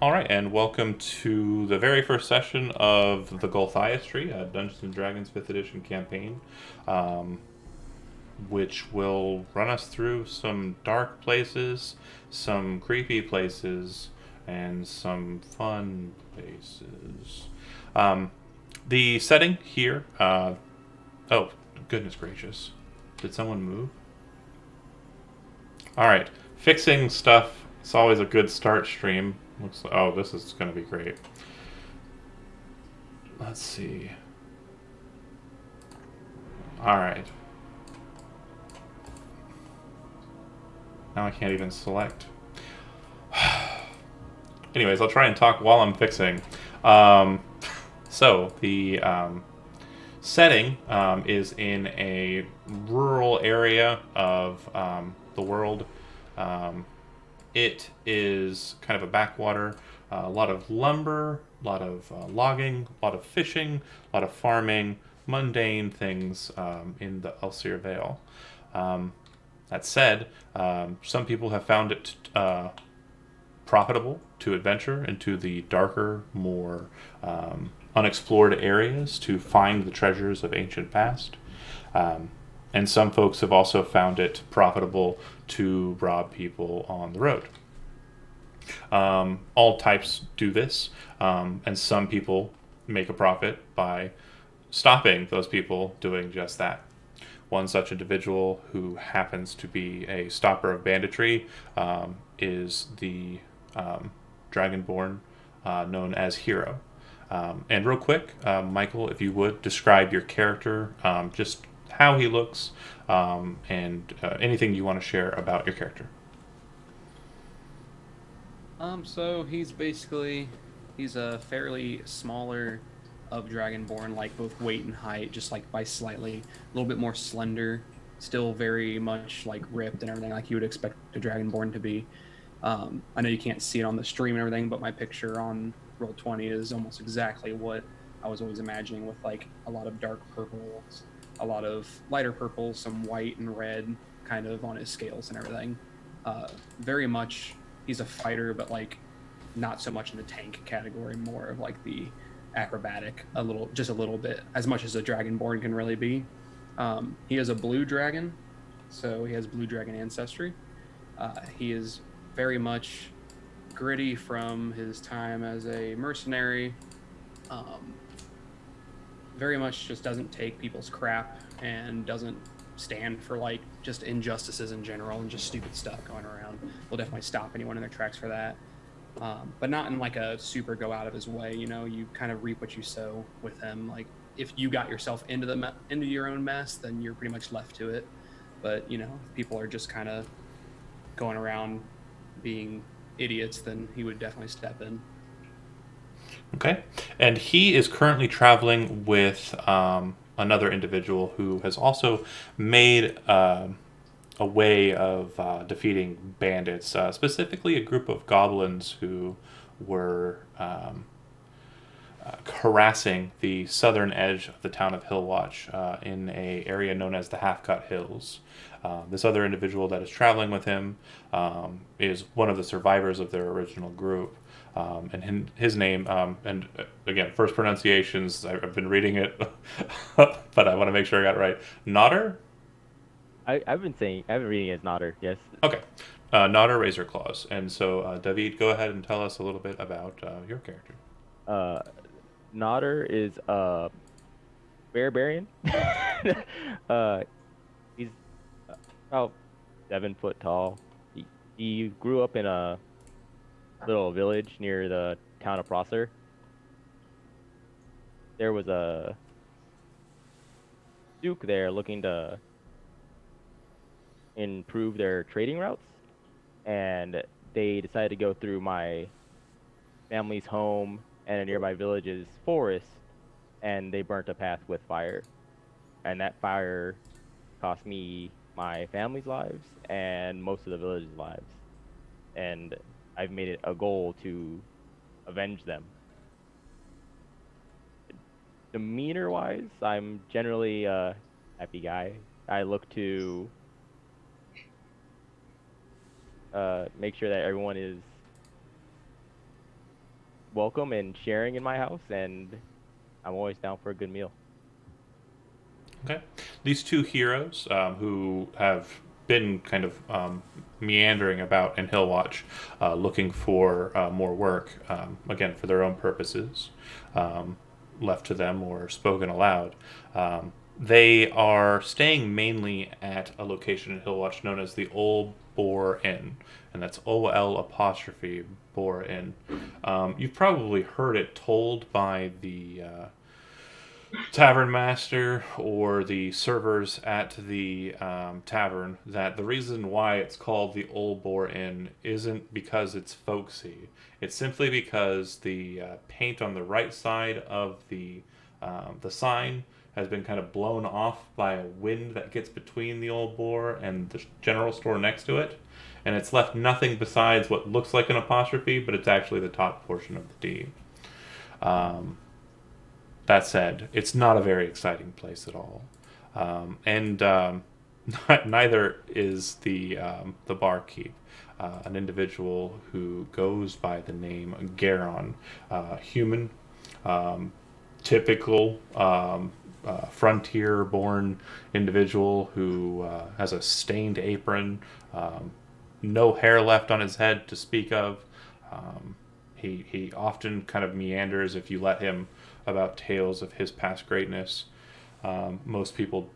All right, and welcome to the very first session of the Gulthias Tree, a Dungeons and Dragons 5th Edition campaign, um, which will run us through some dark places, some creepy places, and some fun places. Um, the setting here. Oh, goodness gracious! Did someone move? All right, fixing stuff. It's always a good start stream. Looks. Oh, this is going to be great. Let's see. All right. Now I can't even select. Anyways, I'll try and talk while I'm fixing. Um, the setting is in a rural area of the world. Um, it is kind of a backwater. A lot of lumber, a lot of logging, a lot of fishing, a lot of farming, mundane things in the Elsyr Vale. Um, that said, some people have found it profitable to adventure into the darker, more unexplored areas to find the treasures of ancient past. Um, and some folks have also found it profitable to rob people on the road. All types do this, and some people make a profit by stopping those people doing just that. One such individual who happens to be a stopper of banditry is the Dragonborn known as Hero. And real quick, Michael, if you would describe your character, just how he looks, and anything you want to share about your character. So he's a fairly smaller of Dragonborn, like both weight and height, just like by slightly a little bit more slender, still very much like ripped and everything like you would expect a Dragonborn to be. I know you can't see it on the stream and everything, but my picture on Roll20 is almost exactly what I was always imagining, with like a lot of dark purples, a lot of lighter purples, some white and red kind of on his scales and everything. Very much he's a fighter, but like not so much in the tank category, more of like the acrobatic, just a little bit, as much as a dragonborn can really be. He is a blue dragon, so he has blue dragon ancestry. He is very much gritty from his time as a mercenary. Um, Very much just doesn't take people's crap and doesn't stand for like just injustices in general and just stupid stuff going around. Will definitely stop anyone in their tracks for that. But not in like a super go out of his way. You know, you kind of reap what you sow with him. Like if you got yourself into your own mess, then you're pretty much left to it. But you know, if people are just kind of going around being idiots, then he would definitely step in. Okay. And he is currently traveling with another individual who has also made a way of defeating bandits, specifically a group of goblins who were harassing the southern edge of the town of Hillwatch in a area known as the Half Cut Hills. This other individual that is traveling with him is one of the survivors of their original group. And his name, and again, first pronunciations, I've been reading it, but I want to make sure I got it right. Nodder? I've been reading it as Nodder, yes. Okay. Nodder Razor Claws. And so, David, go ahead and tell us a little bit about your character. Uh, Nodder is a barbarian. Uh, he's about 7 foot tall. He grew up in a little village near the town of Prosser. There was a duke there looking to improve their trading routes, and they decided to go through my family's home and a nearby village's forest, and they burnt a path with fire. And that fire cost me my family's lives and most of the village's lives. And I've made it a goal to avenge them. Demeanor wise, I'm generally a happy guy. I look to make sure that everyone is welcome and sharing in my house, and I'm always down for a good meal. Okay. These two heroes who have been kind of meandering about in Hillwatch looking for more work, again, for their own purposes, um, left to them or spoken aloud. They are staying mainly at a location in Hillwatch known as the Old Boar Inn, and that's OL apostrophe Boar Inn. You've probably heard it told by the tavern master or the servers at the tavern that the reason why it's called the Old Boar Inn isn't because it's folksy. It's simply because the paint on the right side of the sign has been kind of blown off by a wind that gets between the Old Boar and the general store next to it, and it's left nothing besides what looks like an apostrophe, but it's actually the top portion of the D. Um, that said, it's not a very exciting place at all, and neither is the barkeep, an individual who goes by the name Garon, human, typical frontier-born individual who has a stained apron, no hair left on his head to speak of. He often kind of meanders if you let him about tales of his past greatness. Most people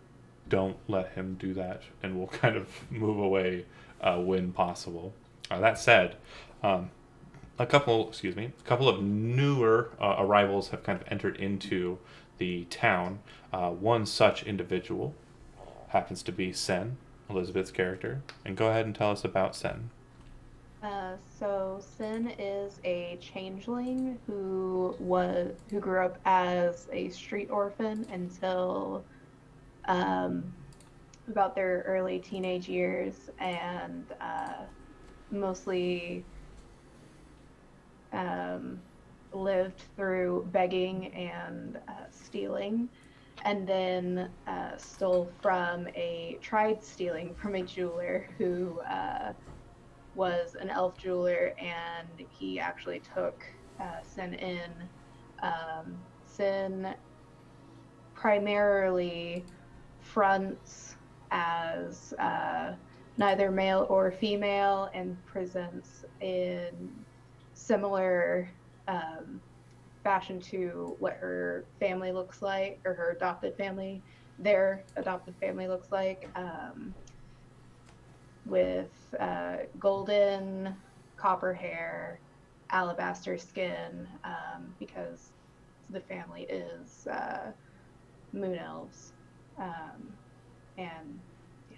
don't let him do that and will kind of move away when possible. That said, a couple of newer arrivals have kind of entered into the town. One such individual happens to be Sen, Elizabeth's character. And go ahead and tell us about Sen. So Sin is a changeling who grew up as a street orphan until um, about their early teenage years, and mostly um, lived through begging and stealing, and then tried stealing from a jeweler who was an elf jeweler, and he actually took Sin in. Sin primarily fronts as neither male or female and presents in similar fashion to what her family looks like, or their adopted family looks like. With golden, copper hair, alabaster skin, because the family is moon elves. And yeah,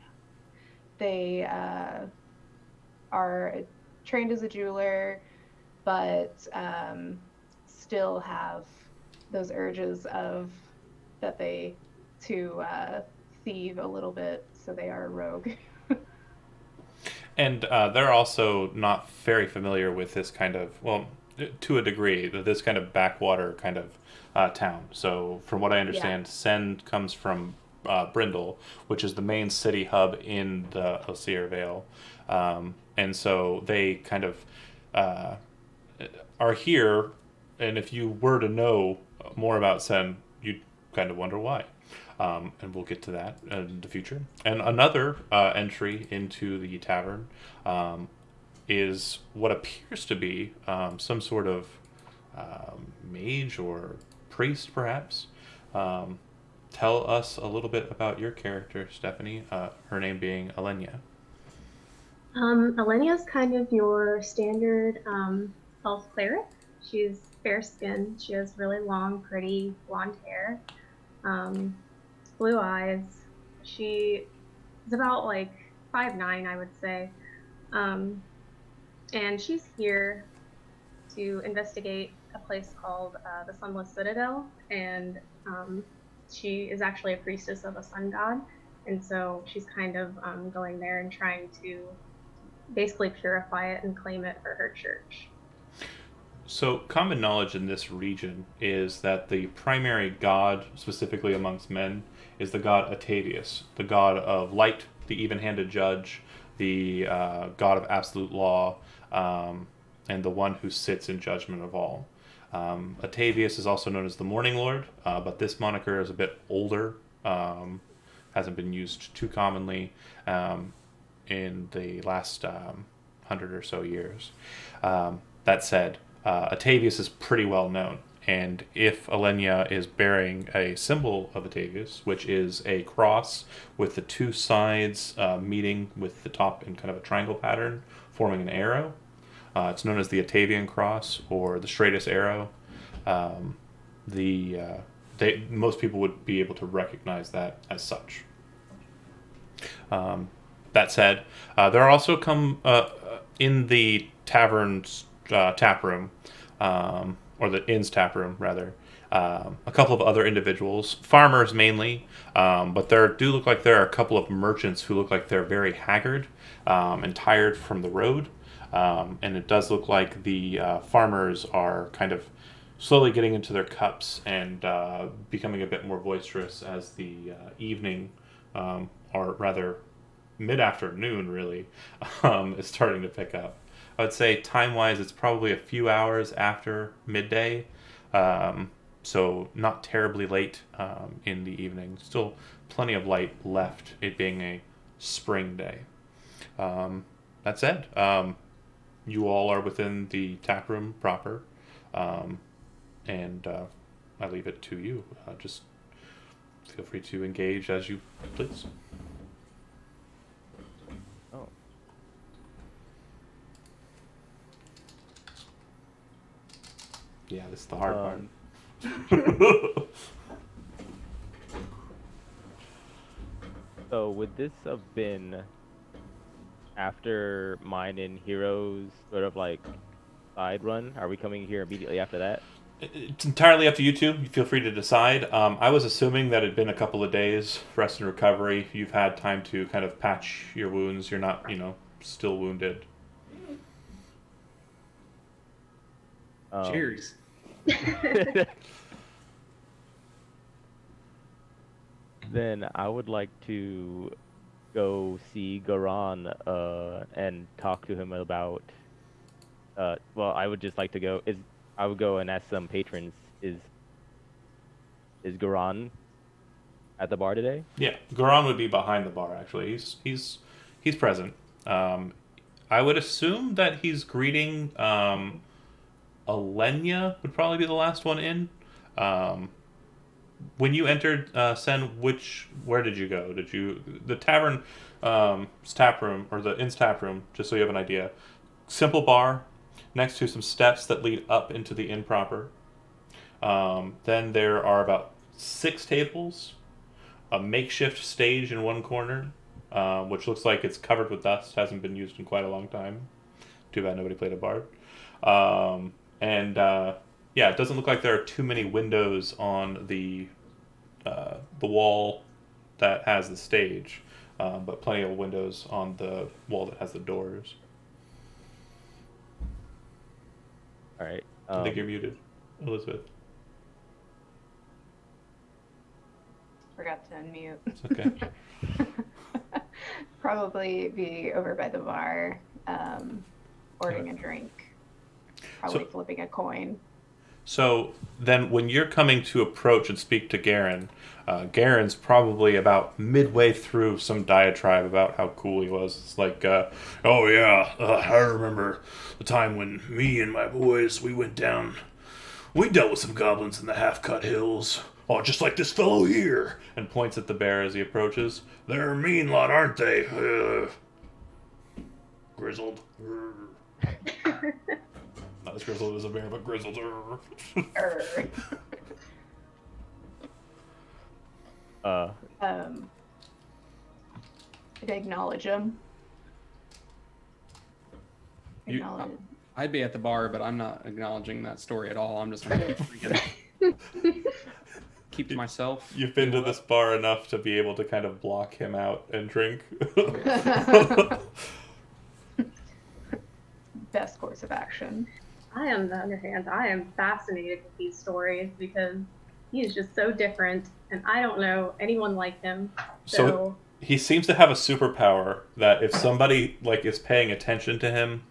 they are trained as a jeweler, but still have those urges of that they to thieve a little bit, so they are a rogue. And they're also not very familiar with this kind of, well, to a degree, this kind of backwater kind of town. So, from what I Yeah. understand, Sen comes from Brindle, which is the main city hub in the Osir Vale. And so they kind of uh, are here, and if you were to know more about Sen, you'd kind of wonder why. And we'll get to that in the future. And another entry into the tavern is what appears to be some sort of mage or priest, perhaps. Um, Tell us a little bit about your character, Stephanie, her name being Alenia. Alenia's kind of your standard elf cleric. She's fair skinned. She has really long, pretty blonde hair, um, blue eyes. She is about like 5'9", I would say. Um, and she's here to investigate a place called the Sunless Citadel. And she is actually a priestess of a sun god. And so she's kind of going there and trying to basically purify it and claim it for her church. So, common knowledge in this region is that the primary god, specifically amongst men, is the god Atadius, the god of light, the even handed judge, the god of absolute law, and the one who sits in judgment of all. Atavius is also known as the Morning Lord, but this moniker is a bit older. Hasn't been used too commonly in the last 100 or so years. That said, Atavius is pretty well known. And if Alenia is bearing a symbol of Atavius, which is a cross with the two sides meeting with the top in kind of a triangle pattern, forming an arrow, it's known as the Atavian cross or the straightest arrow. Most people would be able to recognize that as such. That said, there are also in the tavern's tap room, or the inn's tap room, rather, a couple of other individuals, farmers mainly, but there do look like there are a couple of merchants who look like they're very haggard and tired from the road. And it does look like the farmers are kind of slowly getting into their cups and becoming a bit more boisterous as the evening, or rather mid-afternoon really, is starting to pick up. I would say time-wise it's probably a few hours after midday, so not terribly late in the evening. Still plenty of light left, it being a spring day. That said, you all are within the tap room proper, and I leave it to you. Just feel free to engage as you please. Oh. Yeah, this is the hard part. So would this have been after mine and Heroes sort of like side run? Are we coming here immediately after that? It's entirely up to you two. You feel free to decide. I was assuming that it'd been a couple of days rest and recovery. You've had time to kind of patch your wounds. You're not, still wounded. Cheers. Then I would like to go see Garan and talk to him about. Well, I would just like to go. I would go and ask some patrons. Is Garan at the bar today? Yeah, Goran would be behind the bar. Actually, he's present. I would assume that he's greeting. Alenia would probably be the last one in. When you entered Sen, where did you go? The tavern tap room, or the inn's tap room, just so you have an idea. Simple bar next to some steps that lead up into the inn proper. Then there are about 6 tables, a makeshift stage in one corner, which looks like it's covered with dust, hasn't been used in quite a long time. Too bad nobody played a bard. It doesn't look like there are too many windows on the wall that has the stage, but plenty of windows on the wall that has the doors. All right. I think you're muted, Elizabeth. Forgot to unmute. It's okay. Probably be over by the bar, ordering a drink. Probably flipping a coin. So then when you're coming to approach and speak to Garen, Garen's probably about midway through some diatribe about how cool he was. It's like, oh yeah, I remember the time when me and my boys, we went down, we dealt with some goblins in the half-cut hills. Oh, just like this fellow here. And points at the bear as he approaches. They're a mean lot, aren't they? Grizzled. Not as grizzled as a bear, but grizzled. Acknowledge him. I'd be at the bar, but I'm not acknowledging that story at all. I'm just going to keep to myself. You've been to this bar enough to be able to kind of block him out and drink. Best course of action. On the other hand, I am fascinated with these stories because he is just so different, and I don't know anyone like him. So he seems to have a superpower that if somebody is paying attention to him,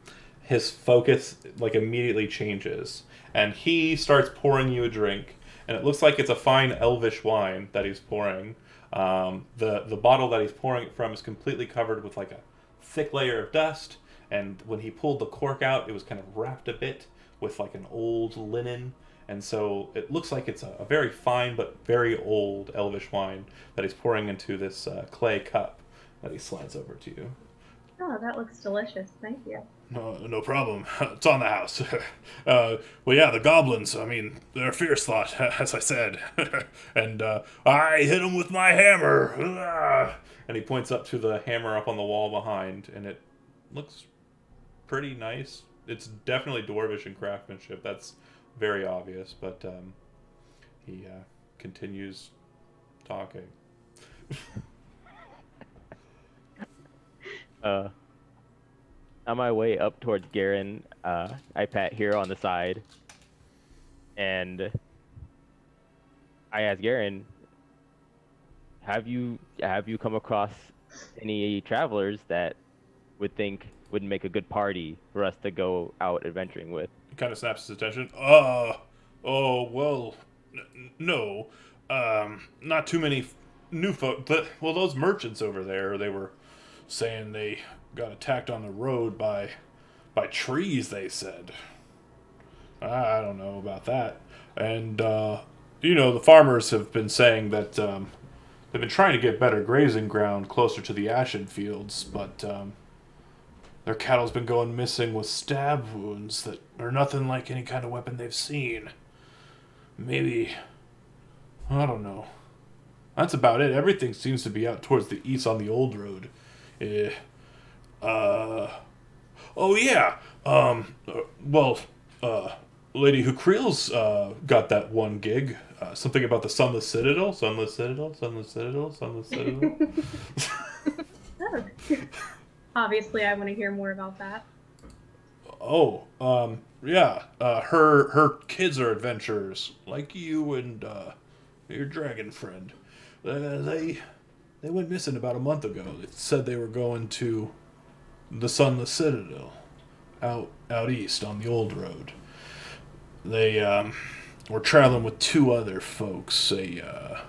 his focus immediately changes, and he starts pouring you a drink, and it looks like it's a fine elvish wine that he's pouring. The bottle that he's pouring it from is completely covered with like a thick layer of dust, and when he pulled the cork out, it was kind of wrapped a bit with like an old linen, and so it looks like it's a very fine but very old elvish wine that he's pouring into this clay cup that he slides over to you. Oh, that looks delicious. Thank you. No problem. It's on the house. Well, yeah, the goblins, I mean, they're a fierce lot, as I said. And I hit them with my hammer. And he points up to the hammer up on the wall behind, and it looks pretty nice. It's definitely dwarvish in craftsmanship. That's very obvious, but he continues talking. On my way up towards Garen, I pat Hero on the side, and I ask Garen, have you come across any travelers that would make a good party for us to go out adventuring with? He kind of snaps his attention. Oh, well, no. Not too many new folk. Well, those merchants over there, they were saying they got attacked on the road by trees, they said. I don't know about that. And, the farmers have been saying that they've been trying to get better grazing ground closer to the ashen fields, but their cattle's been going missing with stab wounds that are nothing like any kind of weapon they've seen. Maybe, I don't know. That's about it. Everything seems to be out towards the east on the old road. Oh yeah. Lady Hucriel's got that one gig. Something about the Sunless Citadel. Sunless Citadel. Sunless Citadel. Sunless Citadel. Oh. Obviously, I want to hear more about that. Oh, yeah. Her kids are adventurers, like you and your dragon friend. They went missing about a month ago. They said they were going to the Sunless Citadel, out east on the old road. They were traveling with two other folks, a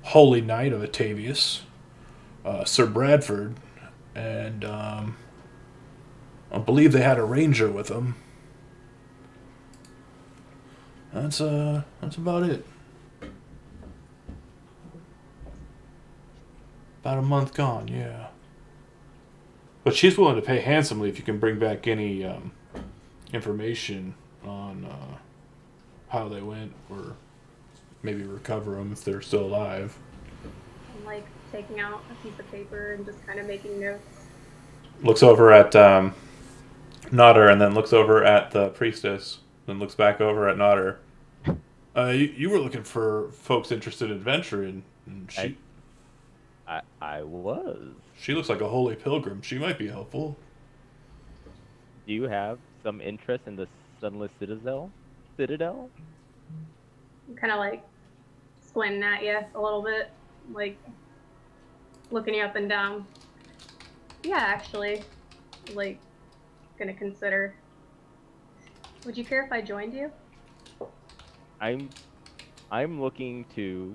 holy knight of Atavius, Sir Bradford, and I believe they had a ranger with them. That's about it. About a month gone, yeah. But she's willing to pay handsomely if you can bring back any information on how they went, or maybe recover them if they're still alive. I'm like taking out a piece of paper and just kind of making notes. Looks over at Nodder, and then looks over at the priestess, then looks back over at Nodder. You were looking for folks interested in adventuring, and I was. she looks like a holy pilgrim. She might be helpful. Do you have some interest in the Sunless Citadel? Citadel? I'm kind of like squinting at you a little bit, like looking you up and down. Yeah, actually, like, gonna consider. Would you care if I joined you? I'm looking to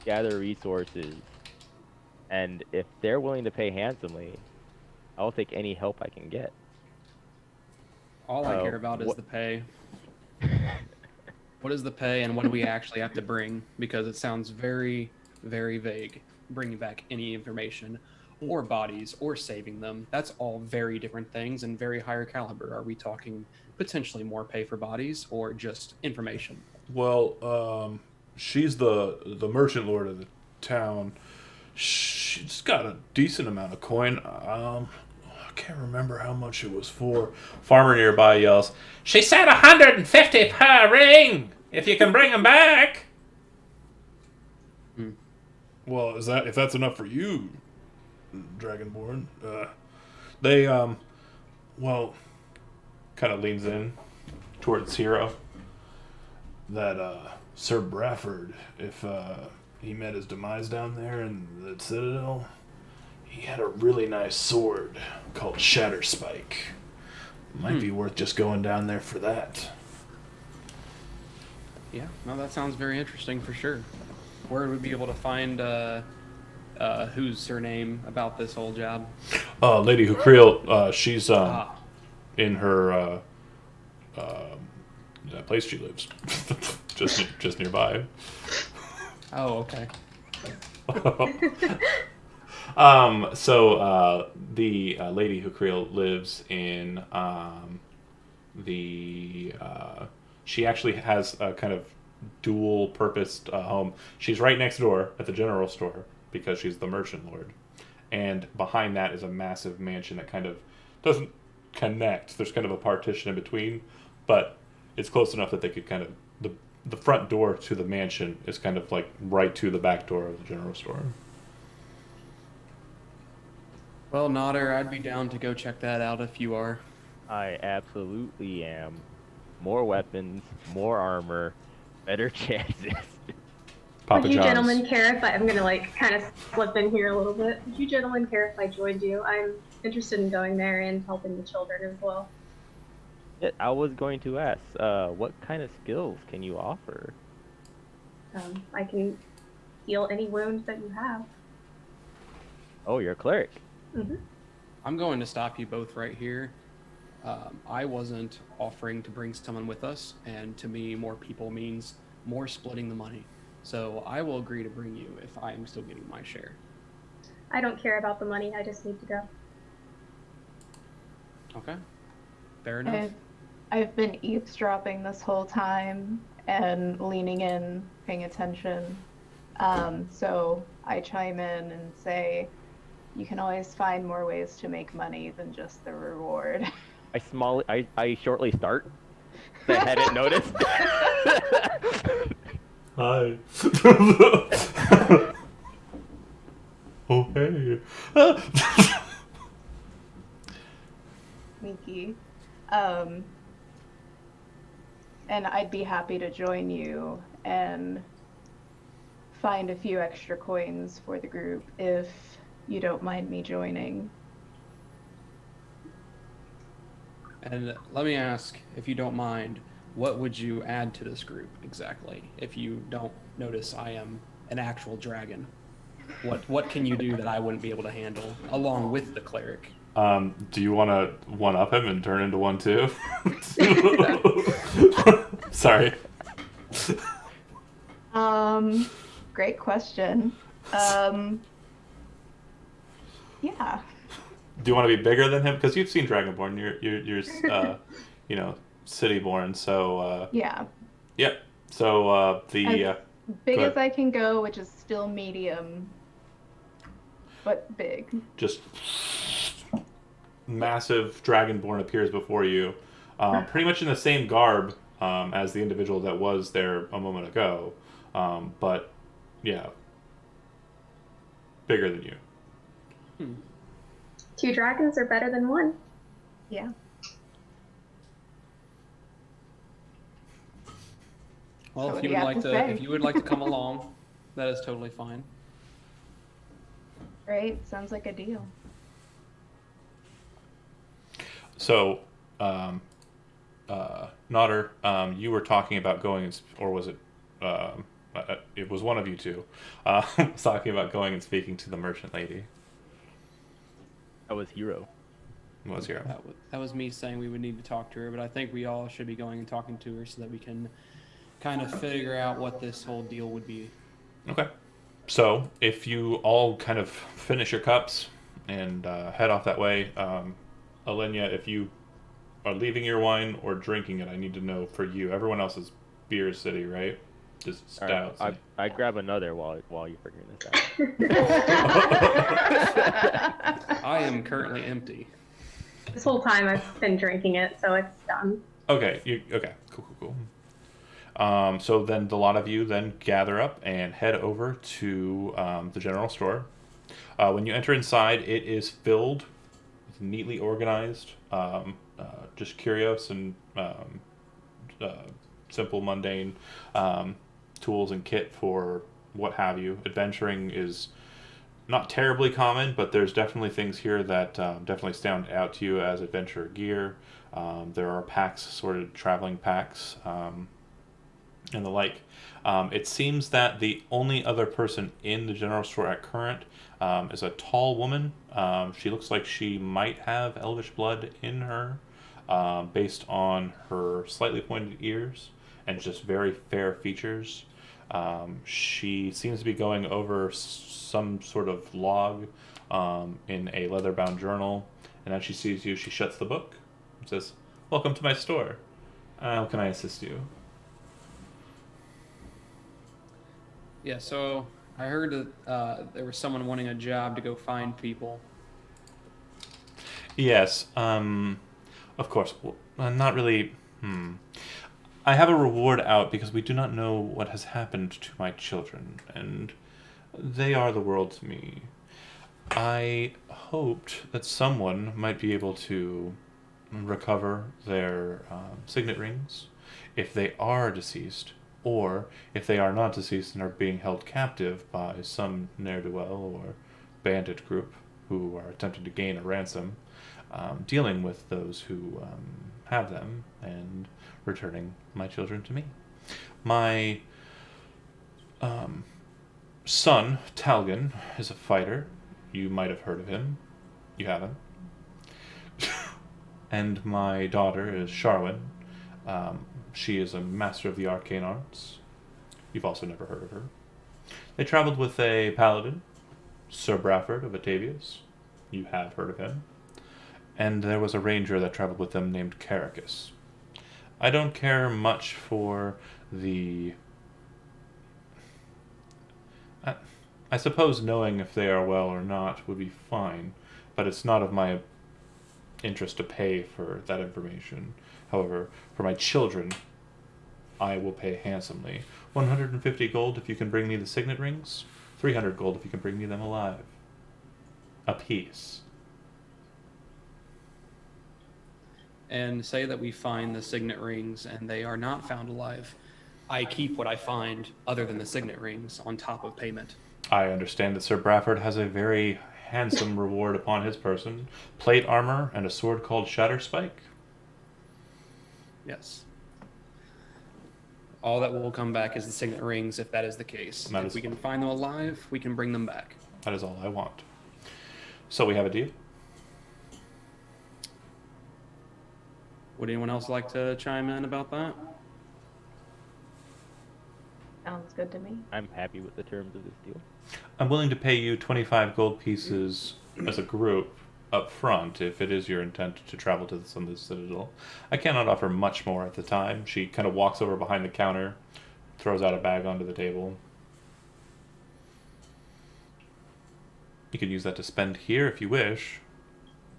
gather resources, and if they're willing to pay handsomely, I'll take any help I can get. All I care about is the pay. What is the pay, and what do we actually have to bring? Because it sounds very, very vague. Bringing back any information, or bodies, or saving them. That's all very different things and very higher caliber. Are we talking potentially more pay for bodies, or just information? Well, she's the merchant lord of the town. She's got a decent amount of coin. I can't remember how much it was for. Farmer nearby yells, "She said 150 per ring, if you can bring them back." Well, if that's enough for you, Dragonborn? They Kind of leans in towards Hero. that Sir Bradford, if he met his demise down there in the Citadel, he had a really nice sword called Shatterspike. Might be worth just going down there for that. Yeah, no, that sounds very interesting for sure. Where would we be able to find whose surname about this whole job? Lady Hucriel, she's Ah, in her that place she lives, just nearby. oh, okay. So the lady Hucriel lives in the. She actually has a kind of dual purposed home. She's right next door at the general store because she's the merchant lord. And behind that is a massive mansion that kind of doesn't connect. There's kind of a partition in between, but it's close enough that they could kind of. The front door to the mansion is kind of like right to the back door of the general store. Well, Nodder, I'd be down to go check that out if you are. I absolutely am. More weapons, more armor, better chances. Papa Would you John's. gentlemen care if I'm gonna like kind of slip in here a little bit? Would you gentlemen care if I joined you? I'm interested in going there and helping the children as well. Yeah, I was going to ask, what kind of skills can you offer? I can heal any wounds that you have. Oh, you're a cleric. Hmm. I'm going to stop you both right here. I wasn't offering to bring someone with us, and to me, more people means more splitting the money. So I will agree to bring you if I am still getting my share. I don't care about the money. I just need to go. Okay, fair enough. I've been eavesdropping this whole time and leaning in, paying attention. So I chime in and say, you can always find more ways to make money than just the reward. I shortly start. I hadn't noticed. Hi. Oh, hey. Sneaky. And I'd be happy to join you and find a few extra coins for the group if you don't mind me joining. And let me ask, if you don't mind, what would you add to this group exactly? If you don't notice I am an actual dragon, what can you do that I wouldn't be able to handle along with the cleric? Do you want to one up him and turn into one too? Sorry. Great question. Yeah. Do you want to be bigger than him? Because you've seen Dragonborn. You're you know, city-born. So Yeah. yep. So As big go as ahead. I can go, which is still medium, but big. Just massive Dragonborn appears before you, pretty much in the same garb as the individual that was there a moment ago, but yeah, bigger than you. Hmm. 2 dragons are better than 1. Yeah. Well, So if what you do would you have like to to, say? if you would like to come along, that is totally fine. Right? Sounds like a deal. So, Nodder, you were talking about going, or was it? It was one of you two. Was talking about going and speaking to the merchant lady. I was hero. Was here. That was me saying we would need to talk to her, but I think we all should be going and talking to her so that we can kind of figure out what this whole deal would be. Okay. So, if you all kind of finish your cups and head off that way, Alenia, if you are leaving your wine or drinking it, I need to know for you. Everyone else is Beer City, right? Just All right, stouts. I grab another while you're figuring this out. I am currently empty. This whole time I've been drinking it, so it's done. Okay. Okay. Cool. So then the lot of you then gather up and head over to the general store. When you enter inside, it is filled, neatly organized, just curios and simple, mundane tools and kit for what have you. Adventuring is not terribly common, but there's definitely things here that definitely stand out to you as adventure gear. There are packs, sort of traveling packs. and the like. It seems that the only other person in the general store at current is a tall woman. She looks like she might have elvish blood in her, based on her slightly pointed ears and just very fair features. She seems to be going over some sort of log in a leather bound journal, and as she sees you, she shuts the book and says, "Welcome to my store. How can I assist you?" Yeah, so I heard that there was someone wanting a job to go find people. Yes, of course. Not really. I have a reward out because we do not know what has happened to my children, and they are the world to me. I hoped that someone might be able to recover their signet rings if they are deceased, or if they are not deceased and are being held captive by some ne'er do well or bandit group who are attempting to gain a ransom, dealing with those who have them and returning my children to me. My son, Talgan, is a fighter. You might have heard of him. You haven't. And my daughter is Sharwin. She is a master of the arcane arts. You've also never heard of her. They traveled with a paladin, Sir Brafford of Atavius. You have heard of him. And there was a ranger that traveled with them named Caracus. I don't care much for the... I suppose knowing if they are well or not would be fine, but it's not of my interest to pay for that information. However, for my children, I will pay handsomely. 150 gold if you can bring me the signet rings, 300 gold if you can bring me them alive. A piece. And say that we find the signet rings and they are not found alive. I keep what I find other than the signet rings on top of payment. I understand that Sir Brafford has a very handsome reward upon his person. Plate armor and a sword called Shatterspike. Yes. All that will come back is the signet rings if that is the case. That If is- we can find them alive, we can bring them back. That is all I want. So we have a deal? Would anyone else like to chime in about that? Sounds good to me. I'm happy with the terms of this deal. I'm willing to pay you 25 gold pieces as a group up front if it is your intent to travel to the Citadel. I cannot offer much more at the time. She kind of walks over behind the counter, throws out a bag onto the table. You can use that to spend here if you wish,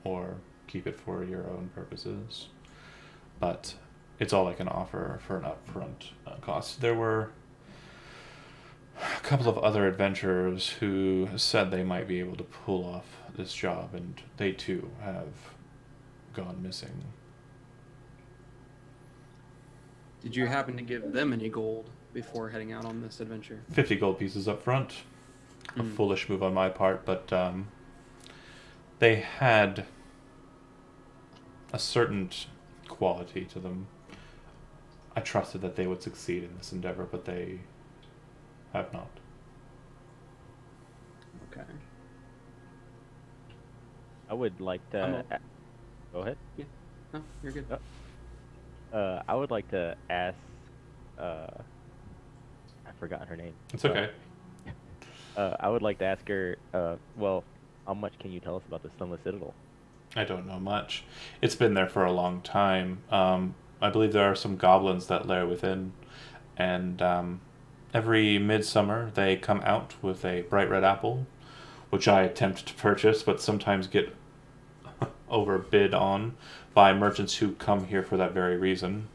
or keep it for your own purposes. But it's all I can offer for an upfront cost. There were a couple of other adventurers who said they might be able to pull off this job, and they too have gone missing. Did you happen to give them any gold before heading out on this adventure? 50 gold pieces up front. A foolish move on my part, but they had a certain quality to them. I trusted that they would succeed in this endeavor, but they have not. Okay. I would like to. Go ahead. No, you're good. I would like to ask. I've forgotten her name. It's okay. I would like to ask her. Well, how much can you tell us about the Sunless Citadel? I don't know much. It's been there for a long time. I believe there are some goblins that lair within, and every midsummer they come out with a bright red apple, which I attempt to purchase, but sometimes get overbid on by merchants who come here for that very reason.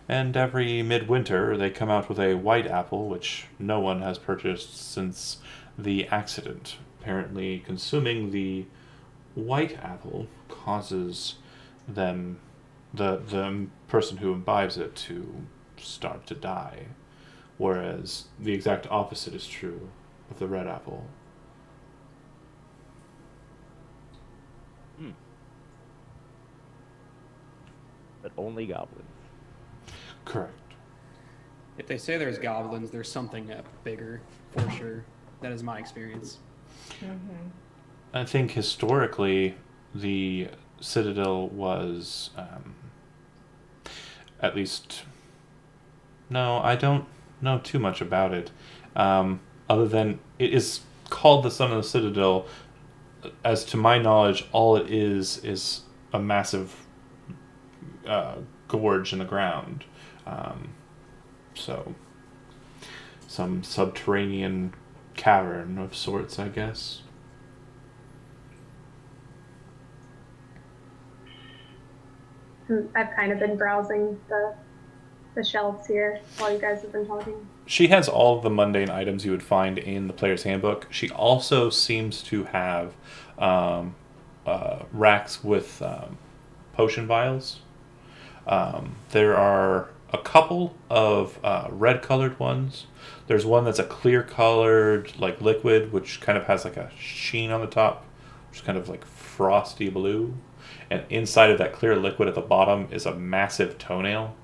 And every midwinter they come out with a white apple, which no one has purchased since the accident. Apparently, consuming the white apple causes the person who imbibes it to start to die, whereas the exact opposite is true with the red apple. But only goblins. Correct. If they say there's goblins, there's something bigger, for sure. That is my experience. I think historically, the Citadel was, at least. No, I don't know too much about it, other than it is called the Son of the Citadel. As to my knowledge, all it is a massive gorge in the ground. So, some subterranean cavern of sorts, I guess. I've kind of been browsing the shelves here while you guys have been talking. She has all of the mundane items you would find in the player's handbook. She also seems to have racks with potion vials. There are a couple of red-colored ones. There's one that's a clear-colored, like liquid, which kind of has like a sheen on the top, which is kind of like frosty blue. And inside of that clear liquid at the bottom is a massive toenail.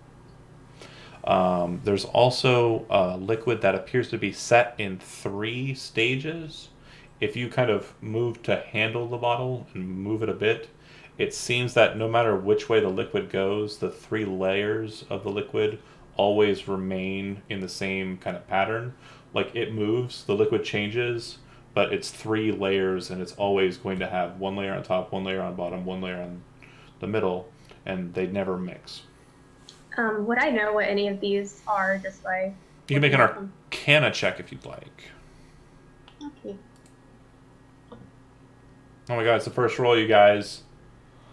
There's also a liquid that appears to be set in 3 stages. If you kind of move to handle the bottle and move it a bit, it seems that no matter which way the liquid goes, the 3 layers of the liquid always remain in the same kind of pattern. Like it moves, the liquid changes, but it's 3 layers and it's always going to have 1 layer on top, 1 layer on bottom, 1 layer on the middle, and they never mix. Would I know what any of these are just by You can make an looking at them? Arcana check if you'd like. Okay. Oh my god, it's the first roll, you guys.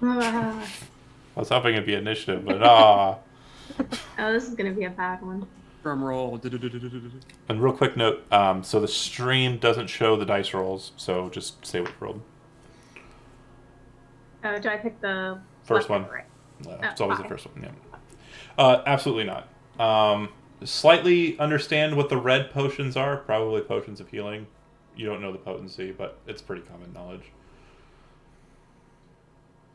Ah. I was hoping it'd be initiative, but Oh, this is gonna be a bad one. Drum roll. And real quick note, so the stream doesn't show the dice rolls, so just say what you rolled. Oh, do I pick the First left one. or right? It's always the 5. first one, yeah. Absolutely not. Slightly understand what the red potions are, probably potions of healing. You don't know the potency, but it's pretty common knowledge.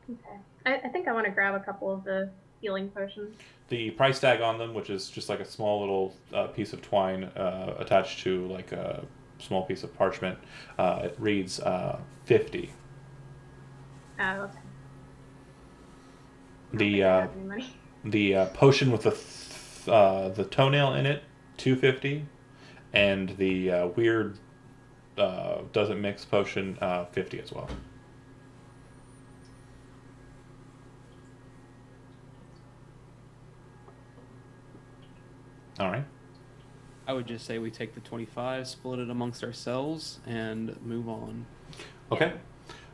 Okay. I think I want to grab a couple of the healing potions. The price tag on them, which is just like a small little piece of twine attached to like a small piece of parchment, it reads 50. Oh, okay. The potion with the toenail in it, 250, and the weird doesn't mix potion, 50 as well. All right. I would just say we take the 25, split it amongst ourselves, and move on. Okay.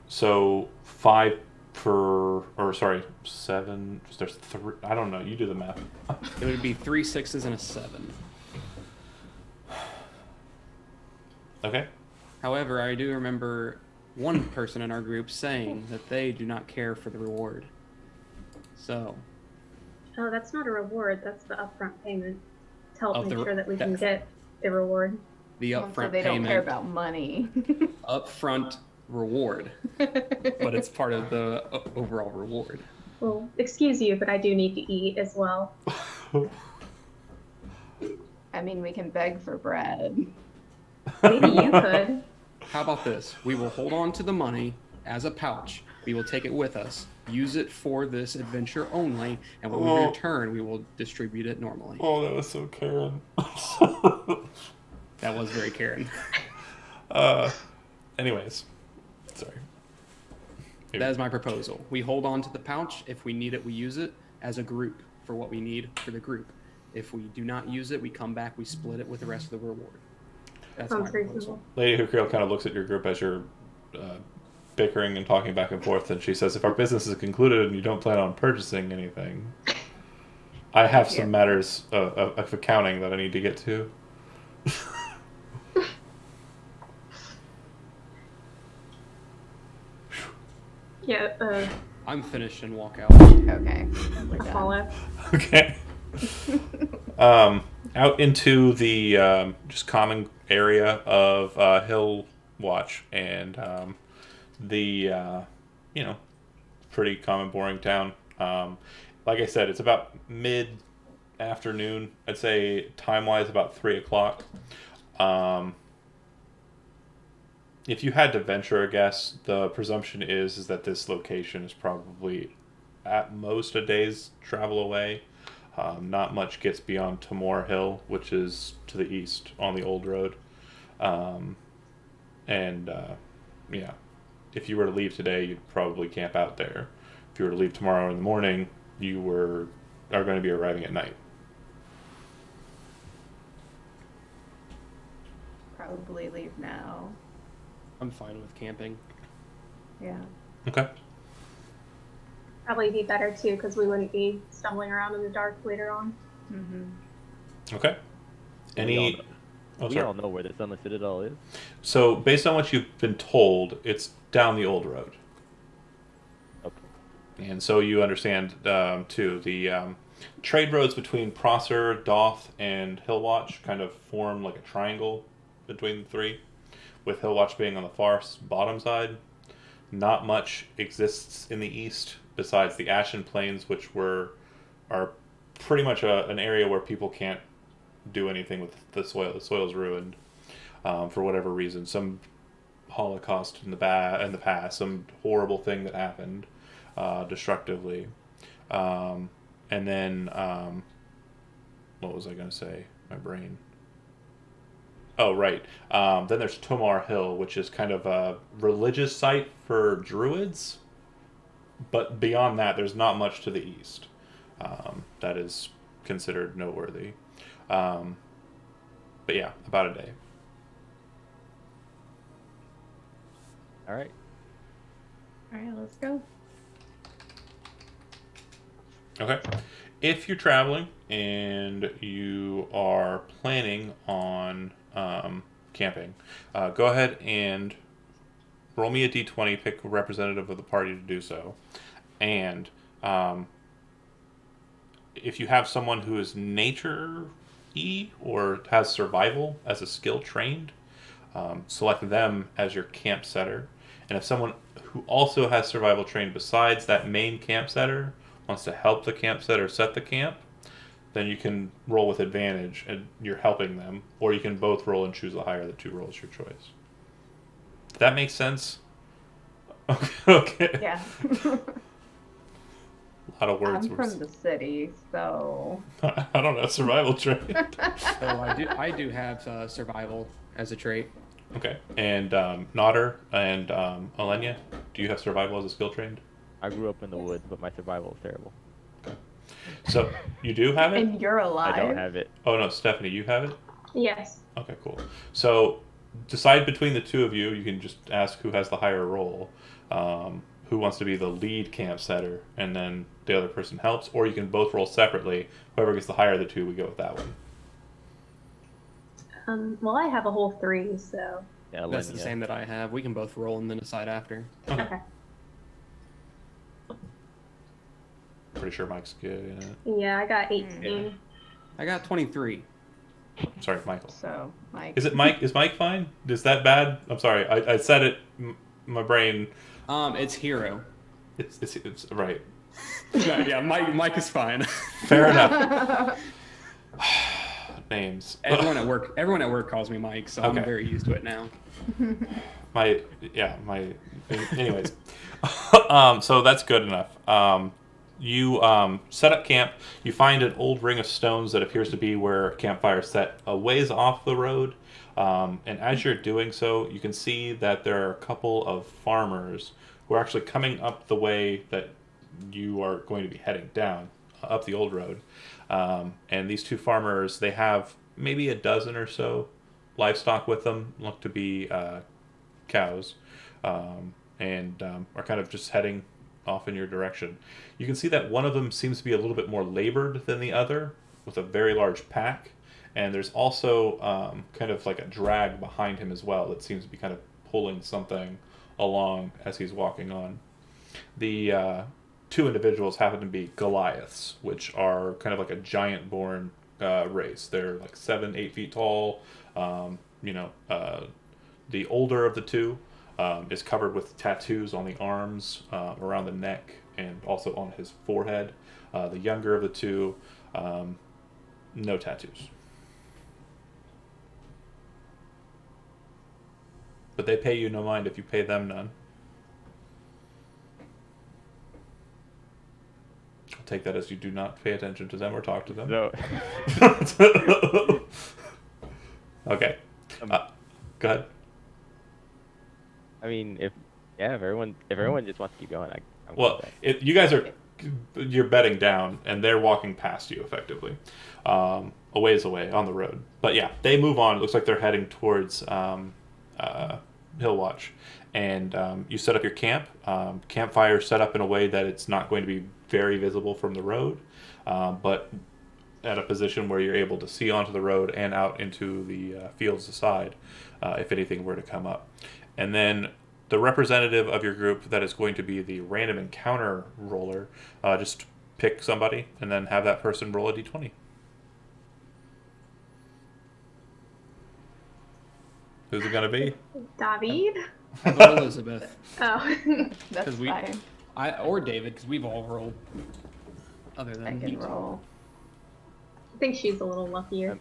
So 5 for, or sorry, 7. There's 3. I don't know. You do the math. It would be 3 6s and a 7. Okay. However, I do remember one person in our group saying that they do not care for the reward. So, Oh, that's not a reward. That's the upfront payment to help Of make the- sure that we can that- get the reward. the Well, upfront so they don't care payment, about money. upfront reward, but it's part of the overall reward. Well, excuse you, but I do need to eat as well. I mean, we can beg for bread. Maybe you could. How about this? We will hold on to the money as a pouch. We will take it with us, use it for this adventure only, and when we return, we will distribute it normally. Oh, that was so Karen. That was very Karen. Anyways, sorry. That is my proposal. We hold on to the pouch. If we need it, we use it as a group for what we need for the group. If we do not use it, we come back, we split it with the rest of the reward. That's my Sounds proposal. reasonable. Lady Hukriel kind of looks at your group as you're bickering and talking back and forth, and she says, if our business is concluded and you don't plan on purchasing anything, I have some matters of accounting that I need to get to. Yeah, I'm finished and walk out. Okay. We're a done. follow. Okay. Out into the just common area of Hillwatch, and the pretty common, boring town. Like I said, it's about afternoon. I'd say time-wise about 3 o'clock. Um, if you had to venture a guess, the presumption is that this location is probably at most a day's travel away. Not much gets beyond Tamor Hill, which is to the east on the old road. Um, and yeah, if you were to leave today, you'd probably camp out there. If you were to leave tomorrow in the morning, are going to be arriving at night. Probably leave now. I'm fine with camping. Yeah. Okay. Probably be better too, because we wouldn't be stumbling around in the dark later on. Mm-hmm. Okay. Any? We all know where the Sunless Citadel is. So, based on what you've been told, it's down the old road. Okay. And so you understand, too, the trade roads between Prosser, Doth, and Hillwatch kind of form like a triangle between the three, with Hillwatch being on the far bottom side. Not much exists in the east besides the Ashen Plains, which are pretty much an area where people can't do anything with the soil. The soil's ruined for whatever reason. Some Holocaust in the past, some horrible thing that happened destructively. And then, what was I going to say? My brain. Oh, right. Then there's Tomar Hill, which is kind of a religious site for druids. But beyond that, there's not much to the east that is considered noteworthy. But yeah, about a day. All right. All right, let's go. Okay. If you're traveling and you are planning on camping, go ahead and roll me a d20, pick a representative of the party to do so. And if you have someone who is nature-y or has survival as a skill trained, select them as your camp setter. And if someone who also has survival trained besides that main camp setter wants to help the camp setter set the camp, then you can roll with advantage and you're helping them, or you can both roll and choose the higher of the two rolls, your choice. Does that make sense? Okay. Yeah. A lot of words. I'm from the city, so. I don't know, survival trait. So I do have survival as a trait. Okay. And Nodder and Alenia, do you have survival as a skill trained? I grew up in the woods, but my survival is terrible. So you do have it? And you're alive. I don't have it. Oh no, Stephanie, you have it? Yes. Okay, cool. So decide between the two of you. You can just ask who has the higher roll, who wants to be the lead camp setter, and then the other person helps, or you can both roll separately. Whoever gets the higher of the two, we go with that one. Well, I have a whole 3, so. Yeah, That's the same that I have. We can both roll and then decide after. Okay. Pretty sure Mike's good in it. Yeah, I got 18. Yeah. I got 23. Sorry, Michael. So, Mike. Is it Mike? Is Mike fine? Is that bad? I'm sorry. I said it. My brain. It's hero. It's right. Yeah, Mike is fine. Fair enough. Names. Everyone at work calls me Mike, so Okay. I'm very used to it now. Anyways. So that's good enough. You set up camp. You find an old ring of stones that appears to be where a campfire is set a ways off the road. And as you're doing so, you can see that there are a couple of farmers who are actually coming up the way that you are going to be heading down, up the old road. And these two farmers, they have maybe a dozen or so livestock with them, look to be cows, and are kind of just heading off in your direction. You can see that one of them seems to be a little bit more labored than the other, with a very large pack, and there's also kind of like a drag behind him as well that seems to be kind of pulling something along as he's walking on. The two individuals happen to be Gulthias, which are kind of like a giant-born race. They're like 7-8 feet tall. The older of the two is covered with tattoos on the arms, around the neck, and also on his forehead. The younger of the two No tattoos. But they pay you no mind if you pay them none. I'll take that as you do not pay attention to them or talk to them. So, Okay. Go ahead. I mean, if everyone just wants to keep going, I'm Well, good with you guys you're bedding down, and they're walking past you effectively, a ways away on the road. But yeah, they move on. It looks like they're heading towards Hillwatch, and you set up your camp. Campfire set up in a way that it's not going to be very visible from the road, but at a position where you're able to see onto the road and out into the fields aside, if anything were to come up. And then the representative of your group that is going to be the random encounter roller, just pick somebody and then have that person roll a d20. Who's it going to be? David? How about Elizabeth? Oh. That's 'Cause fine. Or David, because we've all rolled. Other than I you can two. roll. I think she's a little luckier.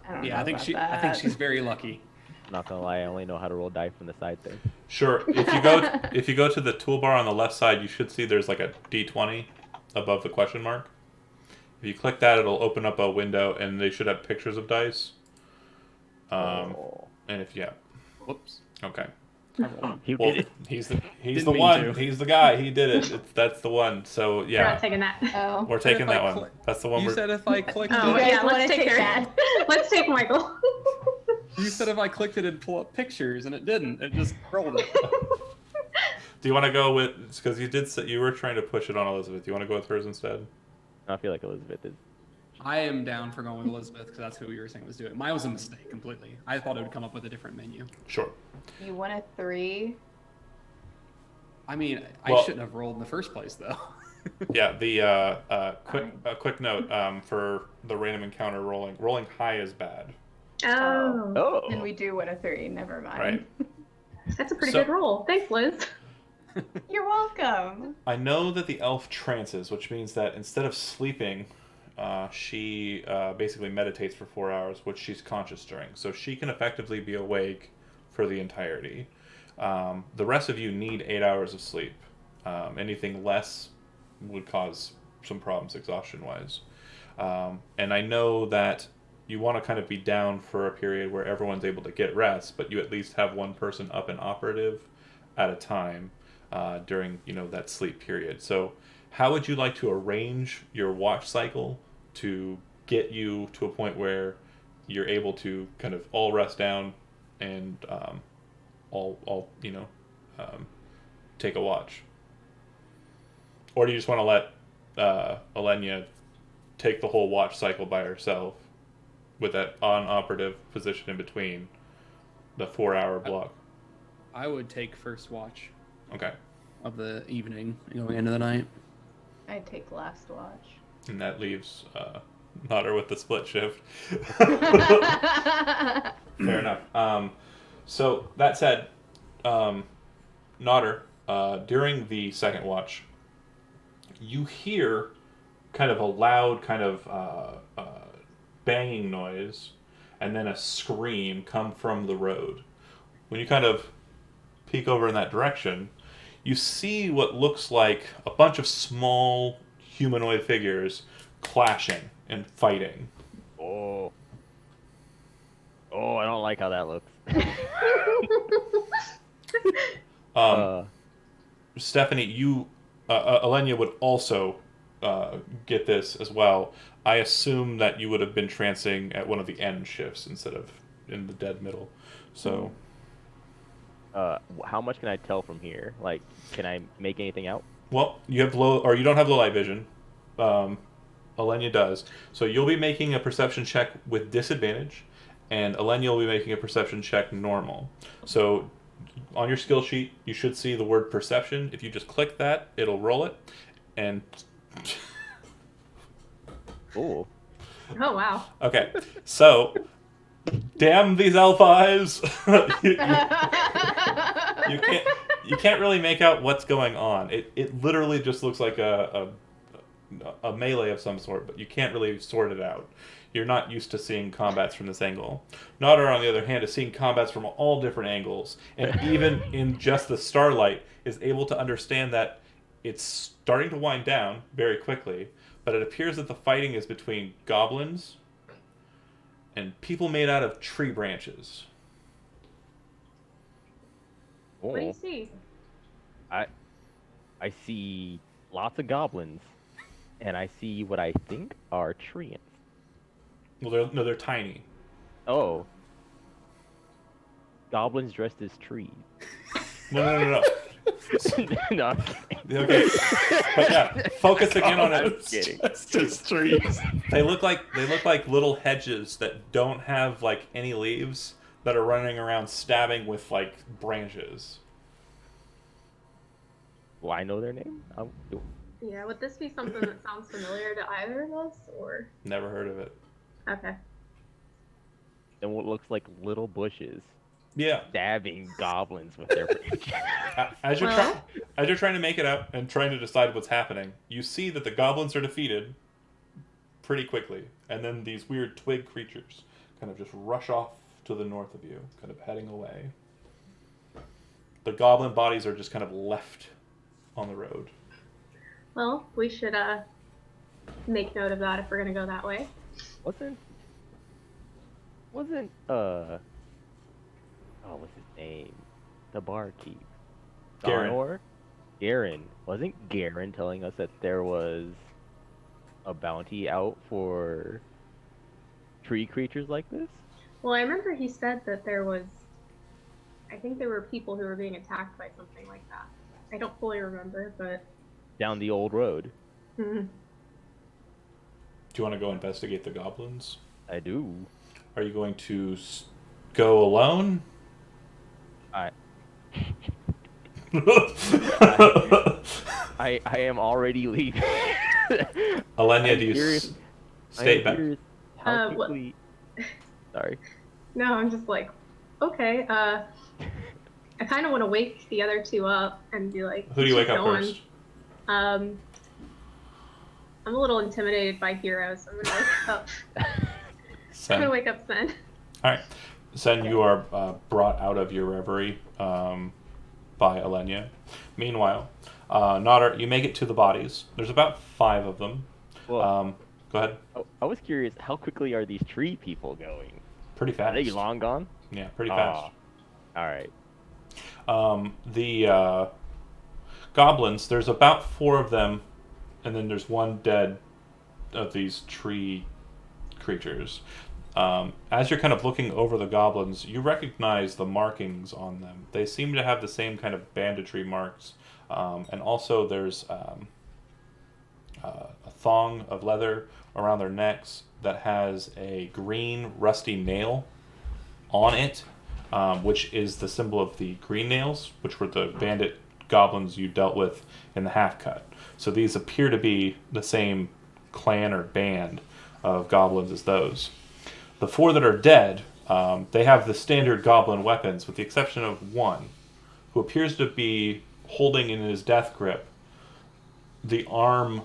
I don't know Yeah, I think about she. that. I think she's very lucky. Not gonna lie, I only know how to roll dice from the side thing. Sure. If you go to the toolbar on the left side, you should see there's like a d20 above the question mark. If you click that, it'll open up a window, and they should have pictures of dice. Oh. And if Whoops. okay. I rolled. You Well, did it. he's Didn't the mean one. to. He's the guy. He did it. That's the one. So We're yeah, not taking that. Oh. we're taking If I that one. click- That's the one. You We're said if I clicked Oh, it. guys yeah, wanna let's take take her. that? Let's take Michael. You said if I clicked it, it'd pull up pictures, and it didn't. It just rolled it. Do you want to go with? Because you were trying to push it on Elizabeth. Do you want to go with hers instead? I feel like Elizabeth is. I am down for going with Elizabeth because that's who you were saying was doing it. Mine was a mistake completely. I thought it would come up with a different menu. Sure. You won a 3. I mean, Well- I shouldn't have rolled in the first place though. Yeah. The quick note for the random encounter rolling. Rolling high is bad. Oh. Oh. And we do win a 3. Never mind. Right. That's a pretty So- good roll. Thanks, Liz. You're welcome. I know that the elf trances, which means that instead of sleeping, she basically meditates for 4 hours, which she's conscious during. So she can effectively be awake for the entirety. The rest of you need 8 hours of sleep. Anything less would cause some problems exhaustion-wise. And I know that you want to kind of be down for a period where everyone's able to get rest, but you at least have one person up and operative at a time during that sleep period. So how would you like to arrange your watch cycle to get you to a point where you're able to kind of all rest down and all take a watch? Or do you just want to let Alenia take the whole watch cycle by herself with that on-operative position in between the 4-hour block? I would take first watch Okay. of the evening going into the night. I take last watch. And that leaves Nodder with the split shift. Fair enough. So that said, Nodder, during the second watch, you hear kind of a loud kind of banging noise and then a scream come from the road. When you kind of peek over in that direction, you see what looks like a bunch of small humanoid figures clashing and fighting. Oh. Oh, I don't like how that looks. Stephanie, Alenia would also get this as well. I assume that you would have been trancing at one of the end shifts instead of in the dead middle. So, How much can I tell from here? Like, can I make anything out? well, you have you don't have low light vision. Alenia does. So you'll be making a perception check with disadvantage, and Alenia will be making a perception check normal. So on your skill sheet, you should see the word perception. If you just click that, it'll roll it. And Oh. Oh, wow. okay, so damn these elf eyes. You can't really make out what's going on. It literally just looks like a a melee of some sort, but you can't really sort it out. You're not used to seeing combats from this angle. Nodder, on the other hand, is seeing combats from all different angles, and even in just the starlight, is able to understand that it's starting to wind down very quickly, but it appears that the fighting is between goblins and people made out of tree branches. What do you Oh, see? I see lots of goblins, and I see what I think are treants. Well, they're tiny. Oh, goblins dressed as trees. No. No, I'm kidding. Okay, but yeah, focusing in on I'm it. kidding. It's just trees. They look like little hedges that don't have like any leaves that are running around stabbing with like branches. Will I know their name? Yeah, would this be something that sounds familiar to either of us, or? Never heard of it. Okay. And what looks like little bushes Yeah. stabbing goblins with their branches. As you're Well- trying to make it out and trying to decide what's happening, you see that the goblins are defeated pretty quickly, and then these weird twig creatures kind of just rush off to the north of you, kind of heading away. The goblin bodies are just kind of left on the road. Well, we should make note of that if we're gonna go that way. Wasn't what's his name? The barkeep. Garen. Donor? Garen. Wasn't Garen telling us that there was a bounty out for tree creatures like this? Well, I remember he said that there was. I think there were people who were being attacked by something like that. I don't fully remember, but. Down the old road. Mhm. Do you want to go investigate the goblins? I do. Are you going to go alone? I am already leaving. Alenia, I'm do you curious- stay I'm back? curious how What- quickly. Sorry. No, I'm just like, okay. I kind of want to wake the other two up and be like, Who do you "Keep wake up going." first? I'm a little intimidated by heroes. So I'm gonna wake up. I'm Sen. gonna wake up Sen. All right. Sen, you are brought out of your reverie by Alenia. Meanwhile, Nodder, you make it to the bodies. There's about 5 of them. Well, Go ahead. I was curious, how quickly are these tree people going? Pretty fast. Are they long gone? Yeah, pretty fast. All right. The goblins, there's about 4 of them, and then there's 1 dead of these tree creatures. As you're kind of looking over the goblins, you recognize the markings on them. They seem to have the same kind of banditry marks. And also there's a thong of leather around their necks that has a green rusty nail on it, which is the symbol of the green nails, which were the bandit goblins you dealt with in the half cut. So these appear to be the same clan or band of goblins as those. The 4 that are dead, they have the standard goblin weapons, with the exception of 1, who appears to be holding in his death grip the arm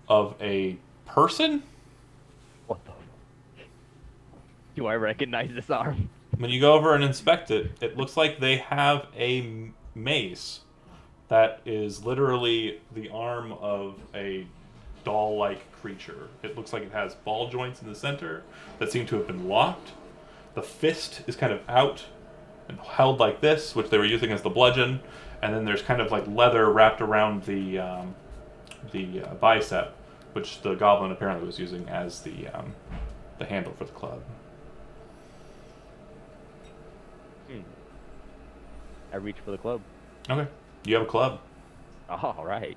of a person. What the? Do I recognize this arm? When you go over and inspect it, it looks like they have a mace that is literally the arm of a doll-like creature. It looks like it has ball joints in the center that seem to have been locked. The fist is kind of out and held like this, which they were using as the bludgeon, and then there's kind of like leather wrapped around the bicep, which the goblin apparently was using as the handle for the club. I reach for the club. Okay, you have a club. Oh, all right.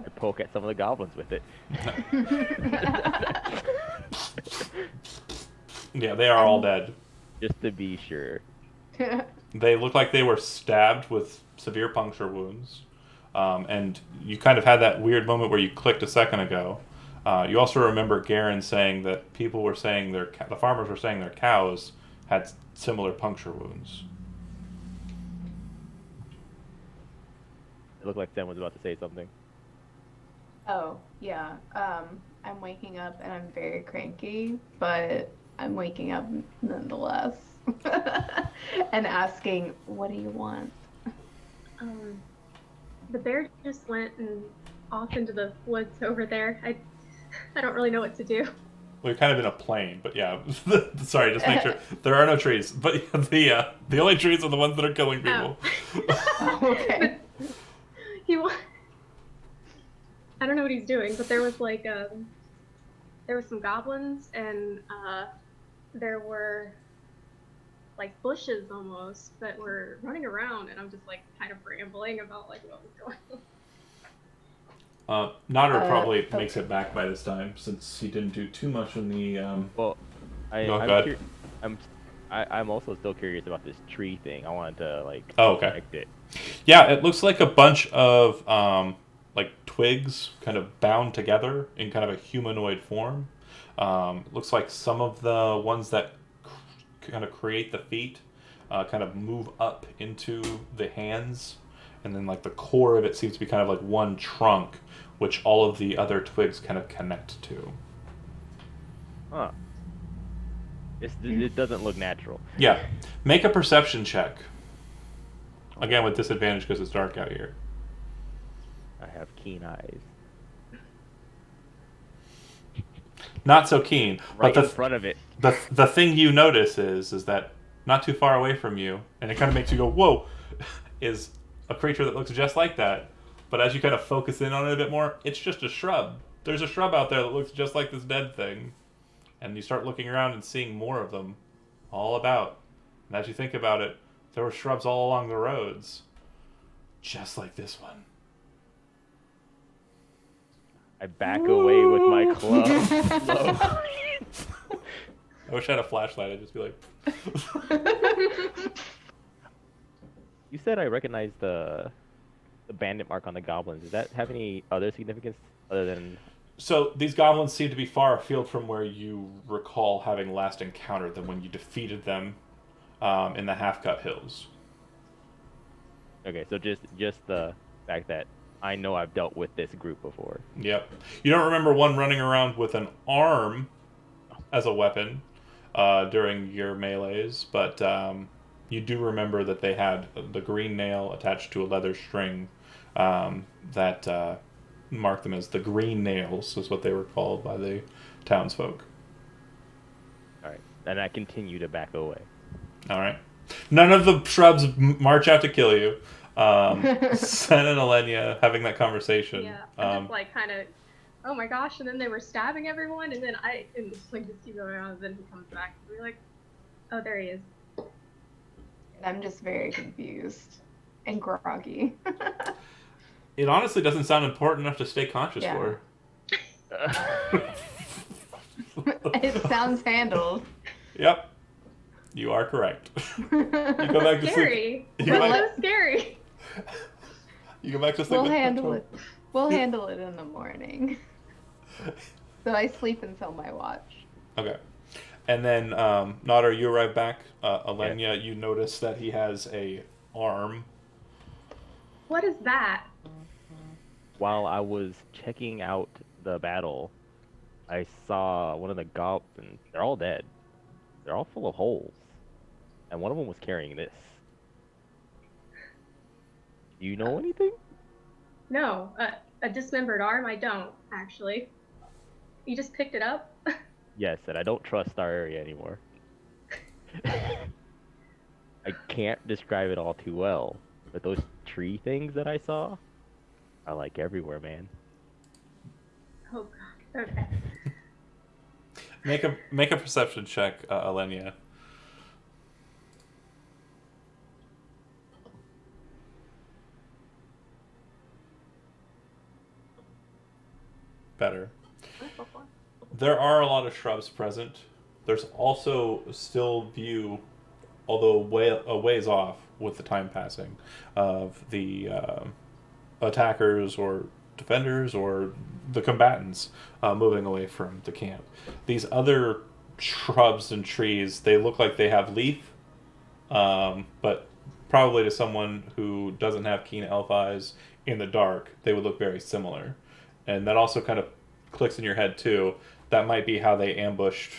I poke at some of the goblins with it. Yeah, they are all dead. Just to be sure. They look like they were stabbed with severe puncture wounds. And you kind of had that weird moment where you clicked a second ago. You also remember Garen saying that people were saying the farmers were saying their cows had similar puncture wounds. It looked like Sam was about to say something. Oh, yeah. I'm waking up and I'm very cranky, but I'm waking up nonetheless. And asking, what do you want? Um, the bear just went and off into the woods over there. I don't really know what to do. We're kind of in a plain, but yeah. Sorry, just make sure there are no trees. But the only trees are the ones that are killing Oh. people. Okay. He wa- I don't know what he's doing, but there was there were some goblins and there were like bushes almost that were running around, and I'm just like kind of rambling about like what was going on. Nodder probably okay. makes it back by this time since he didn't do too much in the. Well, Go I'm ahead. I'm also still curious about this tree thing. I wanted to like Oh, okay. inspect it. Yeah, it looks like a bunch of like twigs kind of bound together in kind of a humanoid form. Looks like some of the ones that kind of create the feet kind of move up into the hands, and then like the core of it seems to be kind of like one trunk, which all of the other twigs kind of connect to. Huh. It doesn't look natural. Yeah, make a perception check. Again, with disadvantage because it's dark out here. I have keen eyes. Not so keen, Right but in front of it. the thing you notice is that not too far away from you, and it kind of makes you go, whoa, is a creature that looks just like that. But as you kind of focus in on it a bit more, it's just a shrub. There's a shrub out there that looks just like this dead thing. And you start looking around and seeing more of them all about. And as you think about it, there were shrubs all along the roads, just like this one. I back away with my club. Slow. I wish I had a flashlight. I'd just be like, You said I recognized the bandit mark on the goblins. Does that have any other significance other than? So these goblins seem to be far afield from where you recall having last encountered them when you defeated them in the Half-Cut Hills. Okay, so just the fact that I know I've dealt with this group before. Yep. You don't remember one running around with an arm as a weapon during your melees, but you do remember that they had the green nail attached to a leather string that marked them as the green nails, is what they were called by the townsfolk. All right, and I continue to back away. All right. None of the shrubs march out to kill you. Sen and Elenia having that conversation. Yeah, I'm just like kind of, oh my gosh, and then they were stabbing everyone, and then and like just keep going on, and then he comes back, and we're like, oh, there he is. And I'm just very confused and groggy. It honestly doesn't sound important enough to stay conscious Yeah. for. It sounds handled. Yep. You are correct. You go back to sleep. Scary. You That's go so back, scary. you go back to sleep. We'll with handle control. it. We'll handle it in the morning. So I sleep until my watch. Okay. And then, Nodder, you arrive back. Elenia, you notice that he has a arm. What is that? While I was checking out the battle, I saw one of the goblins. They're all dead. They're all full of holes, and one of them was carrying this. Do you know anything? No, a dismembered arm. I don't actually. You just picked it up. Yes, and I don't trust our area anymore. I can't describe it all too well, but those tree things that I saw are like everywhere, man. Oh god. Okay. Make a perception check, Elenia. Better. There are a lot of shrubs present. There's also still view, although a ways off with the time passing, of the attackers or defenders or the combatants moving away from the camp. These other shrubs and trees, they look like they have leaf, but probably to someone who doesn't have keen elf eyes in the dark, they would look very similar. And that also kind of clicks in your head too. That might be how they ambushed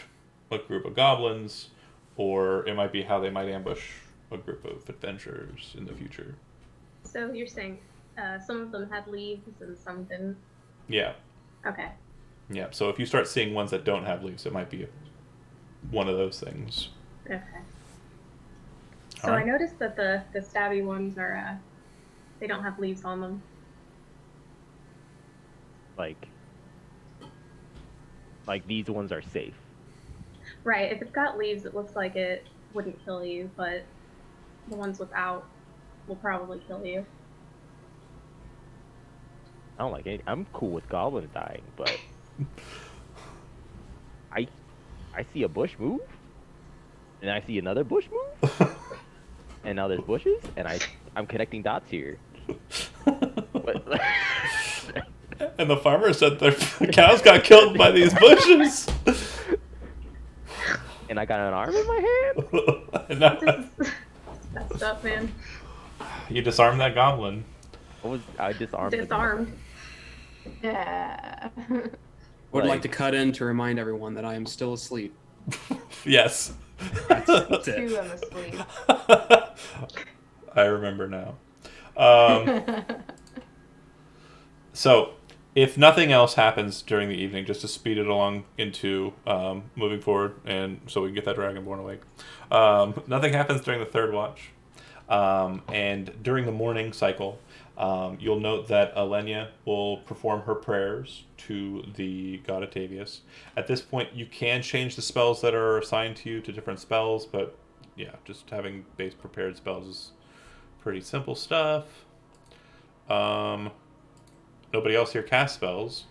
a group of goblins, or it might be how they might ambush a group of adventurers in the future. So you're saying some of them had leaves and some didn't? Yeah. Okay. Yeah. So if you start seeing ones that don't have leaves, it might be one of those things. Okay. So Alright. I noticed that the stabby ones are, they don't have leaves on them. Like these ones are safe. Right, if it's got leaves, it looks like it wouldn't kill you, but the ones without will probably kill you. I don't like it. I'm cool with goblins dying, but I see a bush move, and I see another bush move, and now there's bushes, and I'm connecting dots here. But, And the farmer said their cows got killed by these bushes. and I got an arm in my hand. And now, This is messed up, man. you disarmed that goblin. I disarmed. Disarmed. Yeah. Would like Like- to cut in to remind everyone that I am still asleep. Yes. That's Two it. on the sleeve. I remember now. So, if nothing else happens during the evening, just to speed it along into moving forward, and so we can get that dragonborn awake. Nothing happens during the third watch, and during the morning cycle, you'll note that Alenia will perform her prayers to the god Octavius. At this point, you can change the spells that are assigned to you to different spells, but yeah, just having base prepared spells is pretty simple stuff. Nobody else here casts spells.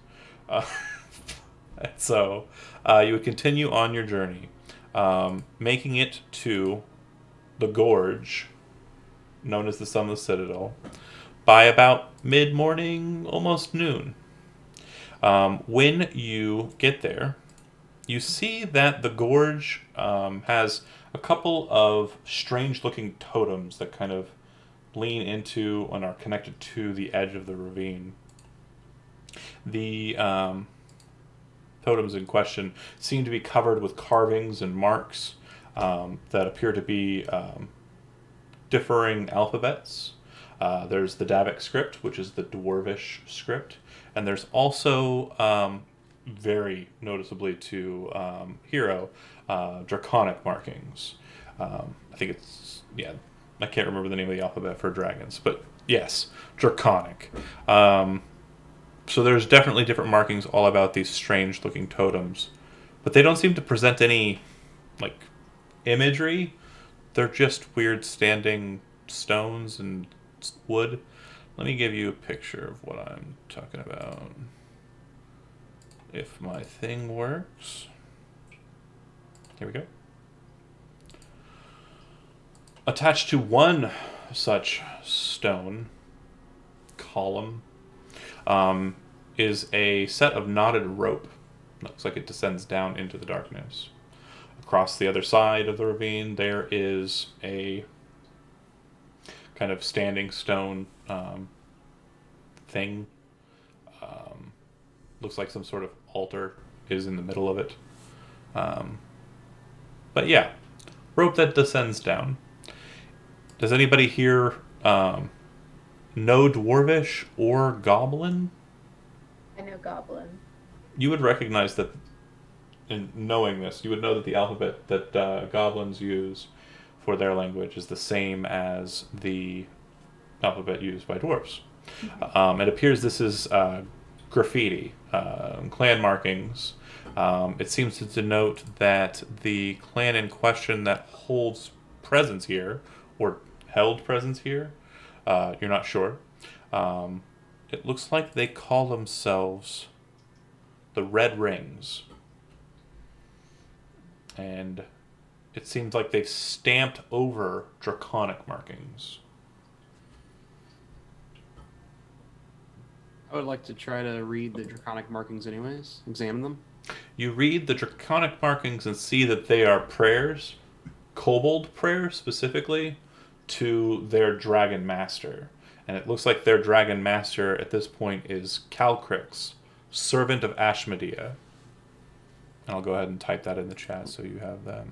So you would continue on your journey, making it to the gorge, known as the Sunless Citadel, by about mid-morning, almost noon. When you get there, you see that the gorge has a couple of strange-looking totems that kind of lean into and are connected to the edge of the ravine. The totems in question seem to be covered with carvings and marks that appear to be differing alphabets. There's the Davic script, which is the Dwarvish script, and there's also, very noticeably to Hero, Draconic markings. I think it's, yeah, I can't remember the name of the alphabet for dragons, but yes, Draconic. So there's definitely different markings all about these strange looking totems, but they don't seem to present any like imagery. They're just weird standing stones and wood. Let me give you a picture of what I'm talking about. If my thing works. Here we go. Attached to one such stone column is a set of knotted rope. Looks like it descends down into the darkness. Across the other side of the ravine, there is a kind of standing stone thing. Looks like some sort of altar is in the middle of it. But yeah, rope that descends down. Does anybody here know Dwarvish or Goblin? I know Goblin. You would recognize that, in knowing this, you would know that the alphabet that Goblins use for their language is the same as the alphabet used by dwarves. It appears this is graffiti, clan markings. It seems to denote that the clan in question that holds presence here, or held presence here, you're not sure. It looks like they call themselves the Red Rings. And it seems like they've stamped over draconic markings. I would like to try to read the draconic markings anyways, examine them. You read the draconic markings and see that they are prayers, kobold prayers specifically, to their dragon master. And it looks like their dragon master at this point is Calcrix, servant of Ashmedea. And I'll go ahead and type that in the chat so you have them.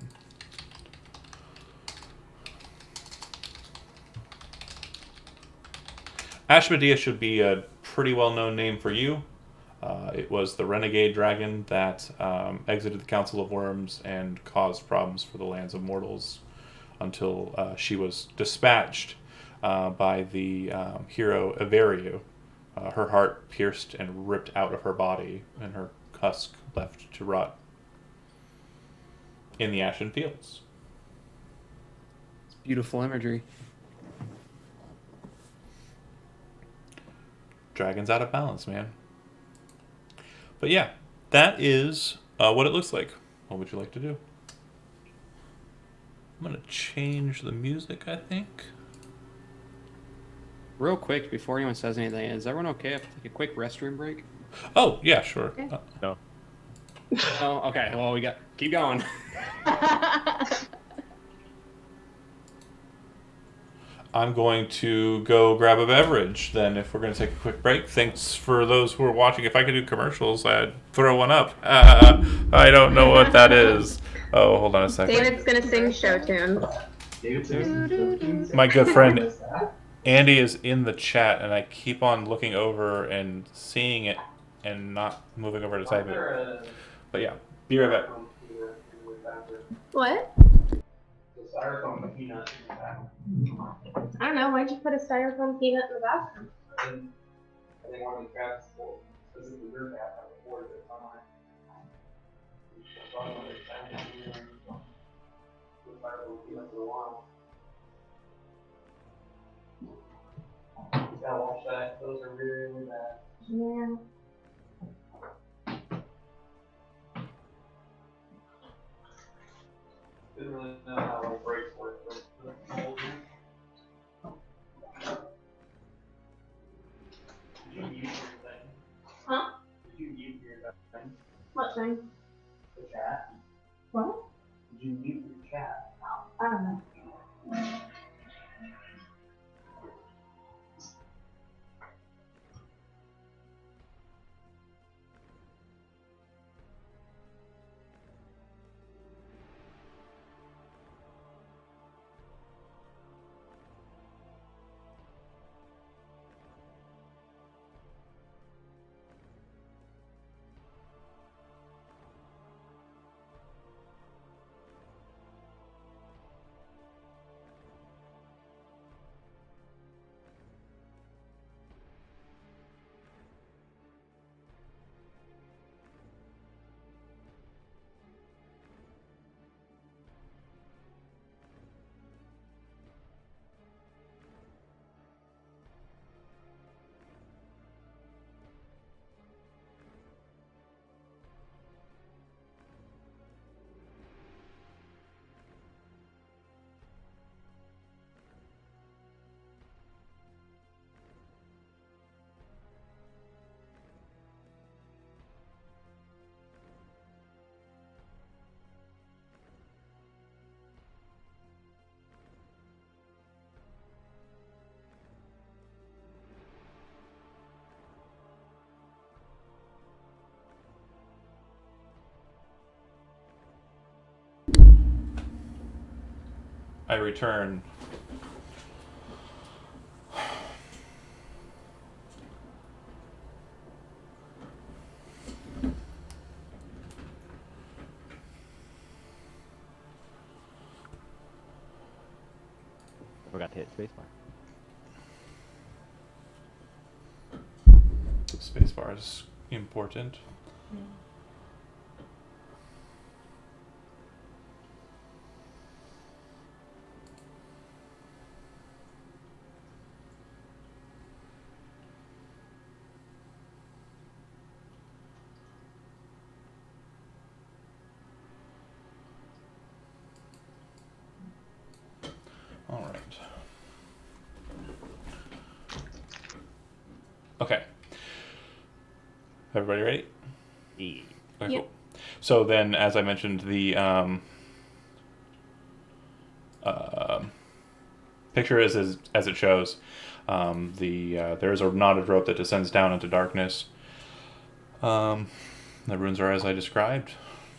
Ashmedea should be a pretty well-known name for you. It was the renegade dragon that exited the Council of Worms and caused problems for the lands of mortals until she was dispatched by the hero Everio. Her heart pierced and ripped out of her body, and her husk left to rot in the Ashen Fields. It's beautiful imagery. Dragon's out of balance, man. But yeah, that is what it looks like. What would you like to do? I'm going to change the music, I think. Real quick, before anyone says anything, is everyone okay if I take a quick restroom break? Oh, yeah, sure. Okay. No. Oh, okay. Well, we got keep going. I'm going to go grab a beverage then if we're going to take a quick break. Thanks for those who are watching. If I could do commercials, I'd throw one up. I don't know what that is. Oh, hold on a second. David's gonna sing show tunes. My good friend Andy is in the chat, and I keep on looking over and seeing it and not moving over to type it. But yeah, be right back. What? I don't know. Why'd you put a styrofoam peanut in the bathroom? Yeah. Huh? What thing? The chat. What? Did you mute your chat? I don't know. I return. I forgot to hit spacebar. Spacebar is important. All right. Okay. Everybody ready? E. Okay, Yep. cool. So then, as I mentioned, the picture is as it shows. There is a knotted rope that descends down into darkness. The runes are as I described.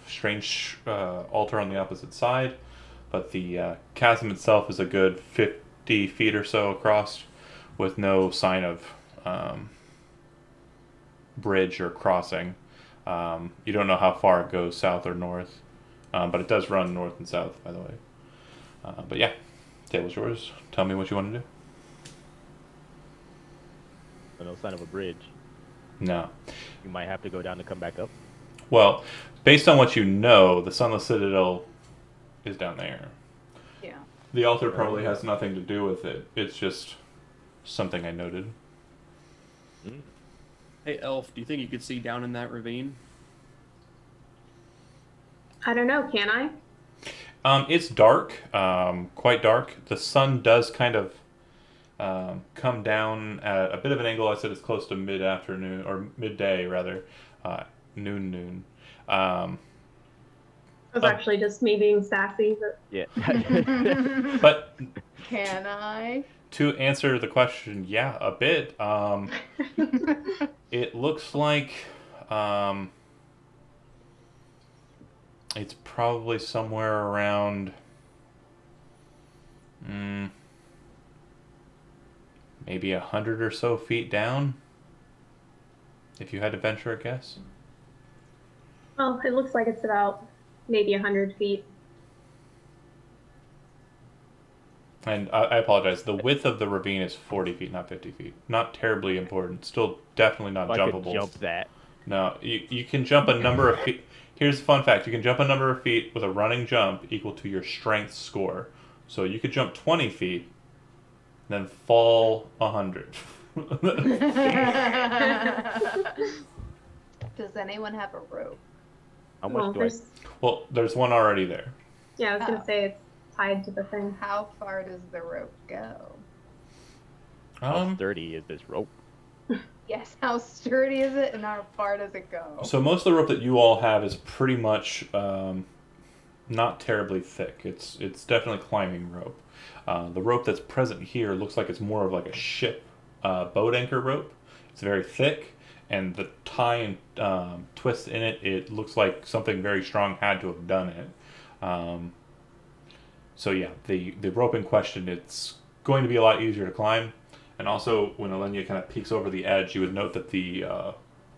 Strange altar on the opposite side, but the chasm itself is a good 50 feet or so across, with no sign of bridge or crossing. You don't know how far it goes south or north, but it does run north and south, by the way. But yeah, table's yours. Tell me what you want to do. No sign of a bridge. No. You might have to go down to come back up. Well, based on what you know, the Sunless Citadel is down there. Yeah. The altar probably has nothing to do with it. It's just something I noted. Hey, Elf, do you think you could see down in that ravine? I don't know. Can I? It's dark, quite dark. The sun does kind of come down at a bit of an angle. I said it's close to mid-afternoon, or midday, rather. Noon. It was actually just me being sassy, but Yeah. But Can I? to answer the question, yeah, a bit. It looks like it's probably somewhere around maybe 100 or so feet down, if you had to venture a guess. well, it looks like it's about maybe 100 feet. And I apologize. The width of the ravine is 40 feet, not 50 feet. Not terribly important. Still definitely not I could jumpable. jump that. No, you can jump a number of feet. Here's a fun fact. You can jump a number of feet with a running jump equal to your strength score. So you could jump 20 feet, then fall 100. Does anyone have a rope? How Well, much do there's, Well, there's one already there. yeah, I was Oh. gonna say it's tied to the thing. How far does the rope go? how sturdy is this rope? Yes, how sturdy is it and how far does it go? So most of the rope that you all have is pretty much not terribly thick. It's definitely climbing rope. The rope that's present here looks like it's more of like a ship boat anchor rope. It's very thick, and the tie and twist in it, it looks like something very strong had to have done it. So yeah, the rope in question, it's going to be a lot easier to climb. And also, when Alenia kind of peeks over the edge, you would note that the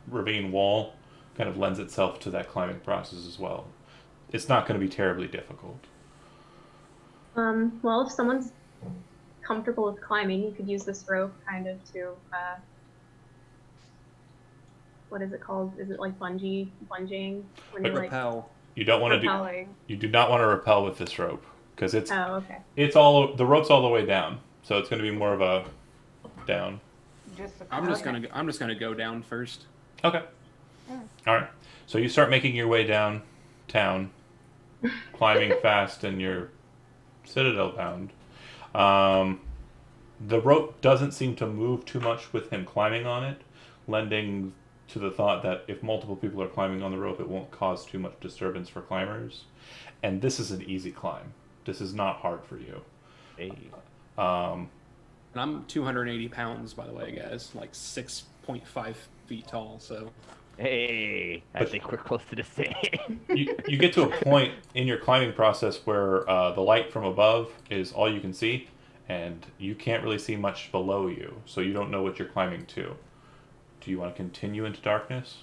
ravine wall kind of lends itself to that climbing process as well. It's not going to be terribly difficult. Well, if someone's comfortable with climbing, you could use this rope kind of to, what is it called? Is it like bungee, bunging? When you like, Repel. You don't want to do. Repelling. You do not want to rappel with this rope because it's oh, okay. the rope's all the way down, so it's going to be more of a down. Just a I'm just okay. gonna go down first. Okay. All right. So you start making your way down town, climbing fast, and you're citadel bound. The rope doesn't seem to move too much with him climbing on it, lending to the thought that if multiple people are climbing on the rope, it won't cause too much disturbance for climbers. And this is an easy climb. This is not hard for you. Hey. And I'm 280 pounds, by the way, guys. Like 6.5 feet tall. So Hey, I But- think we're close to the same. You get to a point in your climbing process where the light from above is all you can see, and you can't really see much below you, so you don't know what you're climbing to. Do you want to continue into darkness?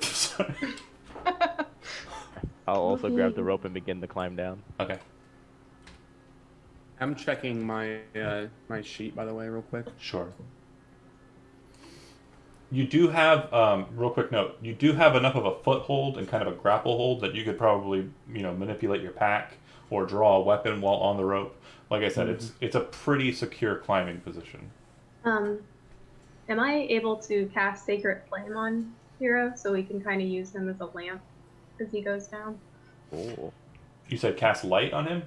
Sorry. I'll also grab the rope and begin to climb down. Okay, I'm checking my my sheet, by the way, real quick. sure. You do have, real quick note, you do have enough of a foothold and kind of a grapple hold that you could probably, manipulate your pack or draw a weapon while on the rope. Like I said, it's a pretty secure climbing position. Am I able to cast Sacred Flame on Hero so we can kind of use him as a lamp as he goes down? Oh. You said cast light on him?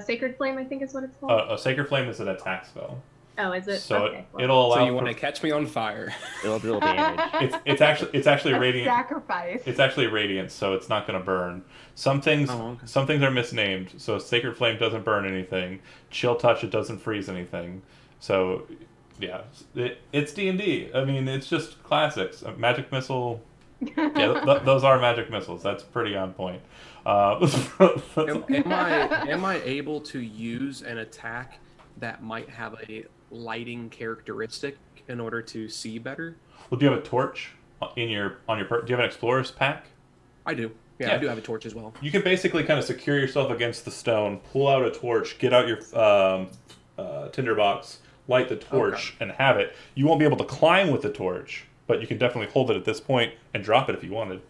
Sacred Flame, I think is what it's called. A Sacred Flame is an attack spell. Oh, is it? So okay. well, it'll allow So you for, want to catch me on fire? It'll deal damage. it's actually A radiant. sacrifice. It's actually radiant, so it's not going to burn. Some things Oh, okay. some things are misnamed. So Sacred Flame doesn't burn anything. Chill Touch, it doesn't freeze anything. So Yeah, it's D&D. I mean, it's just classics. A magic missile. Yeah, those are magic missiles. That's pretty on point. Am I able to use an attack that might have a lighting characteristic in order to see better? Well, do you have a torch in your on your? Do you have an explorer's pack? I do. Yeah, I Yeah. do have a torch as well. You can basically kind of secure yourself against the stone, pull out a torch, get out your tinderbox, light the torch, and have it. You won't be able to climb with the torch, but you can definitely hold it at this point and drop it if you wanted.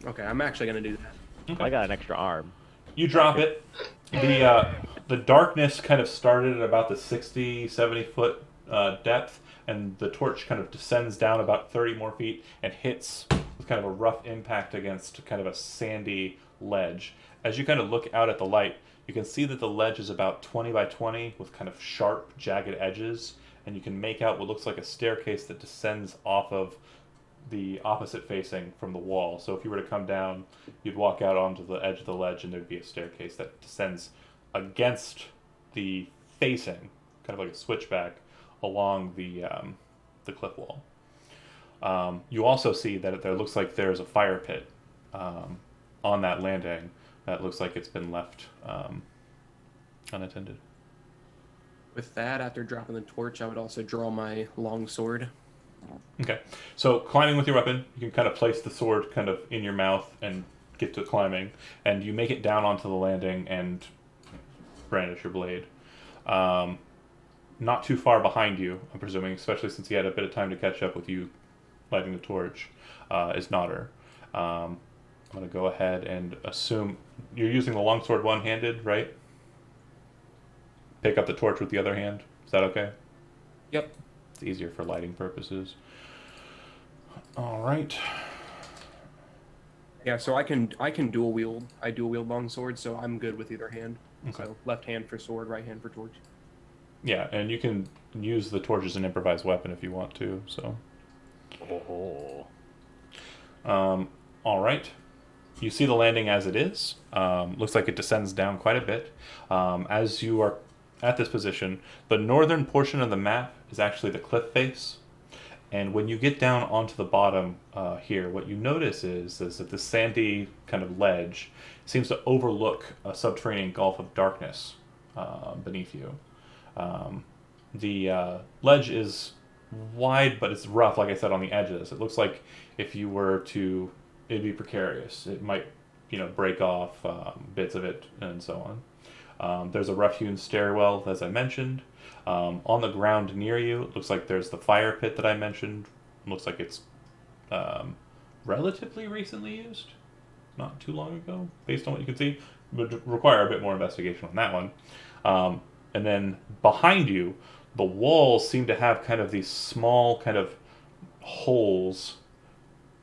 Okay, I'm actually gonna do that. I got an extra arm. You drop it. The darkness kind of started at about the 60, 70 foot depth, and the torch kind of descends down about 30 more feet and hits with kind of a rough impact against kind of a sandy ledge. As you kind of look out at the light, you can see that the ledge is about 20 by 20 with kind of sharp, jagged edges, and you can make out what looks like a staircase that descends off of the opposite facing from the wall. So if you were to come down, you'd walk out onto the edge of the ledge, and there'd be a staircase that descends against the facing, kind of like a switchback along the cliff wall. You also see that there looks like there's a fire pit on that landing that looks like it's been left unattended. With that, after dropping the torch, I would also draw my long sword. Okay, so climbing with your weapon, you can kind of place the sword kind of in your mouth and get to climbing, and you make it down onto the landing and brandish your blade. Not too far behind you, I'm presuming, especially since he had a bit of time to catch up with you lighting the torch, is Nodder. I'm going to go ahead and assume you're using the longsword one-handed, right? Pick up the torch with the other hand. Is that okay? Yep. It's easier for lighting purposes. All right. Yeah, so I can dual wield. I dual wield long sword, so I'm good with either hand. Okay. So left hand for sword, right hand for torch. Yeah, and you can use the torch as an improvised weapon if you want to. So. Oh. All right. You see the landing as it is. Looks like it descends down quite a bit. As you are at this position, the northern portion of the map is actually the cliff face. And when you get down onto the bottom here, what you notice is that the sandy kind of ledge seems to overlook a subterranean gulf of darkness beneath you. The ledge is wide, but it's rough, like I said, on the edges. It looks like if you were to, it'd be precarious. It might, break off bits of it and so on. There's a rough-hewn stairwell, as I mentioned. On the ground near you, it looks like there's the fire pit that I mentioned. It looks like it's relatively recently used, not too long ago, based on what you can see. Would require a bit more investigation on that one. And then behind you, the walls seem to have kind of these small kind of holes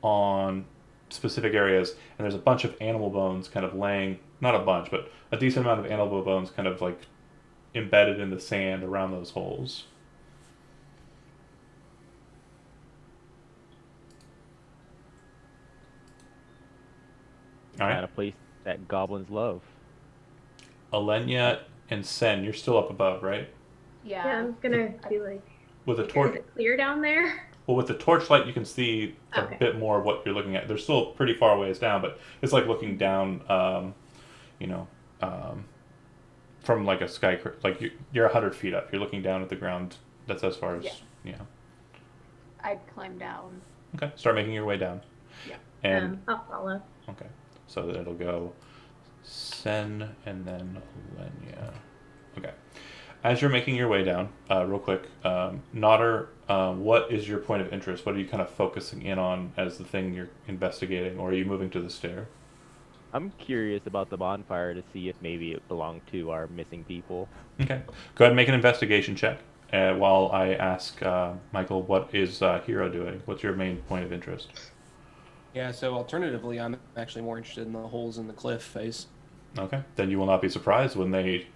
on specific areas, and there's a bunch of animal bones kind of laying, not a bunch, but a decent amount of animal bones kind of like embedded in the sand around those holes. All Kind right. of place that goblins love. Alenia and Sen, you're still up above, right? Yeah, Yeah. I'm gonna be like, With a is torch. it clear down there? Well, with the torchlight, you can see a Okay. bit more of what you're looking at. They're still pretty far ways down, but it's like looking down, from like a sky, like you're 100 feet up. You're looking down at the ground. That's as far as, Yeah. I'd climb down. Okay, start making your way down. Yeah. And, I'll follow. okay, so then it'll go Sen and then Alenia. Okay. As you're making your way down, real quick, Nodder, what is your point of interest? What are you kind of focusing in on as the thing you're investigating, or are you moving to the stair? I'm curious about the bonfire to see if maybe it belonged to our missing people. Okay. Go ahead and make an investigation check while I ask Michael, what is Hero doing? What's your main point of interest? Yeah, so alternatively, I'm actually more interested in the holes in the cliff face. Okay. Then you will not be surprised when they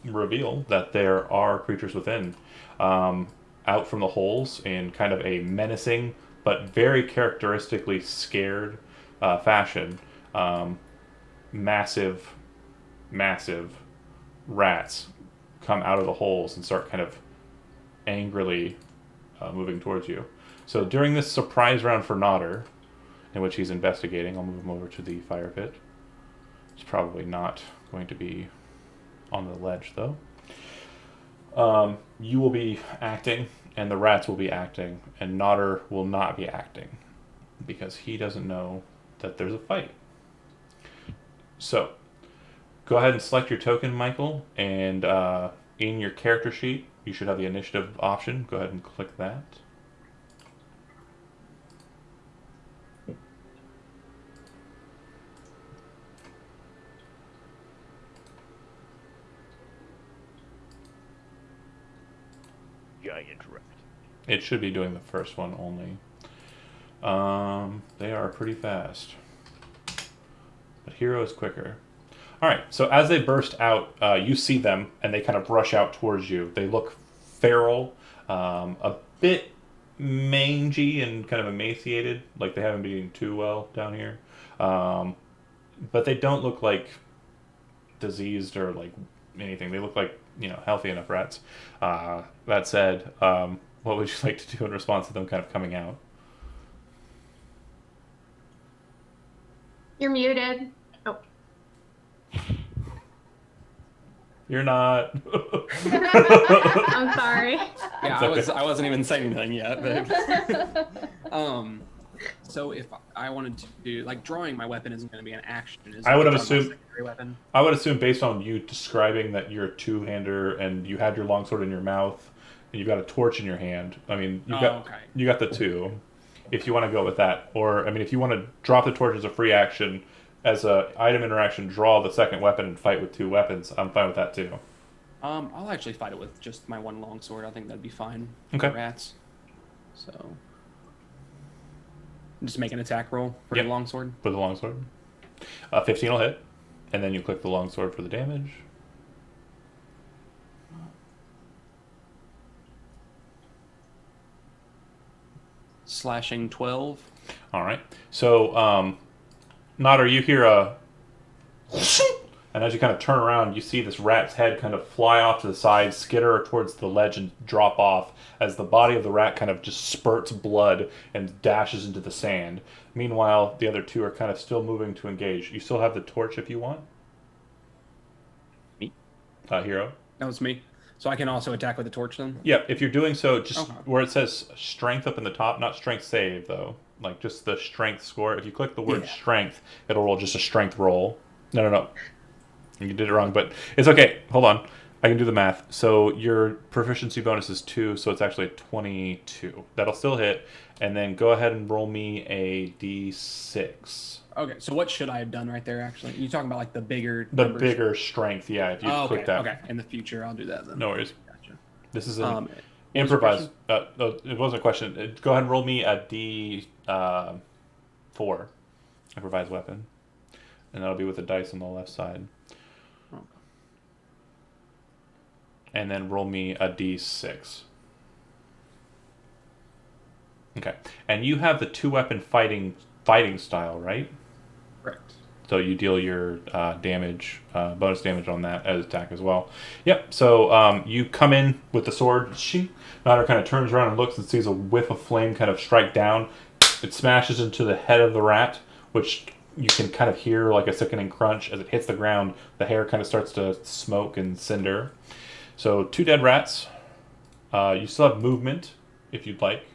reveal that there are creatures within. Out from the holes in kind of a menacing but very characteristically scared fashion. Massive rats come out of the holes and start kind of angrily moving towards you. So during this surprise round for Nodder, in which he's investigating, I'll move him over to the fire pit. It's probably not going to be on the ledge, though. You will be acting, and the rats will be acting, and Nodder will not be acting, because he doesn't know that there's a fight. So, go ahead and select your token, Michael, and in your character sheet, you should have the initiative option. Go ahead and click that. Giant rat. It should be doing the first one only. They are pretty fast. But Hero is quicker. Alright, so as they burst out, you see them, and they kind of rush out towards you. They look feral, a bit mangy and kind of emaciated, like they haven't been eating too well down here. But they don't look like diseased or like anything. They look like, healthy enough rats. That said, what would you like to do in response to them kind of coming out? You're muted. Oh. You're not. I'm sorry. Yeah, It's okay. I wasn't even saying anything yet. But, so if I wanted to do, like, drawing my weapon isn't going to be an action. Is it? I would have Drawing my assumed. secondary weapon. I would assume, based on you describing that you're a two-hander and you had your longsword in your mouth and you've got a torch in your hand. I mean, you got the two. If you want to go with that, or if you want to drop the torch as a free action, as a item interaction, draw the second weapon and fight with two weapons. I'm fine with that too. I'll actually fight it with just my one longsword. I think that'd be fine. Okay. For rats. So, just make an attack roll for Yep. the longsword. With the longsword, 15 will hit, and then you click the longsword for the damage. Slashing 12. All right. So, Nodder, you hear a, and as you kind of turn around, you see this rat's head kind of fly off to the side, skitter towards the ledge, and drop off as the body of the rat kind of just spurts blood and dashes into the sand. Meanwhile, the other two are kind of still moving to engage. You still have the torch if you want. Me? Hero. That was me. So I can also attack with the torch then? Yeah, if you're doing so, just Okay. where it says strength up in the top, not strength save though, like just the strength score. If you click the word strength, it'll roll just a strength roll. No. You did it wrong, but it's okay. Hold on. I can do the math. So your proficiency bonus is 2, so it's actually 22. That'll still hit. And then go ahead and roll me a d6. Okay, so what should I have done right there, actually? You talking about, like, the bigger... The numbers? bigger strength, yeah, if you click that. Okay. In the future, I'll do that then. No worries. Gotcha. This is What an was improvise. No, it wasn't a question. Go ahead and roll me a d4 improvised weapon. And that'll be with the dice on the left side. Okay. And then roll me a d6. Okay. And you have the two-weapon fighting style, right? Correct. So you deal your damage, bonus damage on that as attack as well. Yep. So you come in with the sword. Nodder kind of turns around and looks and sees a whiff of flame kind of strike down. It smashes into the head of the rat, which you can kind of hear like a sickening crunch. As it hits the ground, the hair kind of starts to smoke and cinder. So 2 dead rats. You still have movement if you'd like.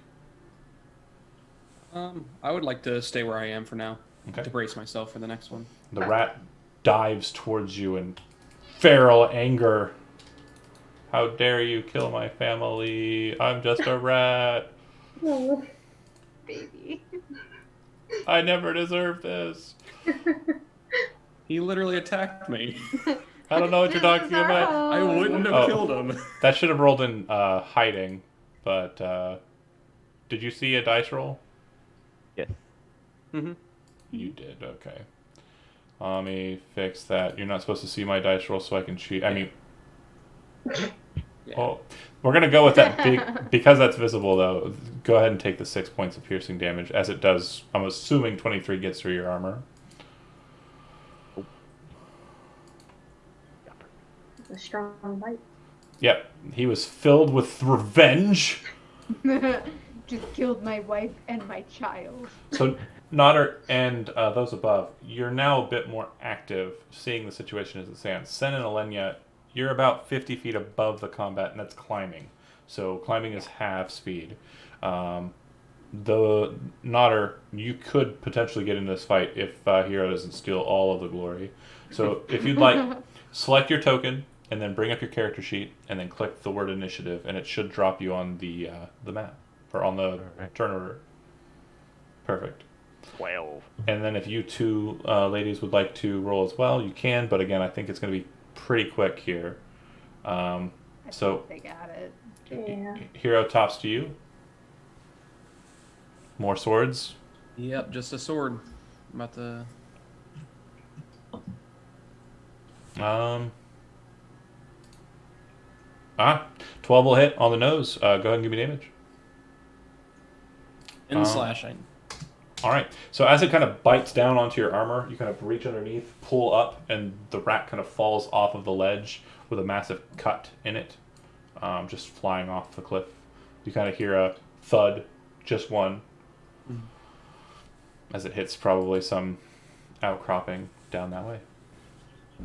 I would like to stay where I am for now. Okay. To brace myself for the next one. The rat dives towards you in feral anger. How dare you kill my family? I'm just a rat. Oh, Baby. I never deserved this. He literally attacked me. I don't know what you're talking about. I wouldn't have Oh. killed him. That should have rolled in hiding, but did you see a dice roll? Yes. Mm-hmm. You did, okay. Let me fix that. You're not supposed to see my dice roll so I can cheat. I mean, Yeah. well, we're going to go with that because that's visible, though. Go ahead and take the 6 points of piercing damage, as it does. I'm assuming 23 gets through your armor. it's a strong bite. Yep, he was filled with revenge. Just killed my wife and my child. So, Nodder and those above, you're now a bit more active, seeing the situation as it stands. Sen and Alenia, you're about 50 feet above the combat, and that's climbing. So, climbing is half speed. The Nodder, you could potentially get into this fight if Hero doesn't steal all of the glory. So, if you'd like, select your token, and then bring up your character sheet, and then click the word initiative, and it should drop you on the map, or on the turn order. Perfect. 12. And then if you two ladies would like to roll as well, you can. But again, I think it's going to be pretty quick here. I So think they got it. Yeah. Hero tops to you. More swords. Yep, just a sword. I'm about to. 12 will hit on the nose. Go ahead and give me damage. In slashing. All right. So as it kind of bites down onto your armor, you kind of reach underneath, pull up, and the rat kind of falls off of the ledge with a massive cut in it, just flying off the cliff. You kind of hear a thud, just one, as it hits probably some outcropping down that way.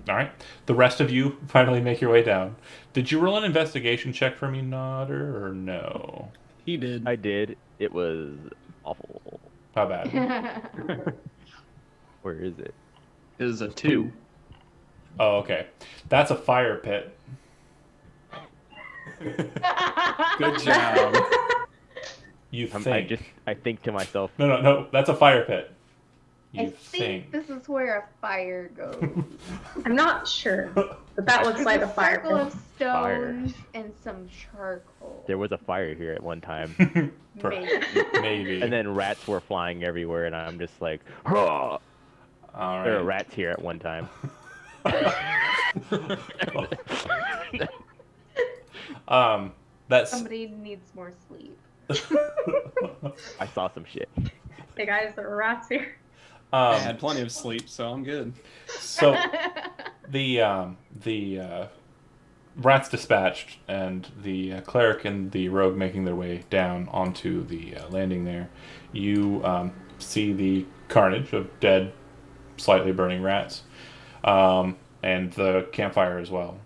All right. The rest of you finally make your way down. Did you roll an investigation check for me, Nodder, or no? He did. I did. It was awful. How bad? Where is it? It is a 2. Oh, okay. That's a fire pit. Good job. You I think. think to myself, No. That's a fire pit. I You think this is where a fire goes. I'm not sure, but that looks like a fire circle pit. of stones and some charcoal. there was a fire here at one time. Maybe. Maybe. And then rats were flying everywhere, and I'm just like, "Hurrah!" All There were right. rats here at one time. That's Somebody needs more sleep. I saw some shit. Hey guys, there were rats here. I had plenty of sleep, so I'm good. so the rats dispatched, and the cleric and the rogue making their way down onto the landing there. You see the carnage of dead, slightly burning rats, and the campfire as well.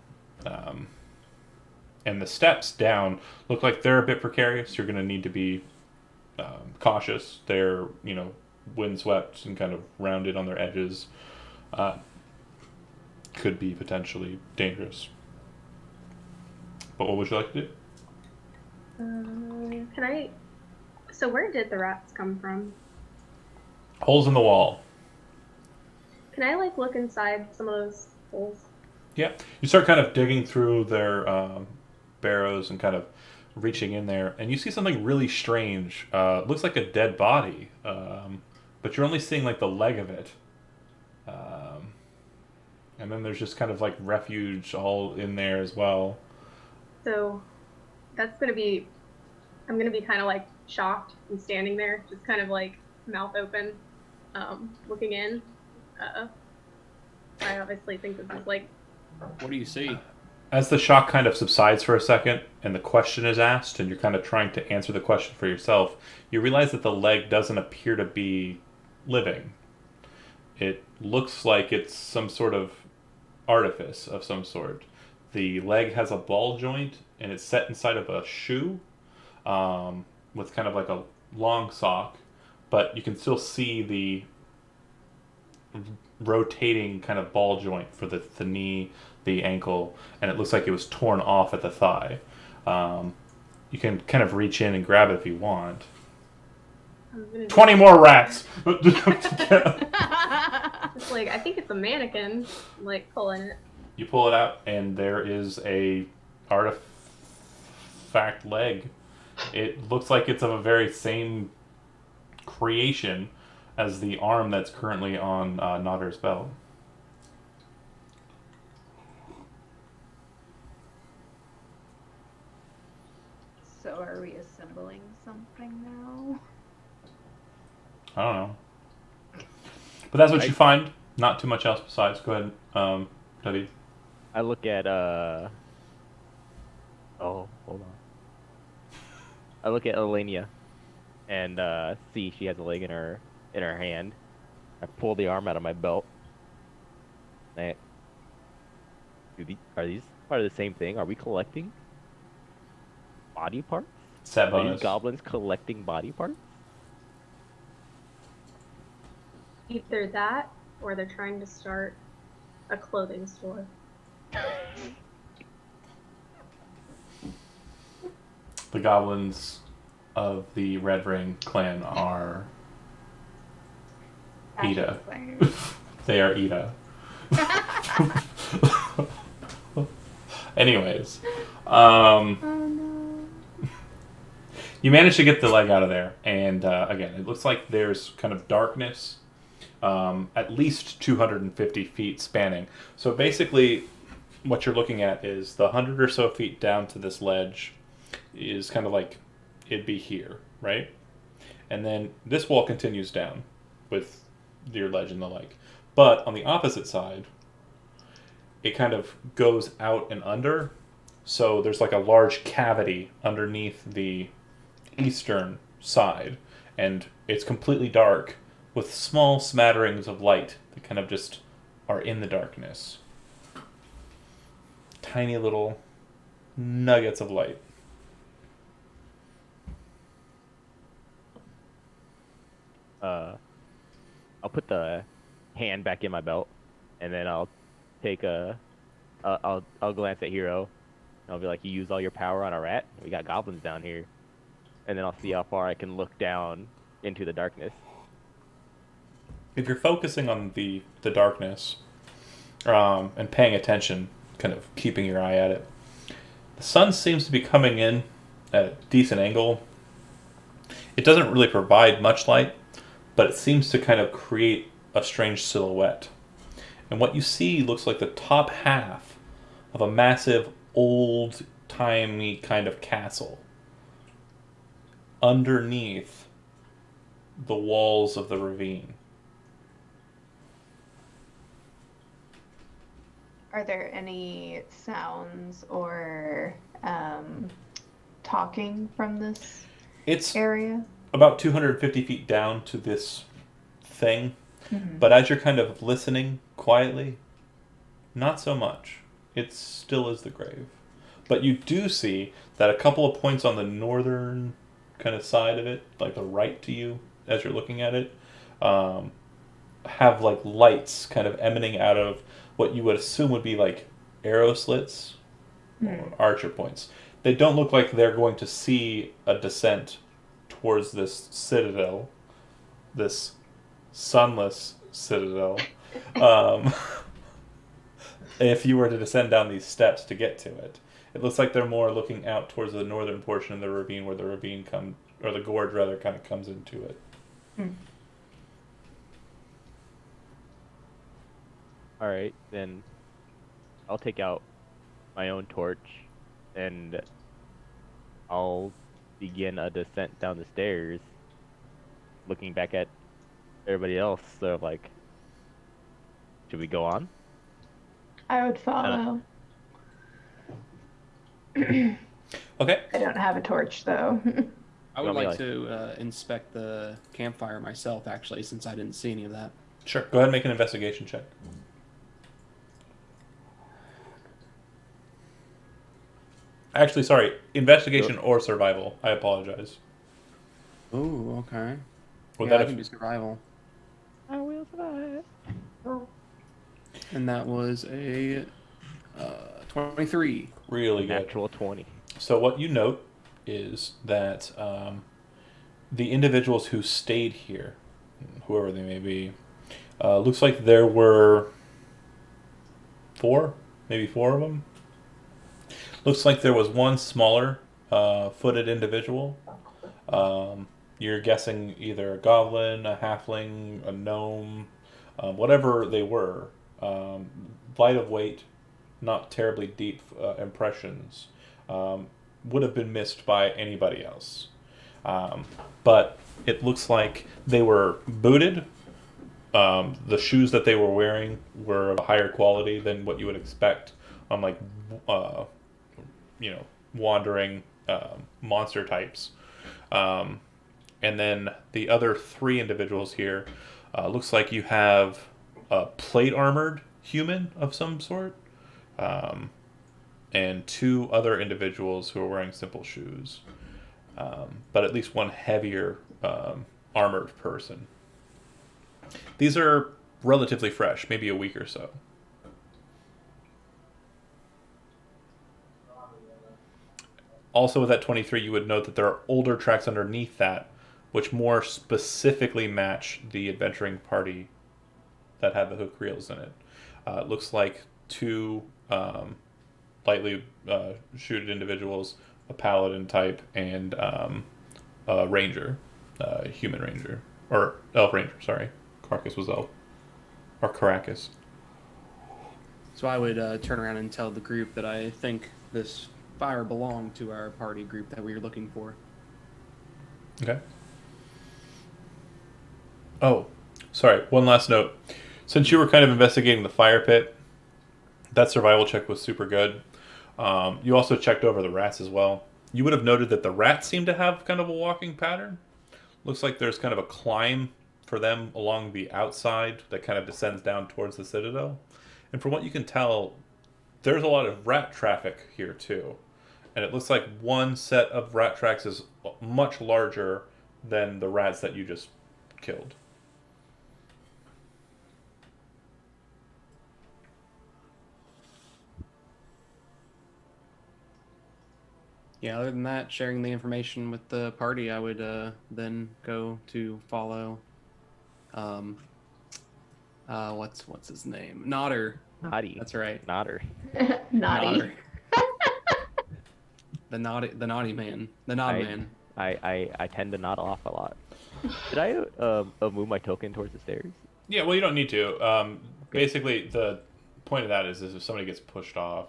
And the steps down look like they're a bit precarious. You're going to need to be cautious. They're, windswept and kind of rounded on their edges. Could be potentially dangerous. But what would you like to do? Can I? So where did the rats come from? Holes in the wall. Can I look inside some of those holes? Yeah. You start kind of digging through their barrows and kind of reaching in there, and you see something really strange. Looks like a dead body, but you're only seeing the leg of it. And then there's just kind of refuge all in there as well. So that's gonna be. I'm gonna be kind of shocked and standing there, just kind of mouth open, looking in. I obviously think this is What do you see? As the shock kind of subsides for a second and the question is asked and you're kind of trying to answer the question for yourself, you realize that the leg doesn't appear to be living. It looks like it's some sort of artifice of some sort. The leg has a ball joint and it's set inside of a shoe with kind of a long sock, but you can still see the rotating kind of ball joint for the knee, the ankle, and it looks like it was torn off at the thigh. You can kind of reach in and grab it if you want. 20 more rats! It's I think it's a mannequin, pulling it. You pull it out, and there is a artifact leg. It looks like it's of a very same creation as the arm that's currently on Nodder's belt. So are we assembling something now? I don't know. But that's what you find. Not too much else besides. Go ahead, David. I look at Oh, hold on. I look at Elenia and see she has a leg in her hand. I pull the arm out of my belt. I, are these part of the same thing? Are we collecting body parts? Stat Are these bonus. goblins collecting body parts? Either that, or they're trying to start a clothing store. The goblins of the Red Ring clan are Ida. They are Ida. Anyways, Oh no. you manage to get the leg out of there, and again, it looks like there's kind of darkness, at least 250 feet spanning. So basically, what you're looking at is the 100 or so feet down to this ledge is kind of like it'd be here, right? And then this wall continues down with your ledge and the like. But on the opposite side, it kind of goes out and under. So there's like a large cavity underneath the eastern side. And it's completely dark with small smatterings of light that kind of just are in the darkness. Tiny little nuggets of light. I'll put the hand back in my belt, and then I'll take I'll glance at Hero, and I'll be like, "You used all your power on a rat? We got goblins down here." And then I'll see how far I can look down into the darkness. If you're focusing on the darkness and paying attention, kind of keeping your eye at it, the sun seems to be coming in at a decent angle. It doesn't really provide much light, but it seems to kind of create a strange silhouette. And what you see looks like the top half of a massive, old-timey kind of castle underneath the walls of the ravine. Are there any sounds or talking from this It's area? about 250 feet down to this thing, but as you're kind of listening quietly, not so much. It still is the grave. But you do see that a couple of points on the northern kind of side of it, like the right to you as you're looking at it, have like lights kind of emanating out of what you would assume would be like arrow slits or archer points. They don't look like they're going to see a descent towards this citadel, this sunless citadel, if you were to descend down these steps to get to it. It looks like they're more looking out towards the northern portion of the ravine where the ravine or the gorge rather, kind of comes into it. Alright, then I'll take out my own torch and I'll begin a descent down the stairs, looking back at everybody else. So, like, should we go on? I would follow. Okay. I don't have a torch though. I would Want me like to, to inspect the campfire myself, actually, since I didn't see any of that. Sure. Go ahead and make an investigation check. Actually, sorry. Investigation or survival. I apologize. Oh, okay. Would Yeah, that I have- can do survival. I will survive. And that was a 23. Really good. Natural 20. So what you note is that the individuals who stayed here, whoever they may be, looks like there were maybe four of them. Looks like there was one smaller footed individual. You're guessing either a goblin, a halfling, a gnome, whatever they were. Light of weight, not terribly deep impressions. Would have been missed by anybody else. But it looks like they were booted. The shoes that they were wearing were of a higher quality than what you would expect on, like, wandering monster types. And then the other 3 individuals here, looks like you have a plate armored human of some sort, and 2 other individuals who are wearing simple shoes, but at least one heavier armored person. These are relatively fresh, maybe a week or so. Also, with that 23, you would note that there are older tracks underneath that, which more specifically match the adventuring party that had the hook reels in it. It looks like 2 lightly shooted individuals, a paladin type, and a ranger, human ranger, or elf ranger. Sorry, Carcass was elf, or Caracas. So I would turn around and tell the group that I think this fire belonged to our party group that we were looking for. Okay. Oh, sorry. One last note. Since you were kind of investigating the fire pit, that survival check was super good. You also checked over the rats as well. You would have noted that the rats seem to have kind of a walking pattern. Looks like there's kind of a climb for them along the outside that kind of descends down towards the citadel. And from what you can tell, there's a lot of rat traffic here too. And it looks like one set of rat tracks is much larger than the rats that you just killed. Yeah, other than that, sharing the information with the party, I would then go to follow. What's his name? Nodder. Naughty. That's right. Nodder. Naughty. Nodder. the naughty man. The nod man. I tend to nod off a lot. Did I move my token towards the stairs? Yeah, well, you don't need to. Basically, the point of that is if somebody gets pushed off.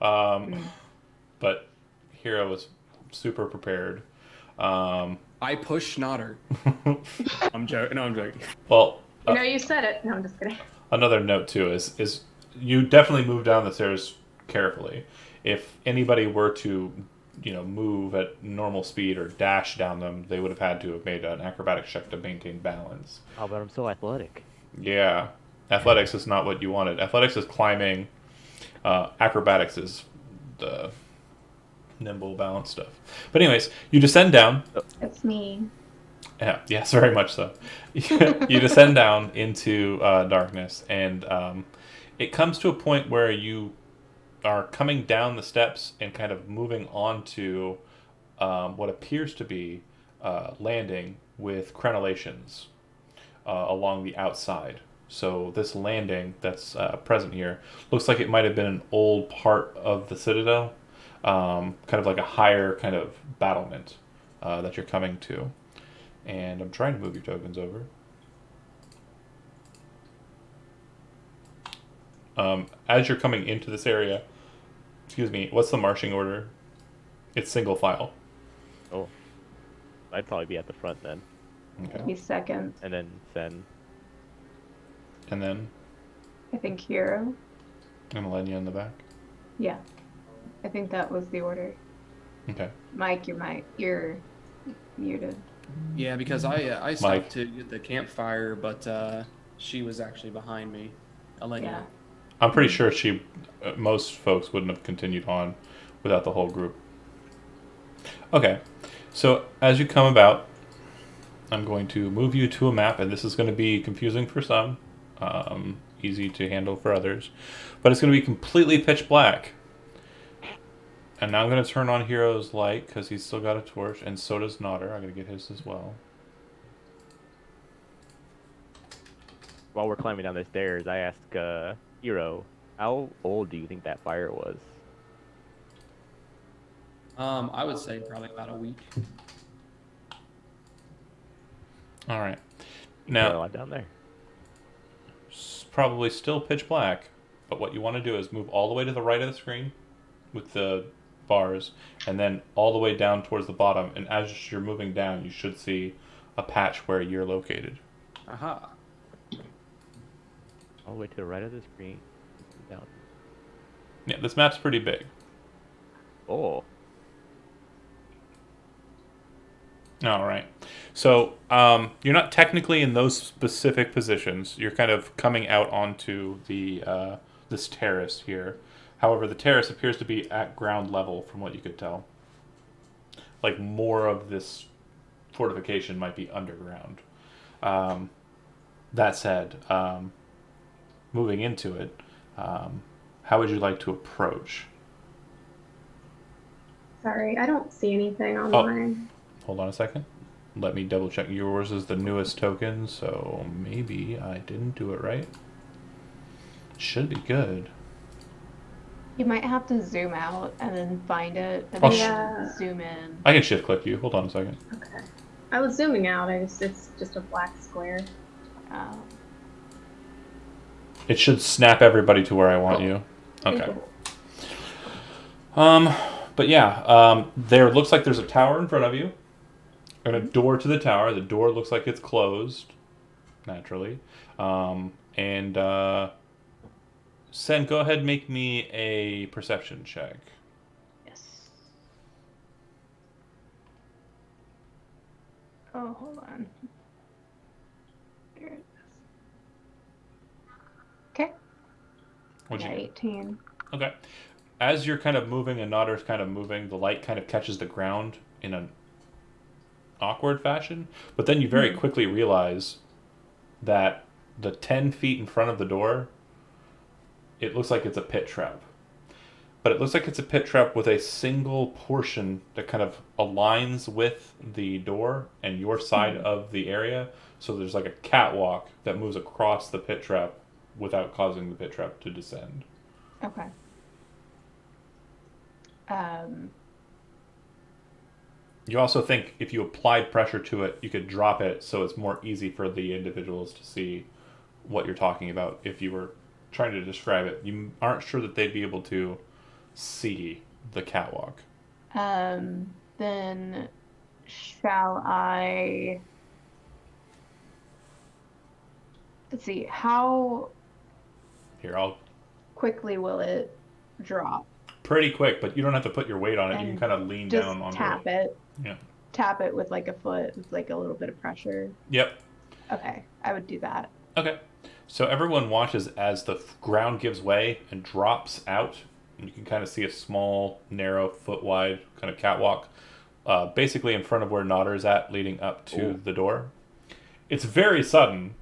But Hero was super prepared. I push Nodder. I'm joking. No, I'm joking. Well, No, you said it. No, I'm just kidding. another note too is you definitely move down the stairs carefully. If anybody were to, move at normal speed or dash down them, they would have had to have made an acrobatics check to maintain balance. Oh, but I'm so athletic. Yeah, athletics is not what you wanted. Athletics is climbing. Acrobatics is the nimble balance stuff. But anyways, you descend down. It's me. Yeah, yes, very much so. You descend down into darkness, and it comes to a point where you are coming down the steps and kind of moving onto what appears to be landing with crenellations along the outside. So this landing that's present here looks like it might have been an old part of the citadel, kind of like a higher kind of battlement that you're coming to. And I'm trying to move your tokens over. As you're coming into this area, what's the marching order? It's single file. Oh, I'd probably be at the front then, Okay. He's second. and then Sen. And then I think Hero. and Lenya in the back. Yeah. I think that was the order. Okay. Mike, you're muted. Yeah, because I Mike. stopped to get the campfire, but she was actually behind me. Alenia. Yeah. I'm pretty sure most folks wouldn't have continued on without the whole group. Okay. So as you come about, I'm going to move you to a map, and this is going to be confusing for some, easy to handle for others, but it's going to be completely pitch black. And now I'm going to turn on Hero's light because he's still got a torch, and so does Nodder. I'm going to get his as well. While we're climbing down the stairs, I ask Hero, how old do you think that fire was? I would say probably about a week. All right. Now, Now, I'm down there. it's probably still pitch black, but what you want to do is move all the way to the right of the screen with the bars, and then all the way down towards the bottom, and as you're moving down, you should see a patch where you're located. Aha. All the way to the right of the screen. Down. Yeah, this map's pretty big. Oh, All right. So you're not technically in those specific positions. You're kind of coming out onto the this terrace here. However, the terrace appears to be at ground level, from what you could tell. Like more of this fortification might be underground. That said, moving into it, how would you like to approach? Sorry, I don't see anything on Oh. mine. Hold on a second. Let me double check. Yours is the newest token, so maybe I didn't do it right. Should be good. You might have to zoom out and then find it, and Oh, then Yeah. zoom in. I can shift click you. Hold on a second. Okay. I was zooming out. It's just a black square. Oh. It should snap everybody to where I want Cool. you. Thank Okay. you. But yeah, there looks like there's a tower in front of you, and a door to the tower. The door looks like it's closed, naturally. Sen, go ahead and make me a perception check. Yes. Oh, hold on. There it is. Okay. What'd you Yeah, get? 18. Okay. As you're kind of moving and Nodder's kind of moving, the light kind of catches the ground in an awkward fashion. But then you very quickly realize that the 10 feet in front of the door, it looks like it's a pit trap. But it looks like it's a pit trap with a single portion that kind of aligns with the door and your side of the area. So there's like a catwalk that moves across the pit trap without causing the pit trap to descend. Okay. You also think if you applied pressure to it, you could drop it so it's more easy for the individuals to see what you're talking about. If you were trying to describe it, you aren't sure that they'd be able to see the catwalk. Then shall I... Let's see, how Here, I'll quickly will it drop? pretty quick, but you don't have to put your weight on it. You can And kind of lean Just down onto tap it. it. Yeah. Tap it with like a foot, with like a little bit of pressure. Yep. Okay, I would do that. Okay. So everyone watches as the ground gives way and drops out. And you can kind of see a small, narrow, foot wide kind of catwalk, basically in front of where Nodder is at, leading up to the door. It's very sudden,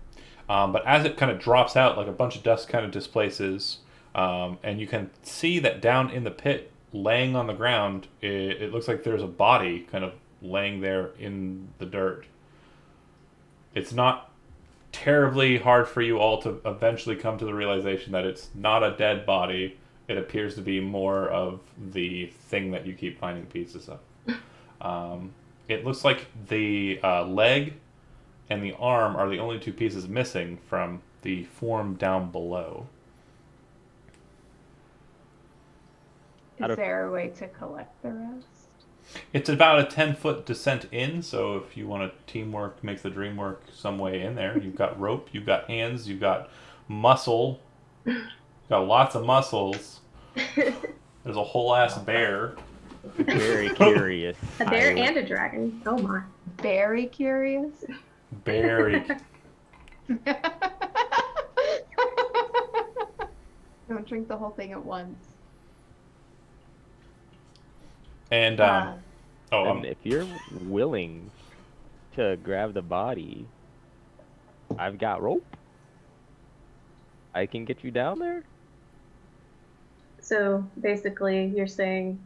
but as it kind of drops out, like a bunch of dust kind of displaces, and you can see that down in the pit, laying on the ground, it looks like there's a body kind of laying there in the dirt. It's not terribly hard for you all to eventually come to the realization that it's not a dead body. It appears to be more of the thing that you keep finding pieces of. It looks like the leg and the arm are the only two pieces missing from the form down below. Is there a way to collect the rest? It's about a 10-foot descent in, so if you want to teamwork makes the dream work some way in there. You've got rope, you've got hands, you've got muscle, you've got lots of muscles. There's a whole ass bear. Very curious. A bear and a dragon. Oh my. Very curious. Very. Don't drink the whole thing at once. And, And if you're willing to grab the body, I've got rope. I can get you down there. So basically, you're saying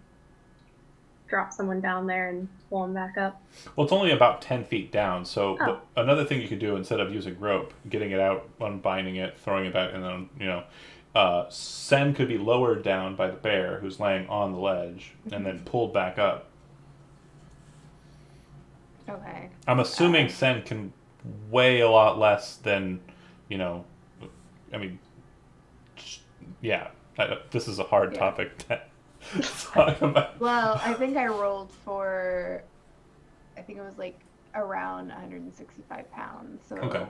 drop someone down there and pull them back up. well, it's only about 10 feet down, so Oh. another thing you could do instead of using rope, getting it out, unbinding it, throwing it back, and then, Sen could be lowered down by the bear who's laying on the ledge and then pulled back up. Okay. I'm assuming Sen can weigh a lot less than, I mean, yeah, this is a hard Yeah. topic to talk about. Well, I think I rolled for, I think it was like around 165 pounds. So Okay.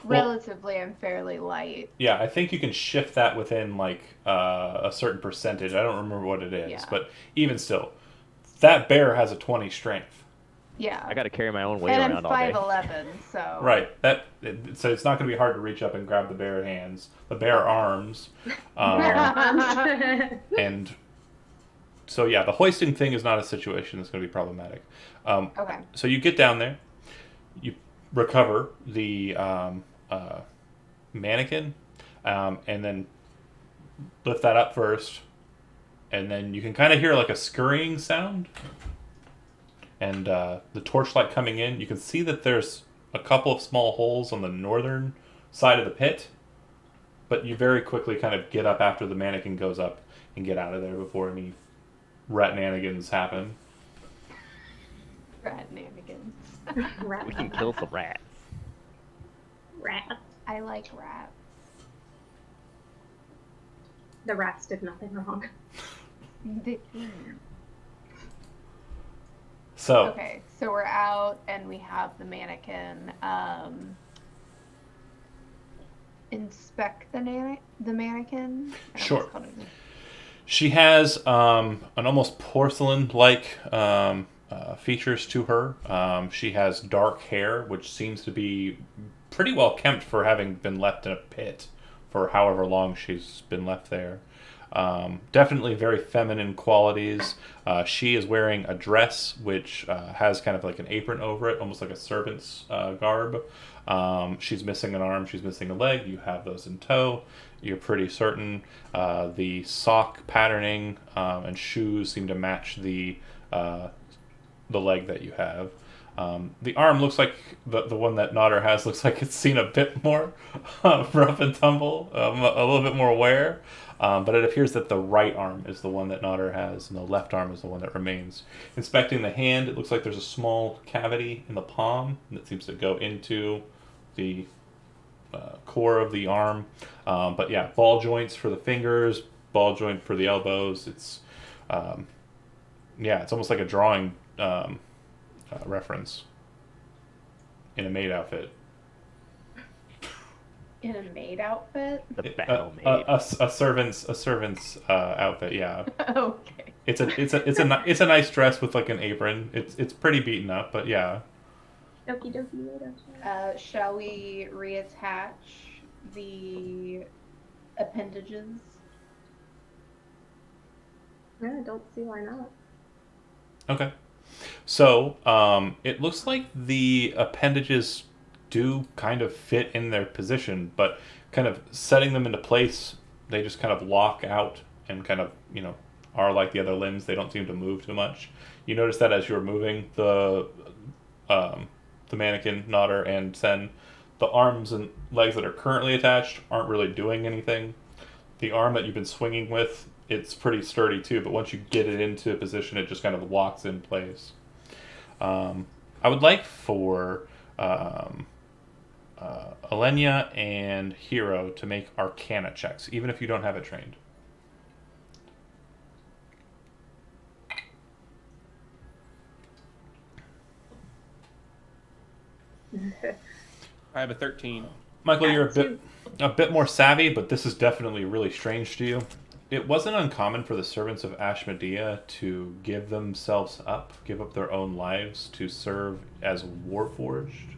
relatively, I'm fairly light. Yeah, I think you can shift that within like a certain percentage. I don't remember what it is, Yeah. but even still, that bear has a 20 strength. Yeah. I gotta carry my own weight And I'm around all day. 5'11", so. Right. So it's not going to be hard to reach up and grab the bare hands, the bare arms, and so yeah, the hoisting thing is not a situation that's going to be problematic. Okay. So you get down there, you recover the mannequin, and then lift that up first, and then you can kind of hear like a scurrying sound. And the torchlight coming in, you can see that there's a couple of small holes on the northern side of the pit, but you very quickly kind of get up after the mannequin goes up and get out of there before any rat-nanigans happen. Rat-nanigans. We can kill some rats. Rats. I like rats. The rats did nothing wrong. So, Okay, so we're out and we have the mannequin. Inspect the mannequin. I Sure. almost called it- she has an almost porcelain-like features to her. She has dark hair, which seems to be pretty well kempt for having been left in a pit for however long she's been left there. Definitely very feminine qualities. She is wearing a dress which has kind of like an apron over it, almost like a servant's garb. She's missing an arm, she's missing a leg. You have those in tow. You're pretty certain. The sock patterning and shoes seem to match the leg that you have. The arm looks like the one that Nodder has looks like it's seen a bit more rough and tumble, a little bit more wear. But it appears that the right arm is the one that Nodder has, and the left arm is the one that remains. Inspecting the hand, it looks like there's a small cavity in the palm that seems to go into the core of the arm. But yeah, ball joints for the fingers, ball joint for the elbows. It's it's almost like a drawing reference in a maid outfit. In a maid outfit? The battle maid. A servant's outfit. Yeah, Okay. it's a nice dress with like an apron. It's pretty beaten up, but yeah. Okie dokie later. Shall we reattach the appendages? Yeah, I don't see why not. Okay. So it looks like the appendages do kind of fit in their position, but kind of setting them into place, they just kind of lock out and kind of, are like the other limbs. They don't seem to move too much. You notice that as you're moving the mannequin, Nodder and Sen, the arms and legs that are currently attached aren't really doing anything. The arm that you've been swinging with, it's pretty sturdy too, but once you get it into a position, it just kind of locks in place. I would like for Alenia and Hero to make Arcana checks, even if you don't have it trained. I have a 13. Michael, you're a bit more savvy, but this is definitely really strange to you. It wasn't uncommon for the servants of Ashmedea to give themselves up, give up their own lives to serve as warforged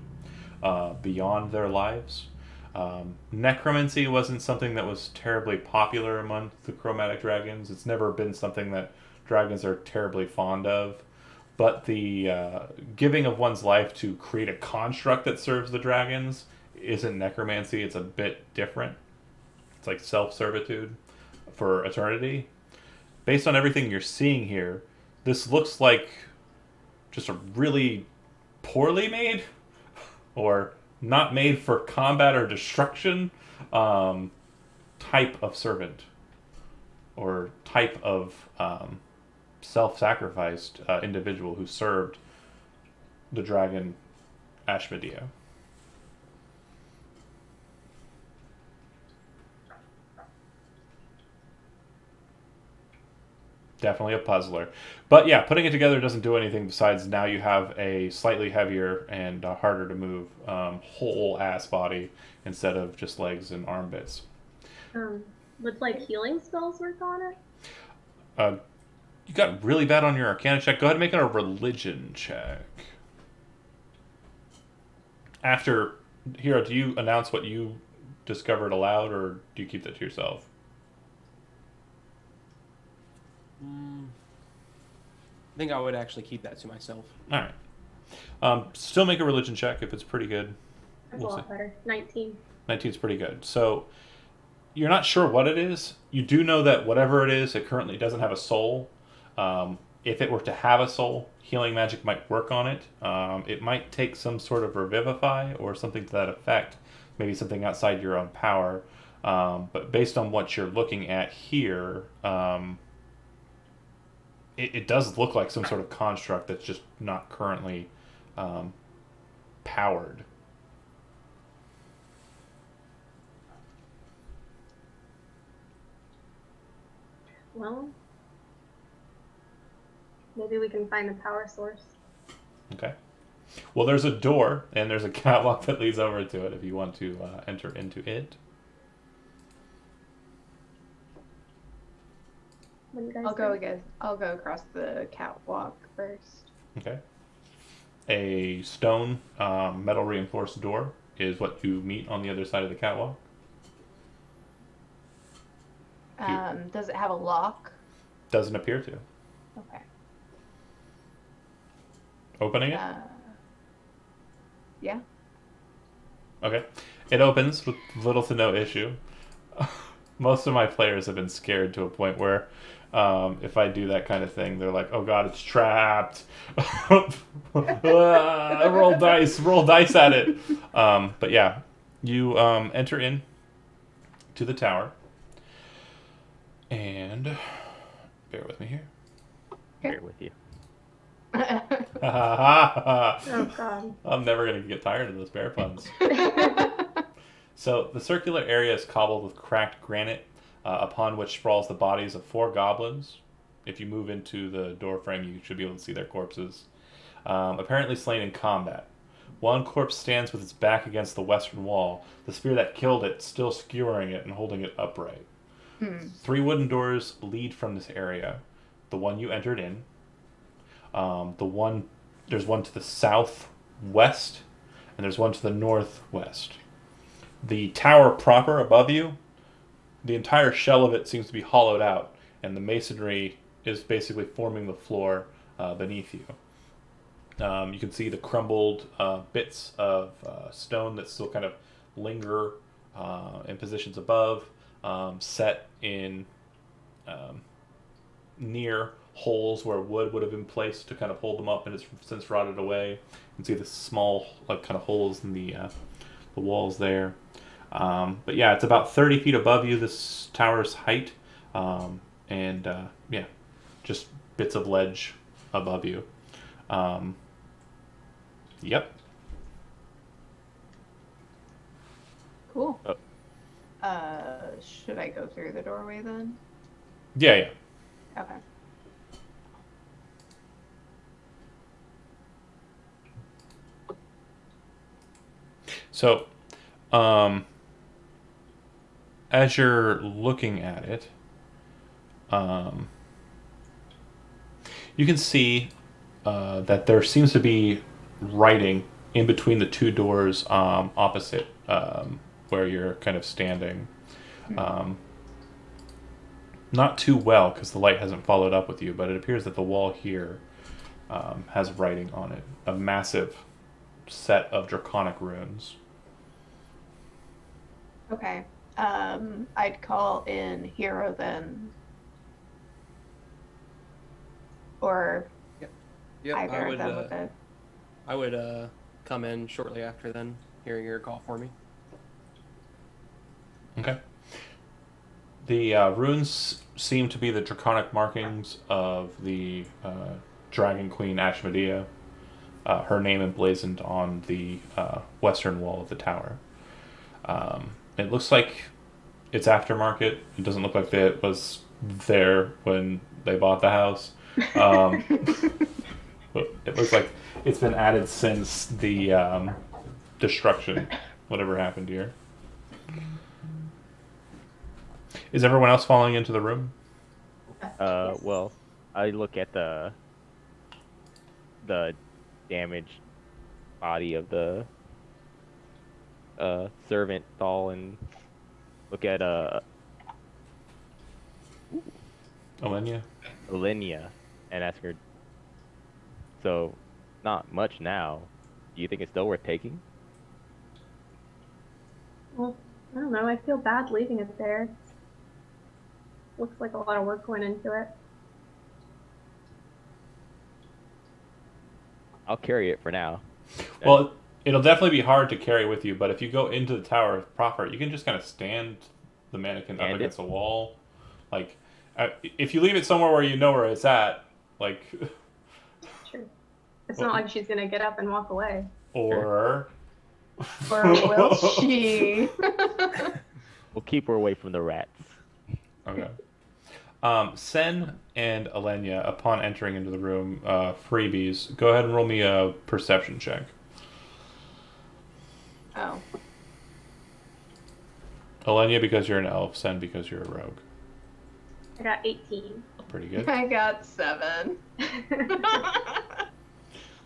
beyond their lives. Necromancy wasn't something that was terribly popular among the chromatic dragons. It's never been something that dragons are terribly fond of. But the giving of one's life to create a construct that serves the dragons isn't necromancy. It's a bit different. It's like self-servitude for eternity. Based on everything you're seeing here, this looks like just a really poorly made or not made for combat or destruction type of servant or type of self-sacrificed individual who served the dragon Ashmedea. Definitely a puzzler. But yeah, putting it together doesn't do anything besides now you have a slightly heavier and harder to move whole ass body instead of just legs and arm bits. Would like healing spells work on it? You got really bad on your Arcana check. Go ahead and make it a religion check. After Hero, do you announce what you discovered aloud, or do you keep that to yourself? I think I would actually keep that to myself. All right. Still make a religion check if it's pretty good. That's We'll a lot see. better. 19. 19 is pretty good. So you're not sure what it is. You do know that whatever it is, it currently doesn't have a soul. If it were to have a soul, healing magic might work on it. It might take some sort of revivify or something to that effect, maybe something outside your own power. But based on what you're looking at here, it does look like some sort of construct that's just not currently powered. Well, maybe we can find the power source. Okay. Well, there's a door and there's a catwalk that leads over to it if you want to enter into it. What do you guys I'll go across the catwalk first. Okay. A stone, metal reinforced door is what you meet on the other side of the catwalk. Does it have a lock? Doesn't appear to. Okay. Opening it? Yeah. Okay. It opens with little to no issue. Most of my players have been scared to a point where if I do that kind of thing, they're like, oh god, it's trapped. Roll dice at it. But yeah, you enter in to the tower. And bear with me here. Here with you. Oh god. I'm never going to get tired of those bear puns. So the circular area is cobbled with cracked granite, upon which sprawls the bodies of 4 goblins. If you move into the door frame, you should be able to see their corpses. Apparently slain in combat. One corpse stands with its back against the western wall, the spear that killed it still skewering it and holding it upright. 3 wooden doors lead from this area. The one you entered in. There's one to the southwest, and there's one to the northwest. The tower proper above you, the entire shell of it seems to be hollowed out, and the masonry is basically forming the floor beneath you. You can see the crumbled bits of stone that still kind of linger in positions above, set in near holes where wood would have been placed to kind of hold them up, and it's since rotted away. You can see the small kind of holes in the walls there. But yeah, it's about 30 feet above you, this tower's height, and yeah, just bits of ledge above you. Yep. Cool. Oh. Should I go through the doorway then? Yeah. Okay. So, as you're looking at it, you can see that there seems to be writing in between the 2 doors opposite where you're kind of standing. Not too well because the light hasn't followed up with you, but it appears that the wall here has writing on it. A massive set of draconic runes. Okay. I'd call in Hero then. Or Yep, either of them would go. I would come in shortly after then, hearing your call for me. Okay. The runes seem to be the draconic markings of the Dragon Queen Ashmedea. Her name emblazoned on the western wall of the tower. It looks like it's aftermarket. It doesn't look like it was there when they bought the house. But it looks like it's been added since the destruction, whatever happened here. Is everyone else falling into the room? Yes. Well, I look at the damaged body of the servant stall and look at Alenia? Alenia and ask her. So, not much now. Do you think it's still worth taking? Well, I don't know. I feel bad leaving it there. Looks like a lot of work went into it. I'll carry it for now. Well, it'll definitely be hard to carry with you, but if you go into the tower proper, you can just kind of stand the mannequin up Stand it? against a wall. Like, if you leave it somewhere where you know where it's at, like, Sure. It's Well- not like she's gonna get up and walk away. or Or will she? We'll keep her away from the rats. Okay. Sen and Alenia, upon entering into the room, freebies, go ahead and roll me a perception check. Oh. Alenia, because you're an elf. Sen, because you're a rogue. I got 18. Pretty good. I got 7.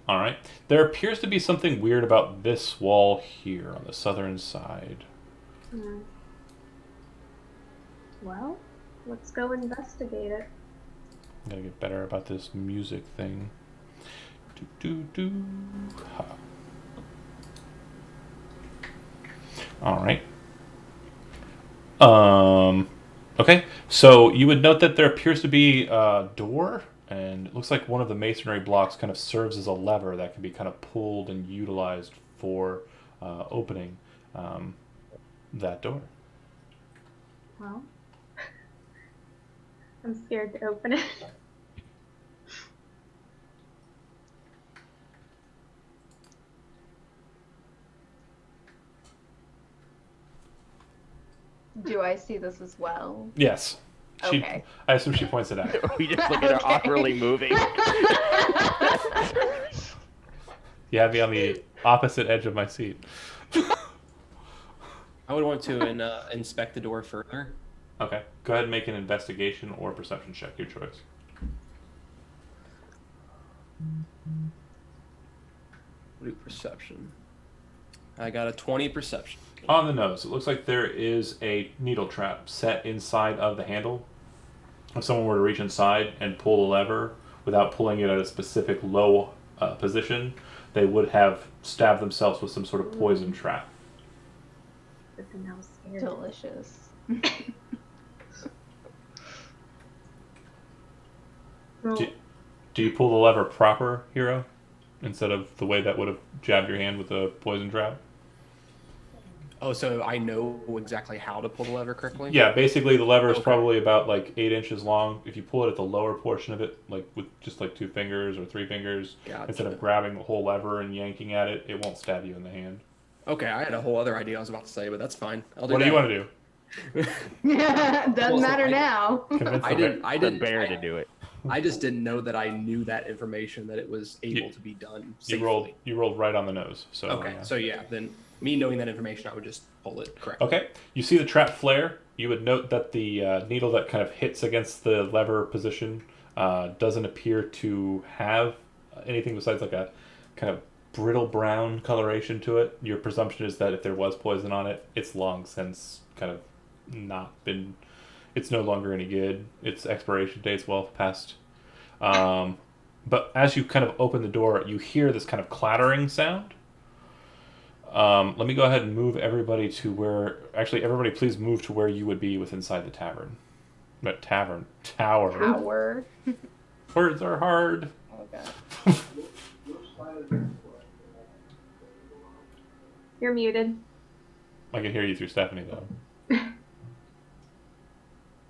All right. There appears to be something weird about this wall here on the southern side. Hmm. Well, let's go investigate it. I'm gotta get better about this music thing. Do do do. Ha. All right. Okay. So you would note that there appears to be a door, and it looks like one of the masonry blocks kind of serves as a lever that can be kind of pulled and utilized for opening that door. Well, I'm scared to open it. Do I see this as well? Yes. Okay. I assume she points it out. We just look at her Okay. awkwardly moving. You have me on the opposite edge of my seat. I would want to inspect the door further. Okay. Go ahead and make an investigation or perception check, your choice. What do perception? I got a 20 perception. On the nose, it looks like there is a needle trap set inside of the handle. If someone were to reach inside and pull the lever without pulling it at a specific low position, they would have stabbed themselves with some sort of poison trap. Good thing I was scared. Delicious. Well, Do you pull the lever proper, hero, instead of the way that would have jabbed your hand with a poison trap? Oh, so I know exactly how to pull the lever correctly? Yeah, basically the lever is Okay. probably about like 8 inches long. If you pull it at the lower portion of it, like with just like 2 fingers or 3 fingers, Gotcha. instead of grabbing the whole lever and yanking at it, it won't stab you in the hand. Okay, I had a whole other idea I was about to say, but that's fine. I'll do What that. do you want to do? Doesn't Well, so matter I- now. Convince I the didn't. bear. I The didn't. bear to do it. I just didn't know that I knew that information that it was able You- to be done You safely. rolled right on the nose. So Okay, yeah. so yeah, then me knowing that information, I would just pull it correctly. Okay, you see the trap flare. You would note that the needle that kind of hits against the lever position doesn't appear to have anything besides like a kind of brittle brown coloration to it. Your presumption is that if there was poison on it, it's long since kind of not been. It's no longer any good. Its expiration date's well past. But as you kind of open the door, you hear this kind of clattering sound. Let me go ahead and move everybody to where. Actually, everybody, please move to where you would be with inside the tavern. But tower. Power. Words are hard. Okay. you're muted. I can hear you through Stephanie though.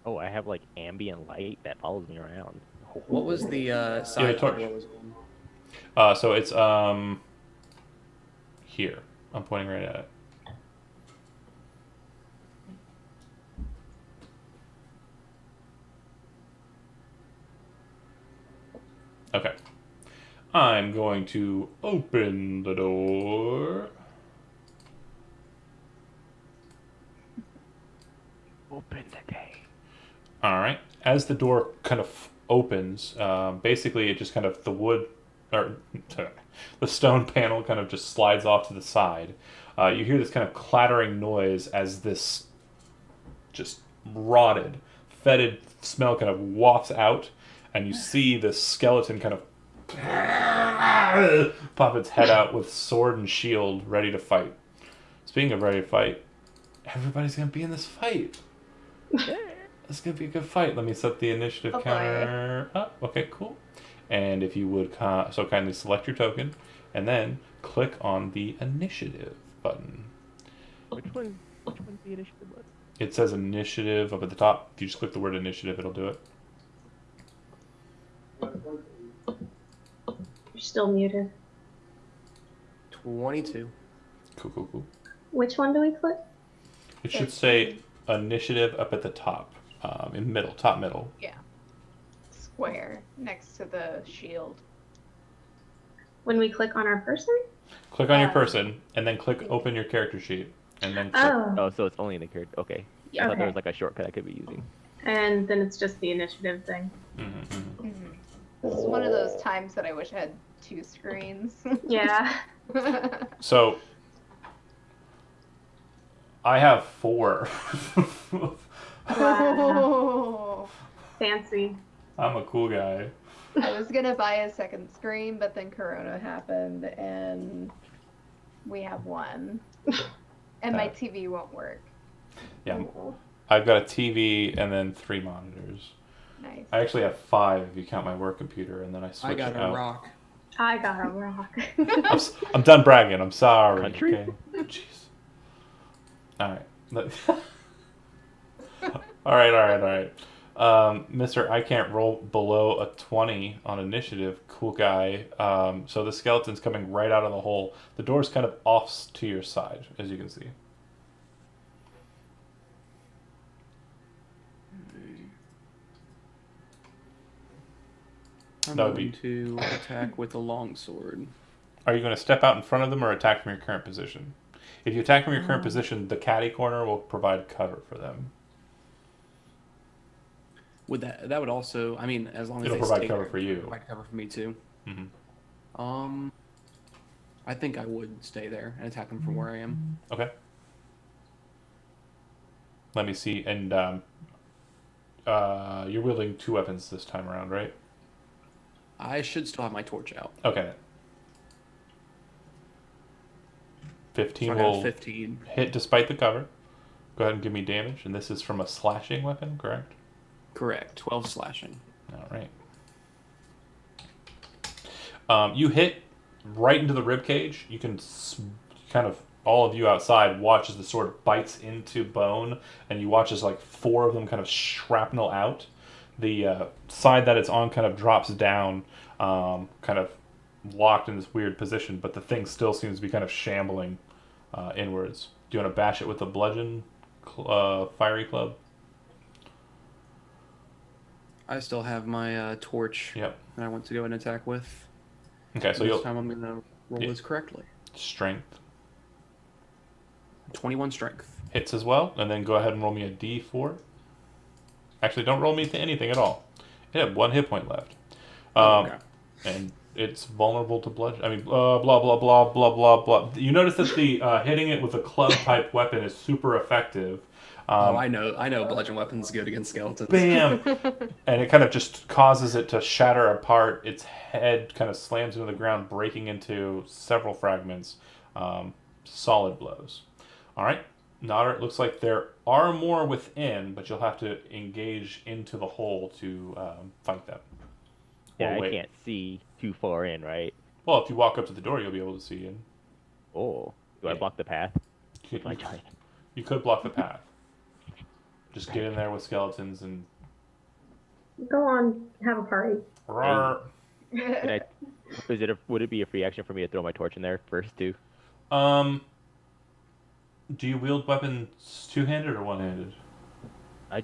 Oh, I have like ambient light that follows me around. What was the side torch. door was on? So it's here. I'm pointing right at it. Okay. I'm going to open the door. Open the day. All right. As the door kind of opens, basically it just kind of the wood or the stone panel kind of just slides off to the side. You hear this kind of clattering noise as this just rotted, fetid smell kind of wafts out, and you see this skeleton kind of pop its head out with sword and shield, ready to fight. Speaking of ready to fight, everybody's gonna be in this fight. It's gonna be a good fight. Let me set the initiative Oh, counter up. Okay, cool. And if you would so kindly select your token, and then click on the initiative button. Which one's the initiative button? It says initiative up at the top. If you just click the word initiative, it'll do it. You're still muted. 22. Cool. Which one do we click? It should say initiative up at the top, in middle, top middle. Yeah. Square next to the shield. When we click on our person? Click on your person, and then click open your character sheet, and then click. Oh, so it's only in the character. Okay. I thought there was like a shortcut I could be using. And then it's just the initiative thing. This is one of those times that I wish I had 2 screens. Yeah. So I have 4. Wow. Fancy. I'm a cool guy. I was gonna buy a second screen, but then Corona happened, and we have 1. And my TV won't work. Yeah, I've got a TV and then 3 monitors. Nice. I actually have 5 if you count my work computer, and then I switch I got it a out. rock. I got a rock. I'm done bragging. I'm sorry. Country? Okay. Jeez. All right. All right. Mister, I can't roll below a 20 on initiative. Cool guy. So the skeleton's coming right out of the hole. The door's kind of off to your side, as you can see. I'm That would going be- to attack with a longsword. Are you going to step out in front of them or attack from your current position? If you attack from your current position, the caddy corner will provide cover for them. Would that would also? I mean, as long as It'll they provide stay cover there, for you. Provide cover for me too. Mm-hmm. I think I would stay there and attack them from where I am. Okay. Let me see. And you're wielding 2 weapons this time around, right? I should still have my torch out. Okay. 15 So I got will 15. hit despite the cover. Go ahead and give me damage. And this is from a slashing weapon, correct? Correct. 12 slashing. All right. You hit right into the rib cage. You can kind of, all of you outside watch as the sword bites into bone, and you watch as like 4 of them kind of shrapnel out. The side that it's on kind of drops down, kind of locked in this weird position, but the thing still seems to be kind of shambling inwards. Do you want to bash it with a bludgeon fiery club? I still have my torch Yep. that I want to go and attack with. Okay, so This you'll time I'm going to roll this correctly. strength 21 strength. hits as well, and then go ahead and roll me a d4. Actually, don't roll me to anything at all. It had 1 hit point left. Okay. And it's vulnerable to bludgeon. I mean, blah, blah, blah, blah, blah. You notice that the hitting it with a club-type weapon is super effective. I know bludgeon weapons good against skeletons. Bam! And it kind of just causes it to shatter apart. Its head kind of slams into the ground, breaking into several fragments. Solid blows. All right. Nodder, it looks like there are more within, but you'll have to engage into the hole to fight them. Yeah, Or I wait. can't see too far in, right? Well, if you walk up to the door, you'll be able to see in. Oh, do I Yeah. block the path You with my could, giant? you could block the path. Just get in there with skeletons and. Go on, have a party. Roar. Can I? Would it be a free action for me to throw my torch in there first too? Do you wield weapons two-handed or one-handed? I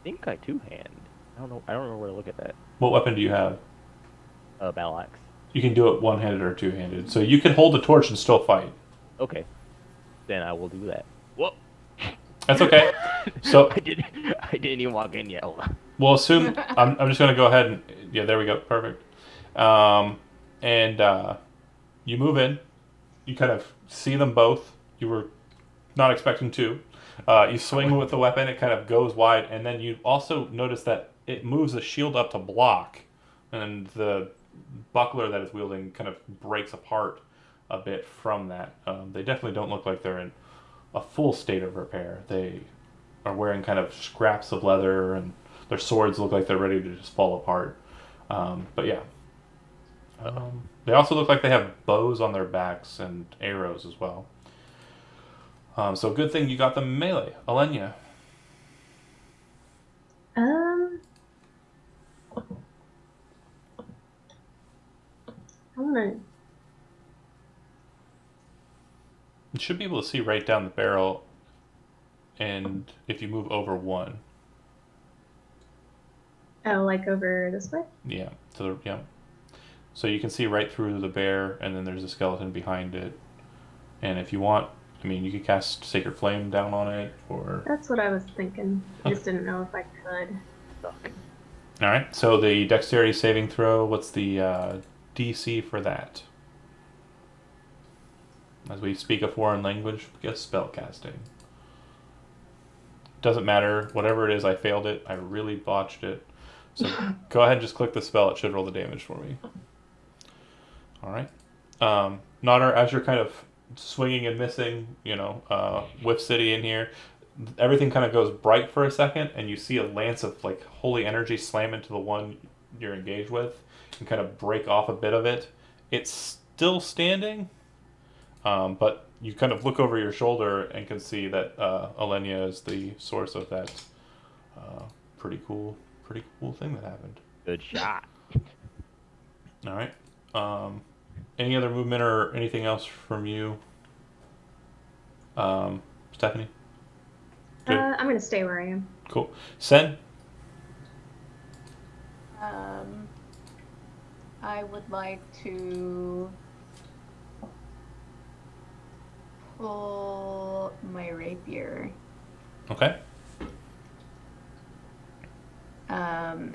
think I two-hand. I don't know. I don't remember where to look at that. What weapon do you have? Battle axe. You can do it one-handed or two-handed. So you can hold the torch and still fight. Okay, then I will do that. Whoa! That's okay. So I didn't even walk in yet. Hold on. we'll assume I'm just going to go ahead and yeah, there we go, perfect. And you move in, you kind of see them both. You were not expecting to. You swing with the weapon, it kind of goes wide, and then you also notice that it moves the shield up to block, and the buckler that it's wielding kind of breaks apart a bit from that. They definitely don't look like they're in a full state of repair. They are wearing kind of scraps of leather, and their swords look like they're ready to just fall apart. But yeah. They also look like they have bows on their backs and arrows as well. So good thing you got the melee. Alenia. I'm gonna. You should be able to see right down the barrel, and if you move over one. Oh, like over this way? Yeah. So you can see right through the bear, and then there's a skeleton behind it. And if you want, I mean, you could cast Sacred Flame down on it, or... That's what I was thinking. I just didn't know if I could. Alright, so the Dexterity saving throw, what's the DC for that? As we speak a foreign language, guess spell casting. Doesn't matter, whatever it is, I failed it. I really botched it. So go ahead and just click the spell, it should roll the damage for me. Alright. Nodder, as you're kind of swinging and missing, Whiff City in here, everything kind of goes bright for a second, and you see a lance of like holy energy slam into the one you're engaged with and kind of break off a bit of it. It's still standing, but you kind of look over your shoulder and can see that Alenia is the source of that pretty cool thing that happened. Good shot. All right. Any other movement or anything else from you, Stephanie? Good. I'm gonna stay where I am. Cool. Sen? I would like to pull my rapier. Okay.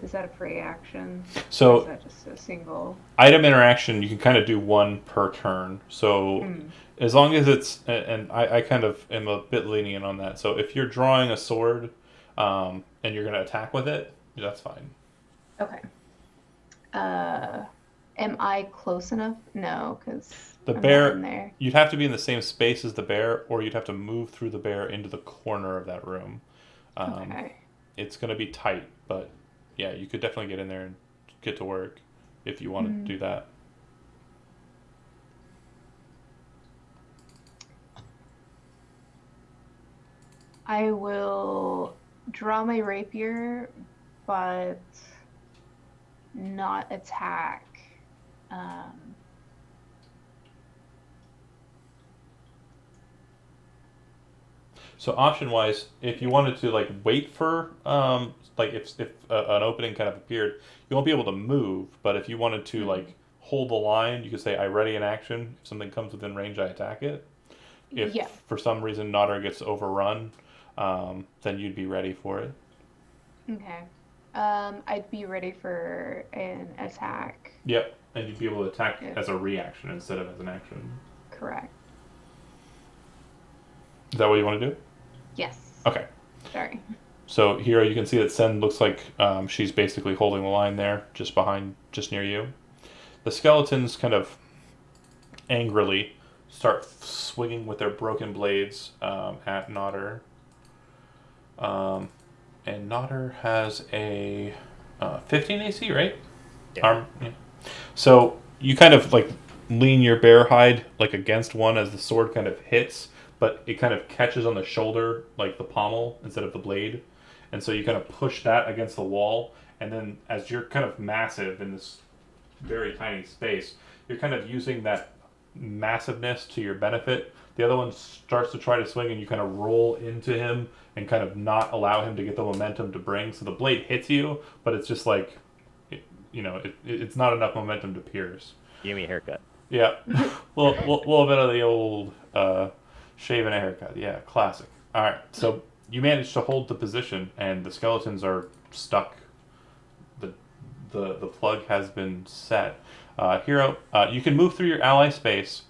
Is that a free action? So or is that just a single? Item interaction, you can kind of do one per turn. So as long as it's, and I kind of am a bit lenient on that. So if you're drawing a sword and you're going to attack with it, that's fine. Okay. Am I close enough? No, because The I'm bear, not in there. you'd have to be in the same space as the bear, or you'd have to move through the bear into the corner of that room. Okay. It's going to be tight, but yeah, you could definitely get in there and get to work if you wanted to do that. I will draw my rapier, but not attack. So option wise, if you wanted to like wait for like if an opening kind of appeared, you won't be able to move. But if you wanted to like hold the line, you could say I ready in action. If something comes within range, I attack it. If for some reason Nodder gets overrun, then you'd be ready for it. Okay. I'd be ready for an attack. Yep, and you'd be able to attack as a reaction instead of as an action. Correct. Is that what you want to do? Yes. Okay. Sorry. So here you can see that Sen looks like she's basically holding the line there, just near you. The skeletons kind of angrily start swinging with their broken blades at Nodder. And Nodder has a 15 AC, right? Yeah. Yeah. So you kind of like lean your bear hide like against one as the sword kind of hits, but it kind of catches on the shoulder, like the pommel instead of the blade. And so you kind of push that against the wall, and then as you're kind of massive in this very tiny space, you're kind of using that massiveness to your benefit. The other one starts to try to swing, and you kind of roll into him and kind of not allow him to get the momentum to bring. So the blade hits you, but it's just like, it's not enough momentum to pierce. Give me a haircut. Yeah, little bit of the old shaving a haircut. Yeah, classic. All right, so you manage to hold the position, and the skeletons are stuck. The plug has been set. Hero, you can move through your ally space,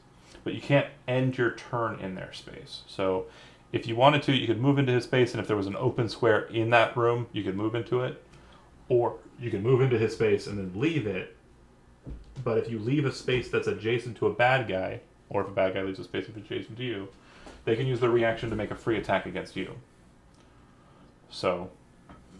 but you can't end your turn in their space. So if you wanted to, you could move into his space, and if there was an open square in that room, you could move into it. Or you can move into his space and then leave it. But if you leave a space that's adjacent to a bad guy, or if a bad guy leaves a space that's adjacent to you, they can use their reaction to make a free attack against you. So,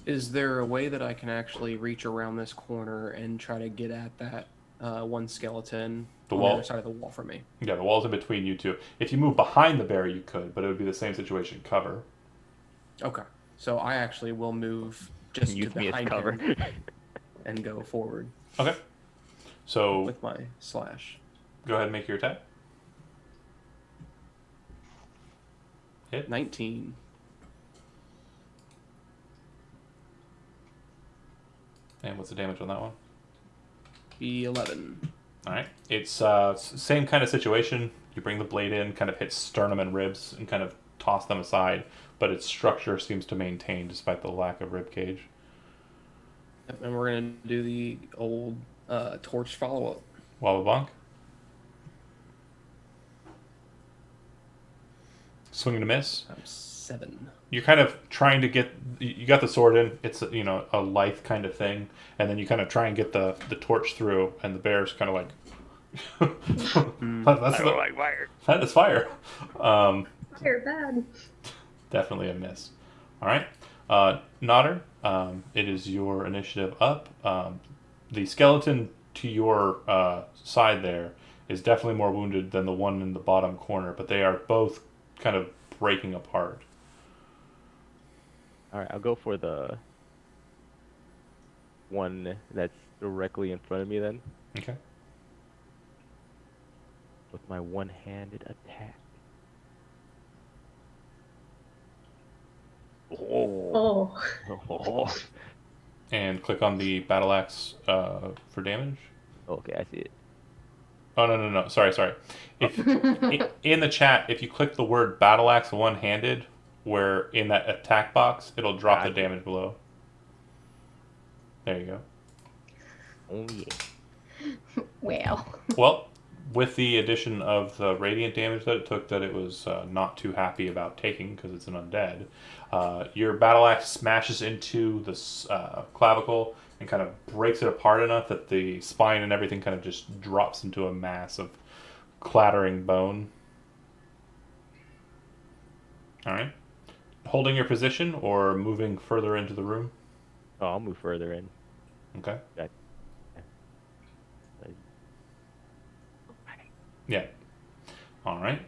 Is there a way that I can actually reach around this corner and try to get at that one skeleton The on wall? the other side of the wall from me? Yeah, the wall's in between you two. If you move behind the bear, you could, but it would be the same situation. Cover. Okay. So I actually will move just to Use me as behind cover. him and go forward Okay. So with my slash. go ahead and make your attack. 19. And what's the damage on that one? Be 11. All right. It's same kind of situation. You bring the blade in, kind of hit sternum and ribs, and kind of toss them aside, but its structure seems to maintain despite the lack of rib cage. And we're going to do the old torch follow-up. Walla Blanc. Swing and a miss. 7. You're kind of trying to get, you got the sword in, it's a lithe kind of thing, and then you kind of try and get the torch through, and the bear's kind of like that's like fire. that is fire. Fire bad. Definitely a miss. All right, Nodder, it is your initiative up. The skeleton to your side there is definitely more wounded than the one in the bottom corner, but they are both kind of breaking apart. All right, I'll go for the one that's directly in front of me then, Okay. with my one-handed attack. Oh. Oh. And click on the battle axe for damage. Okay, I see it. Oh, no. Sorry. If in the chat, if you click the word battle axe one-handed, where in that attack box, it'll drop the damage below. There you go. Oh yeah. Well. Well, with the addition of the radiant damage that it took, that it was not too happy about taking because it's an undead, your battle axe smashes into the clavicle and kind of breaks it apart enough that the spine and everything kind of just drops into a mass of clattering bone. All right. Holding your position or moving further into the room? Oh, I'll move further in. Okay. Back. Yeah. All right.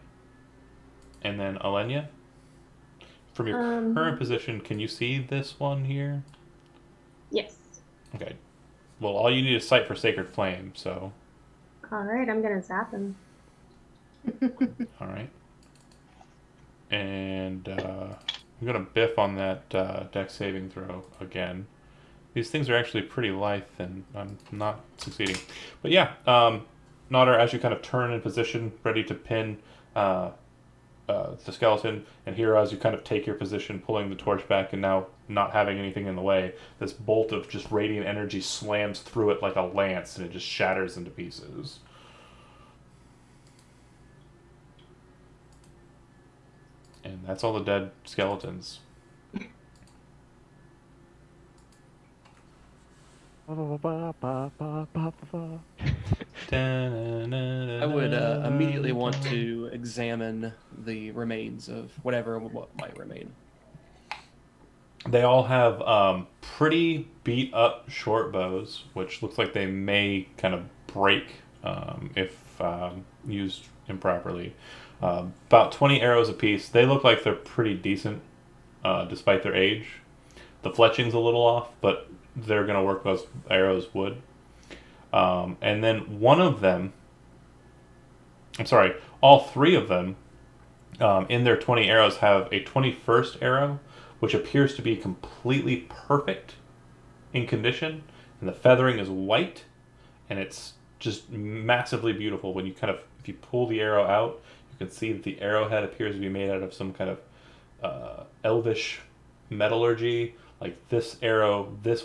And then Alenia, from your current position, can you see this one here? Yes. Okay. Well, all you need is sight for Sacred Flame, so. All right, I'm gonna zap him. All right. And I'm going to biff on that dex saving throw again. These things are actually pretty lithe, and I'm not succeeding. But yeah, Nodder, as you kind of turn in position, ready to pin the skeleton, and Hero, as you kind of take your position, pulling the torch back, and now not having anything in the way, this bolt of just radiant energy slams through it like a lance, and it just shatters into pieces. And that's all the dead skeletons. I would immediately want to examine the remains of what might remain. They all have pretty beat up short bows, which looks like they may kind of break if used improperly. About 20 arrows apiece. They look like they're pretty decent despite their age. The fletching's a little off, but they're going to work as arrows would. And then one of them, all three of them in their 20 arrows have a 21st arrow, which appears to be completely perfect in condition, and the feathering is white, and it's just massively beautiful. When you if you pull the arrow out, you can see that the arrowhead appears to be made out of some kind of elvish metallurgy. Like this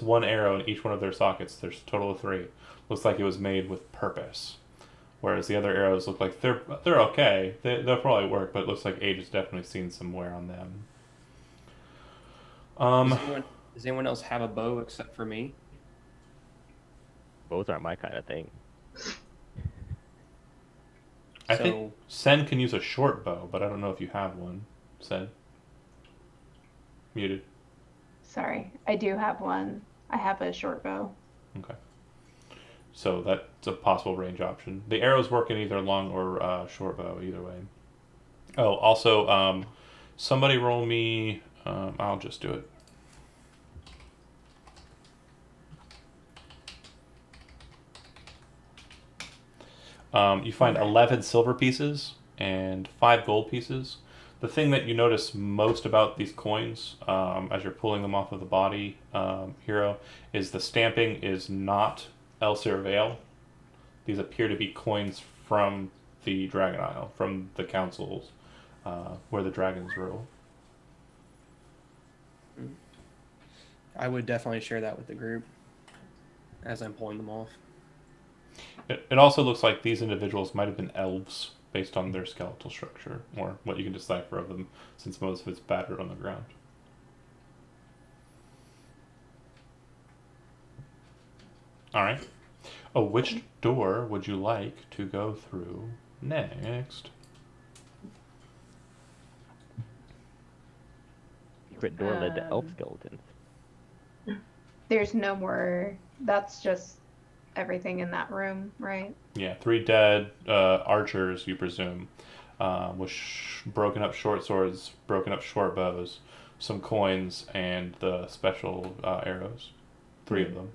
one arrow in each one of their sockets, there's a total of 3. Looks like it was made with purpose. whereas the other arrows look like they're okay. They'll probably work, but it looks like age has definitely seen some wear on them. Does anyone else have a bow except for me? Bows aren't my kind of thing. I So think Sen can use a short bow, but I don't know if you have one. Sen. Muted. Sorry, I do have one. I have a short bow. Okay. So that's a possible range option. The arrows work in either long or short bow, either way. Oh, also, somebody roll me. I'll just do it. You find 11 silver pieces and 5 gold pieces. The thing that you notice most about these coins, as you're pulling them off of the body, hero, is the stamping is not Elsir Vale. These appear to be coins from the Dragon Isle, from the councils where the dragons rule. I would definitely share that with the group as I'm pulling them off. It also looks like these individuals might have been elves based on their skeletal structure, or what you can decipher of them, since most of it's battered on the ground. Alright. Oh, which door would you like to go through next? Secret door led to elf skeletons. There's no more. That's just everything in that room, right? Yeah, 3 dead archers, you presume, with broken up short swords, broken up short bows, some coins, and the special arrows. 3 of them.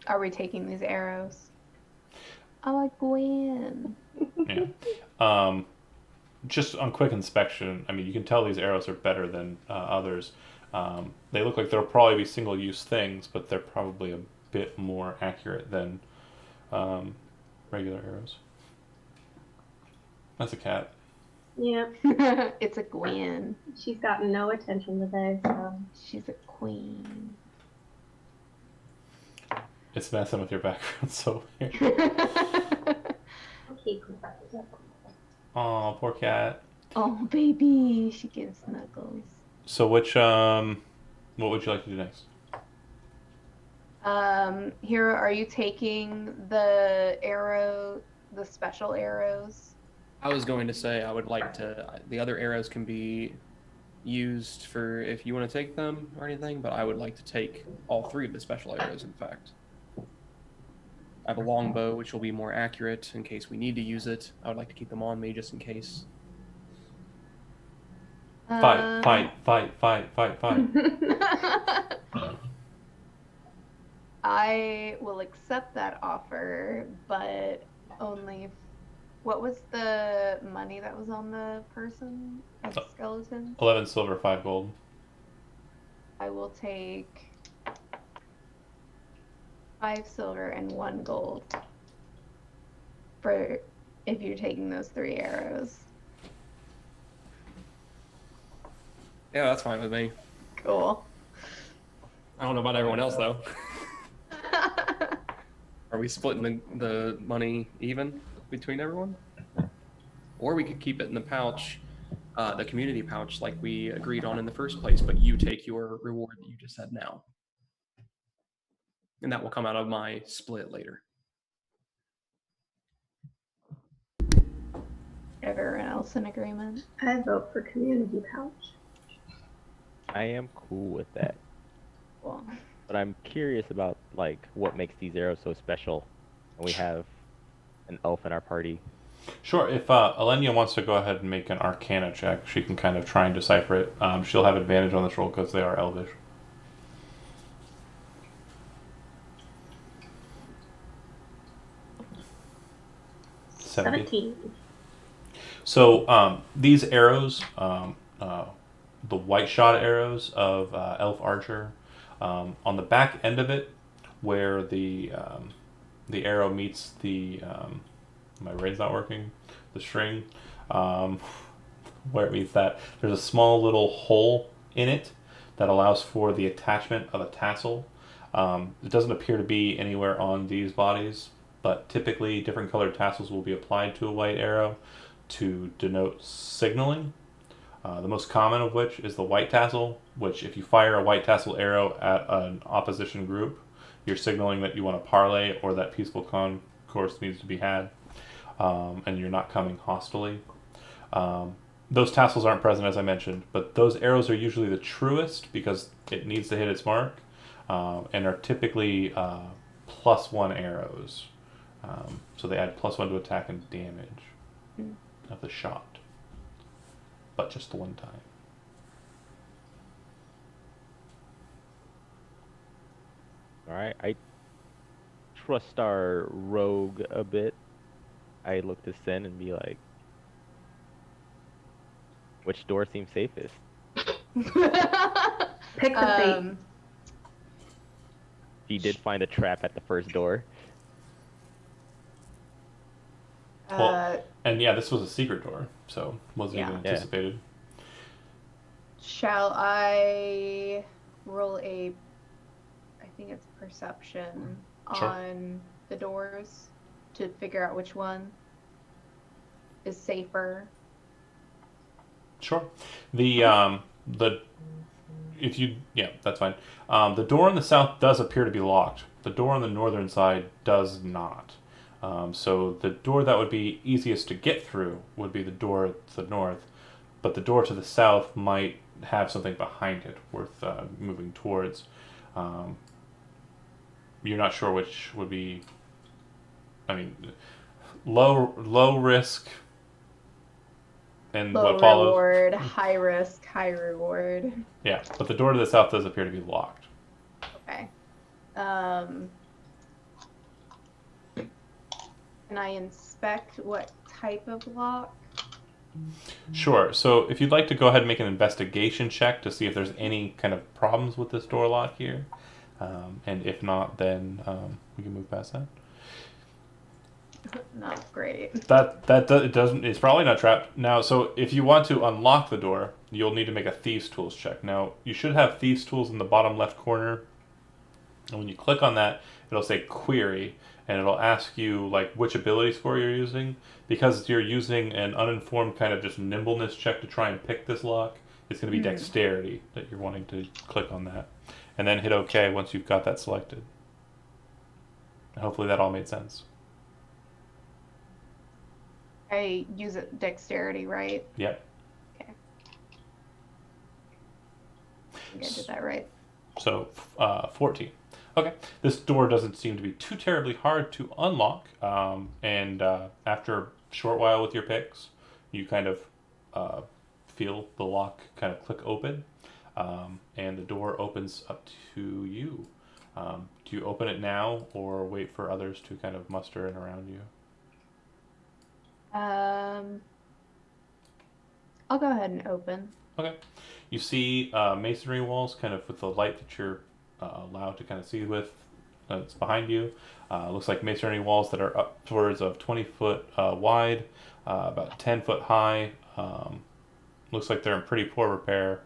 Are we taking these arrows? I like Gwen. Yeah. Just on quick inspection, I mean, you can tell these arrows are better than others. They look like they'll probably be single-use things, but they're probably a bit more accurate than regular arrows. That's a cat. Yep. It's a Gwen. She's gotten no attention today, so. She's a queen. It's messing with your background so weird. Okay, Aw, poor cat. Oh, baby. She gives snuggles. So what would you like to do next? Hero, are you taking the special arrows? I was going to say I would like to. The other arrows can be used for if you want to take them or anything, but I would like to take all 3 of the special arrows, in fact. I have a longbow, which will be more accurate in case we need to use it. I would like to keep them on me just in case. Fight. I will accept that offer, but only if, what was the money that was on the person as a skeleton? 11 silver, 5 gold. I will take 5 silver and 1 gold for if you're taking those 3 arrows. Yeah, that's fine with me. Cool. I don't know about everyone else, though. Are we splitting the money even between everyone? Or we could keep it in the pouch, the community pouch, like we agreed on in the first place, but you take your reward that you just said now. And that will come out of my split later. Everyone else in agreement? I vote for community pouch. I am cool with that. Cool. But I'm curious about like what makes these arrows so special. And we have an elf in our party. Sure, if Alenia wants to go ahead and make an Arcana check, she can kind of try and decipher it. She'll have advantage on this roll because they are elvish. 17. So these arrows, the white shot arrows of Elf Archer, on the back end of it, where the arrow meets the my brain's not working, the string, where it meets that, there's a small little hole in it that allows for the attachment of a tassel. It doesn't appear to be anywhere on these bodies, but typically different colored tassels will be applied to a white arrow to denote signaling. The most common of which is the white tassel, which if you fire a white tassel arrow at an opposition group, you're signaling that you want to parley or that peaceful concourse needs to be had, and you're not coming hostily. Those tassels aren't present, as I mentioned, but those arrows are usually the truest because it needs to hit its mark, and are typically +1 arrows. So they add +1 to attack and damage of the shot, but just the one time. All right, I trust our rogue a bit. I look to Sin and be like, which door seems safest? Pick the fate. He did find a trap at the first door. Well, and yeah, this was a secret door, so wasn't Yeah. even anticipated. Shall I roll I think it's perception Sure. on the doors to figure out which one is safer? Sure. That's fine. The door on the south does appear to be locked. The door on the northern side does not. So the door that would be easiest to get through would be the door to the north, but the door to the south might have something behind it worth moving towards. You're not sure which would be. I mean, low risk. And Low what follows? reward, high risk, high reward. Yeah, but the door to the south does appear to be locked. Okay. Can I inspect what type of lock? Sure. So if you'd like to go ahead and make an investigation check to see if there's any kind of problems with this door lock here, and if not, then we can move past that. Not great. It doesn't. It's probably not trapped now. So if you want to unlock the door, you'll need to make a thieves tools check. Now you should have thieves tools in the bottom left corner, and when you click on that, it'll say query, and it'll ask you like which ability score you're using. Because you're using an uninformed kind of just nimbleness check to try and pick this lock, it's going to be dexterity that you're wanting to click on that, and then hit OK once you've got that selected. And hopefully that all made sense. I use it dexterity, right? Yep. Okay. I think I did that right. So 14. Okay. This door doesn't seem to be too terribly hard to unlock. And after a short while with your picks, you kind of feel the lock kind of click open. And the door opens up to you. Do you open it now or wait for others to kind of muster in around you? I'll go ahead and open. Okay. You see masonry walls kind of with the light that you're allowed to kind of see with. It's behind you. Looks like masonry walls that are upwards of 20 foot wide, about 10 foot high. Looks like they're in pretty poor repair.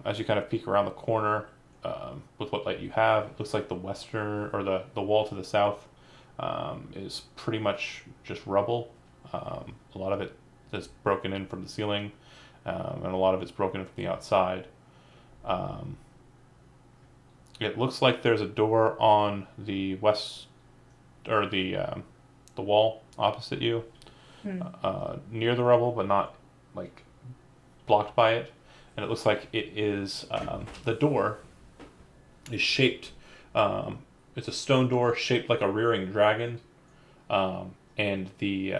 As you kind of peek around the corner with what light you have, it looks like the western or the wall to the south is pretty much just rubble. A lot of it is broken in from the ceiling, and a lot of it's broken in from the outside. It looks like there's a door on the west, or the wall opposite you, near the rubble, but not like blocked by it. And it looks like it is the door is shaped. It's a stone door shaped like a rearing dragon, and the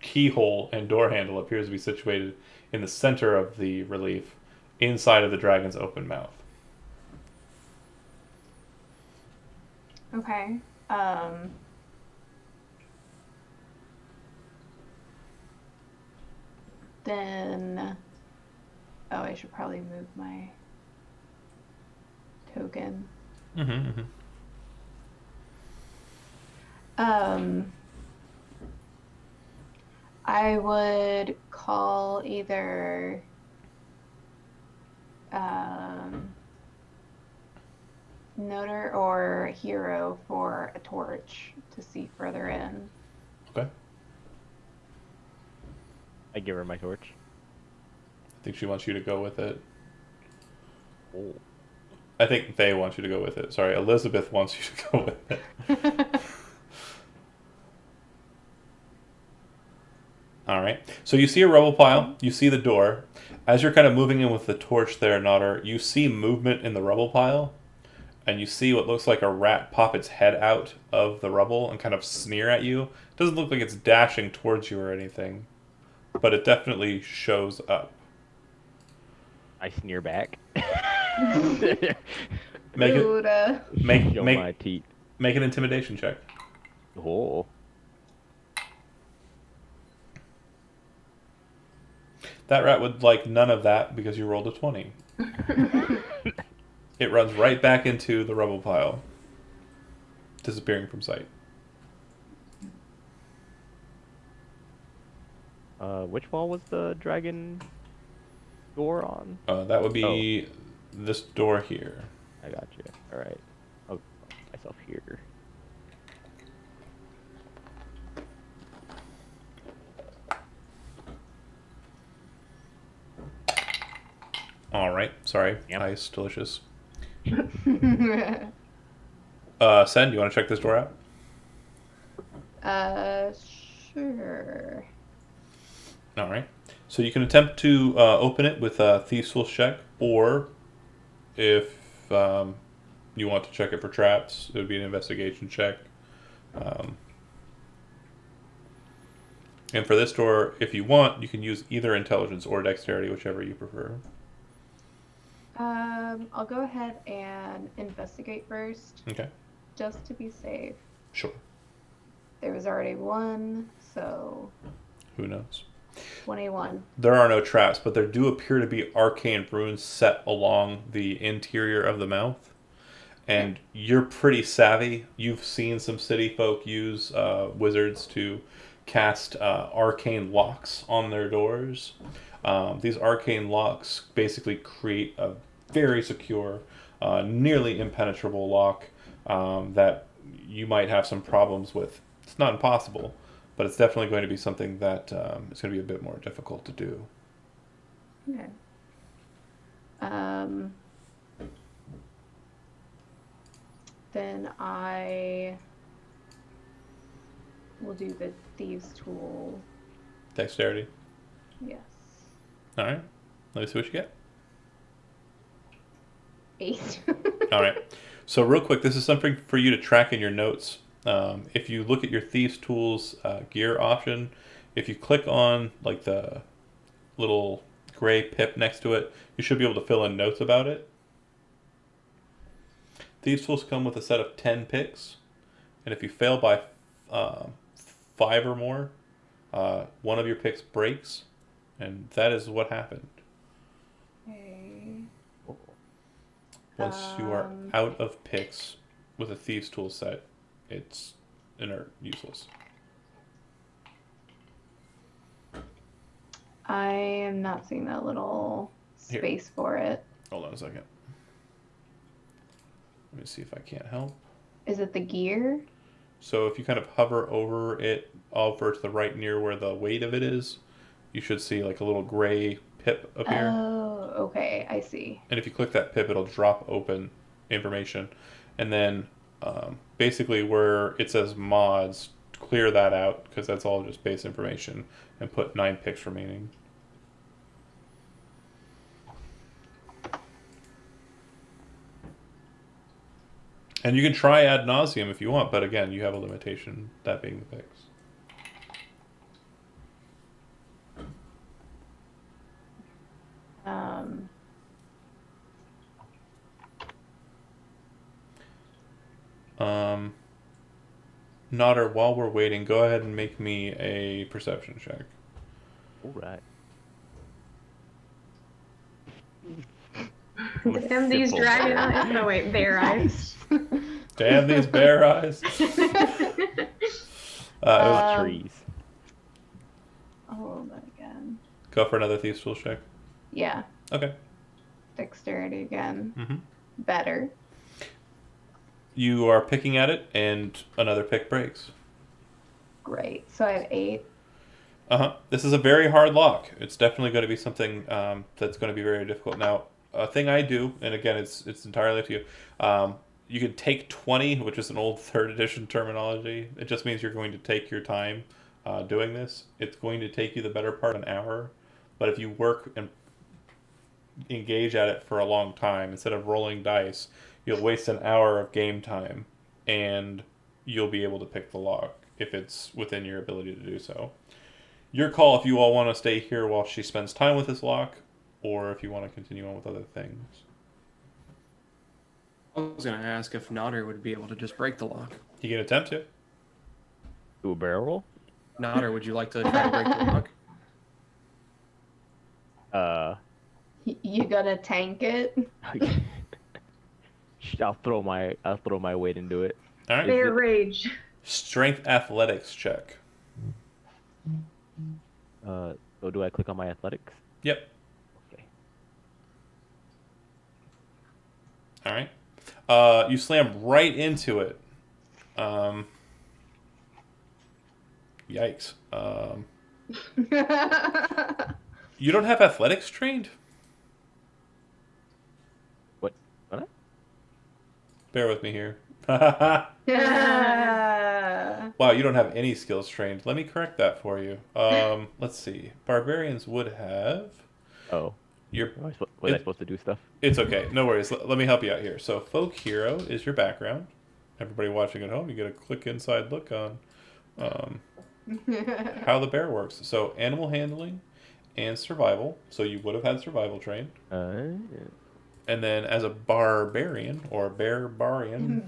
keyhole and door handle appears to be situated in the center of the relief, inside of the dragon's open mouth. Okay. Then, I should probably move my token. Mm-hmm. I would call either Noter or Hero for a torch to see further in. Okay. I give her my torch. I think she wants you to go with it. Oh. I think they want you to go with it. Sorry, Elizabeth wants you to go with it. All right. So you see a rubble pile. You see the door. As you're kind of moving in with the torch there, Nodder, you see movement in the rubble pile. And you see what looks like a rat pop its head out of the rubble and kind of sneer at you. It doesn't look like it's dashing towards you or anything. But it definitely shows up. I sneer back. Make it, Rude. Show make my teeth. make an intimidation check. Oh. That rat would like none of that because you rolled a 20. It runs right back into the rubble pile, disappearing from sight. Which wall was the dragon door on? That would be this door here. I got you. All right. I'll put myself here. All right. Sorry. Yep. Ice, delicious. Sen, do you want to check this door out? Sure. All right. So you can attempt to open it with a Thieves' Tools check, or if you want to check it for traps, it would be an investigation check. And for this door, if you want, you can use either intelligence or dexterity, whichever you prefer. I'll go ahead and investigate first, Okay. just to be safe. Sure. There was already one, so Who knows? 21. There are no traps, but there do appear to be arcane runes set along the interior of the mouth. And you're pretty savvy. You've seen some city folk use wizards to cast arcane locks on their doors. These arcane locks basically create a very secure, nearly impenetrable lock that you might have some problems with. It's not impossible, but it's definitely going to be something that is going to be a bit more difficult to do. Okay. Then I will do the thieves' tool. Dexterity. Yes. All right. Let me see what you get. 8. All right. So real quick, this is something for you to track in your notes. If you look at your Thieves' Tools gear option, if you click on like the little gray pip next to it, you should be able to fill in notes about it. Thieves' Tools come with a set of 10 picks, and if you fail by 5 or more, one of your picks breaks, and that is what happened. Okay. Once you are out of picks with a Thieves' Tool set, it's inert, useless. I am not seeing that little space for it. Hold on a second. Let me see if I can't help. Is it the gear? So if you kind of hover over it, over to the right near where the weight of it is, you should see like a little gray pip appear. Oh, okay. I see. And if you click that pip, it'll drop open information. And then basically where it says mods, clear that out because that's all just base information and put 9 picks remaining. And you can try ad nauseum if you want, but again, you have a limitation, that being the picks. Nodder, while we're waiting, go ahead and make me a perception check. All right. Damn these dragon eyes. No, wait, bear eyes. Damn these bear eyes. It was Trees. I'll roll that again. go for another Thieves' Tool check. Yeah. Okay. Dexterity again. Mm-hmm. Better. You are picking at it, and another pick breaks. Great. So I have 8. This is a very hard lock. It's definitely going to be something that's going to be very difficult. Now, a thing I do, and again, it's entirely up to you. You can take 20, which is an old third edition terminology. It just means you're going to take your time doing this. It's going to take you the better part of an hour, but if you work and engage at it for a long time, instead of rolling dice, you'll waste an hour of game time, and you'll be able to pick the lock if it's within your ability to do so. Your call if you all want to stay here while she spends time with this lock, or if you want to continue on with other things. I was going to ask if Nodder would be able to just break the lock. You can attempt to. Do a barrel roll? Nodder, would you like to try to break the lock? You gonna tank it? I'll throw my weight into it. All right. Bear rage. Strength athletics check. So do I click on my athletics? Yep. Okay. All right. You slam right into it. Yikes. You don't have athletics trained? What? Bear with me here. Yeah. Wow, you don't have any skills trained. Let me correct that for you. Let's see. Barbarians would have. Oh. Your. Was I supposed to do stuff? It's okay. No worries. Let me help you out here. So, folk hero is your background. Everybody watching at home, you get a quick inside look on how the bear works. So, animal handling and survival. So, you would have had survival trained. And then, as a barbarian or barbarian,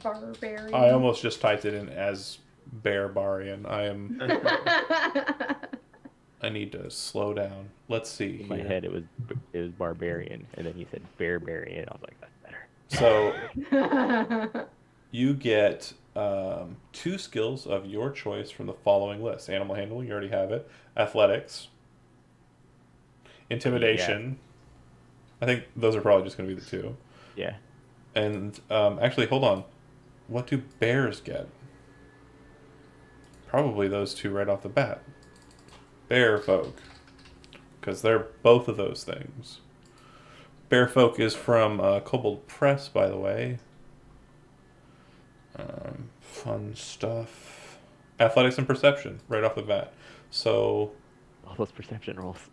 Barbarian. I almost just typed it in as barbarian. I need to slow down. Let's see. In my head, it was barbarian, and then he said barbarian. I was like, that's better. So you get 2 skills of your choice from the following list: animal handling, you already have it; athletics, intimidation. I think those are probably just going to be the 2. Yeah. And actually, hold on. What do bears get? Probably those 2 right off the bat. Bear folk. Because they're both of those things. Bear folk is from Kobold Press, by the way. Fun stuff. Athletics and perception, right off the bat. So, All those perception rolls.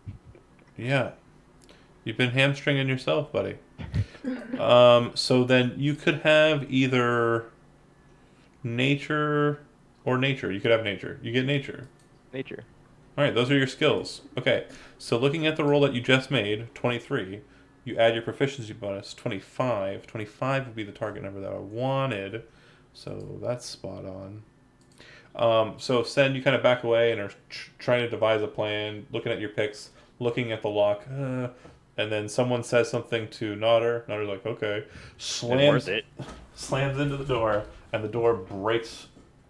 yeah. You've been hamstringing yourself, buddy. So then you could have either nature or nature. You could have nature. You get nature. Nature. All right, those are your skills. Okay, so looking at the roll that you just made, 23, you add your proficiency bonus, 25. 25 would be the target number that I wanted, so that's spot on. So Sen, you kind of back away and are trying to devise a plan, looking at your picks, looking at the lock, and then someone says something to Nodder. Nodder's like, okay. Slams into the door, and the door breaks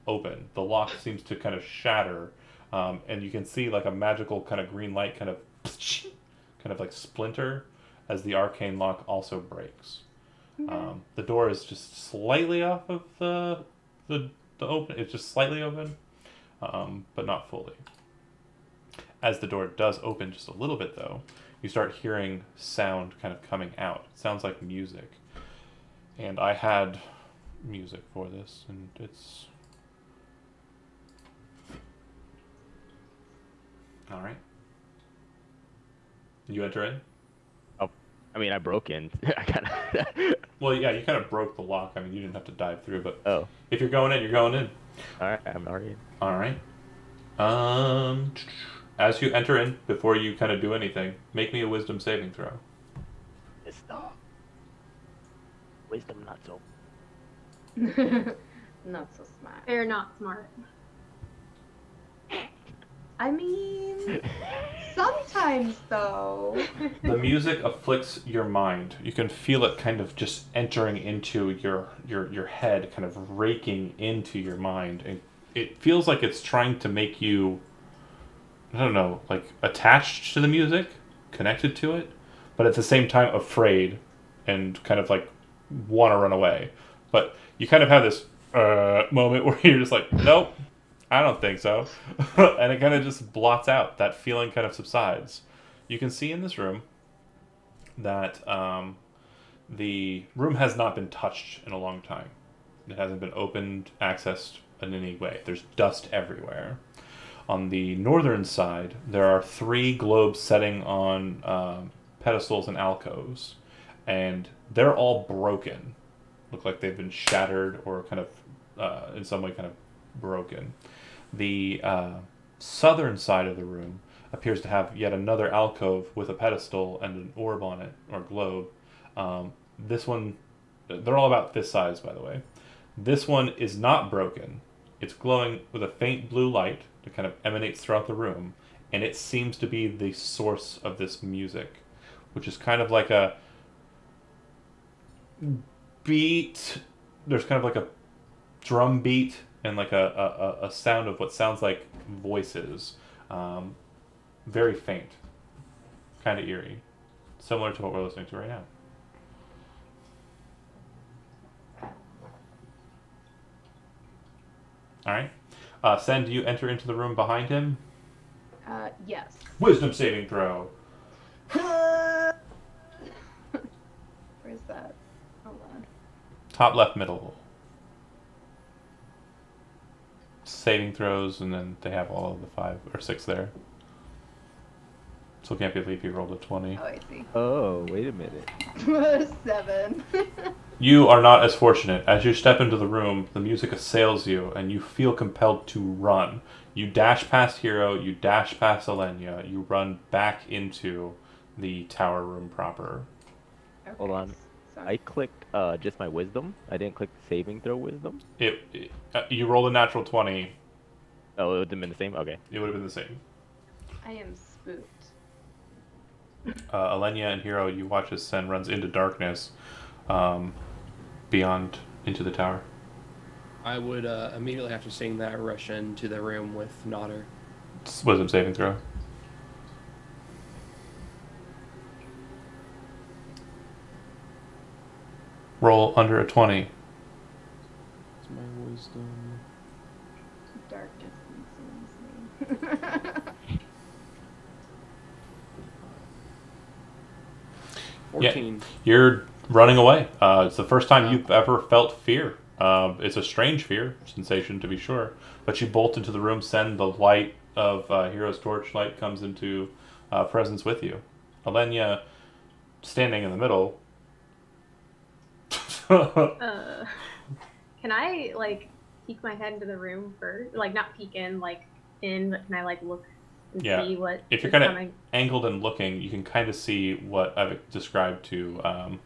open. The lock seems to kind of shatter, and you can see like a magical kind of green light kind of like splinter as the arcane lock also breaks. The door is just slightly off of the open. It's just slightly open, but not fully. As the door does open just a little bit, though, you start hearing sound kind of coming out. It sounds like music. And I had music for this, and it's... All right. You enter in? Oh, I mean, I broke in. I kind of. Well, yeah, you kind of broke the lock. I mean, you didn't have to dive through, but Oh. If you're going in, you're going in. All right, I'm already in. All right. As you enter in, before you kind of do anything, make me a wisdom saving throw. Wisdom, not so. Not so smart. They're not smart. I mean, sometimes though. The music afflicts your mind. You can feel it kind of just entering into your head, kind of raking into your mind. And it feels like it's trying to make you, I don't know, like attached to the music, connected to it, but at the same time afraid and kind of like want to run away. But you kind of have this moment where you're just like, nope, I don't think so. And it kind of just blots out. That feeling kind of subsides. You can see in this room that the room has not been touched in a long time. It hasn't been opened, accessed in any way. There's dust everywhere. On the northern side, there are 3 globes setting on pedestals and alcoves, and they're all broken. Look like they've been shattered or kind of, in some way, kind of broken. The southern side of the room appears to have yet another alcove with a pedestal and an orb on it, or globe. This one, they're all about this size, by the way. This one is not broken. It's glowing with a faint blue light that kind of emanates throughout the room, and it seems to be the source of this music, which is kind of like a beat. There's kind of like a drum beat and like a sound of what sounds like voices. Very faint, kind of eerie, similar to what we're listening to right now. All right. Sen, do you enter into the room behind him? Yes. Wisdom saving throw. Where's that? Hold on. Top left middle. Saving throws, and then they have all of the 5 or 6 there. So can't believe he rolled a 20. Oh, I see. Oh, wait a minute. 7. You are not as fortunate. As you step into the room, the music assails you, and you feel compelled to run. You dash past Hero, you dash past Alenia, you run back into the tower room proper. Okay. Hold on. I clicked just my wisdom. I didn't click saving throw wisdom. You rolled a natural 20. Oh, it would have been the same? Okay. It would have been the same. I am spooked. Alenia and Hero, you watch as Sen runs into darkness beyond into the tower. I would immediately after seeing that rush into the room with Nodder. Wisdom saving throw. Roll under a 20. It's my wisdom. Darkness consumes me. 14. Yeah, you're running away. It's the first time you've ever felt fear. It's a strange fear sensation, to be sure. But you bolt into the room, send the light of Hero's torchlight comes into presence with you. Alenia, standing in the middle. Can I like peek my head into the room first? Like not peek in, like in, but can I like look and see what? If you're is kind of coming? angled and looking, you can kind of see what I've described to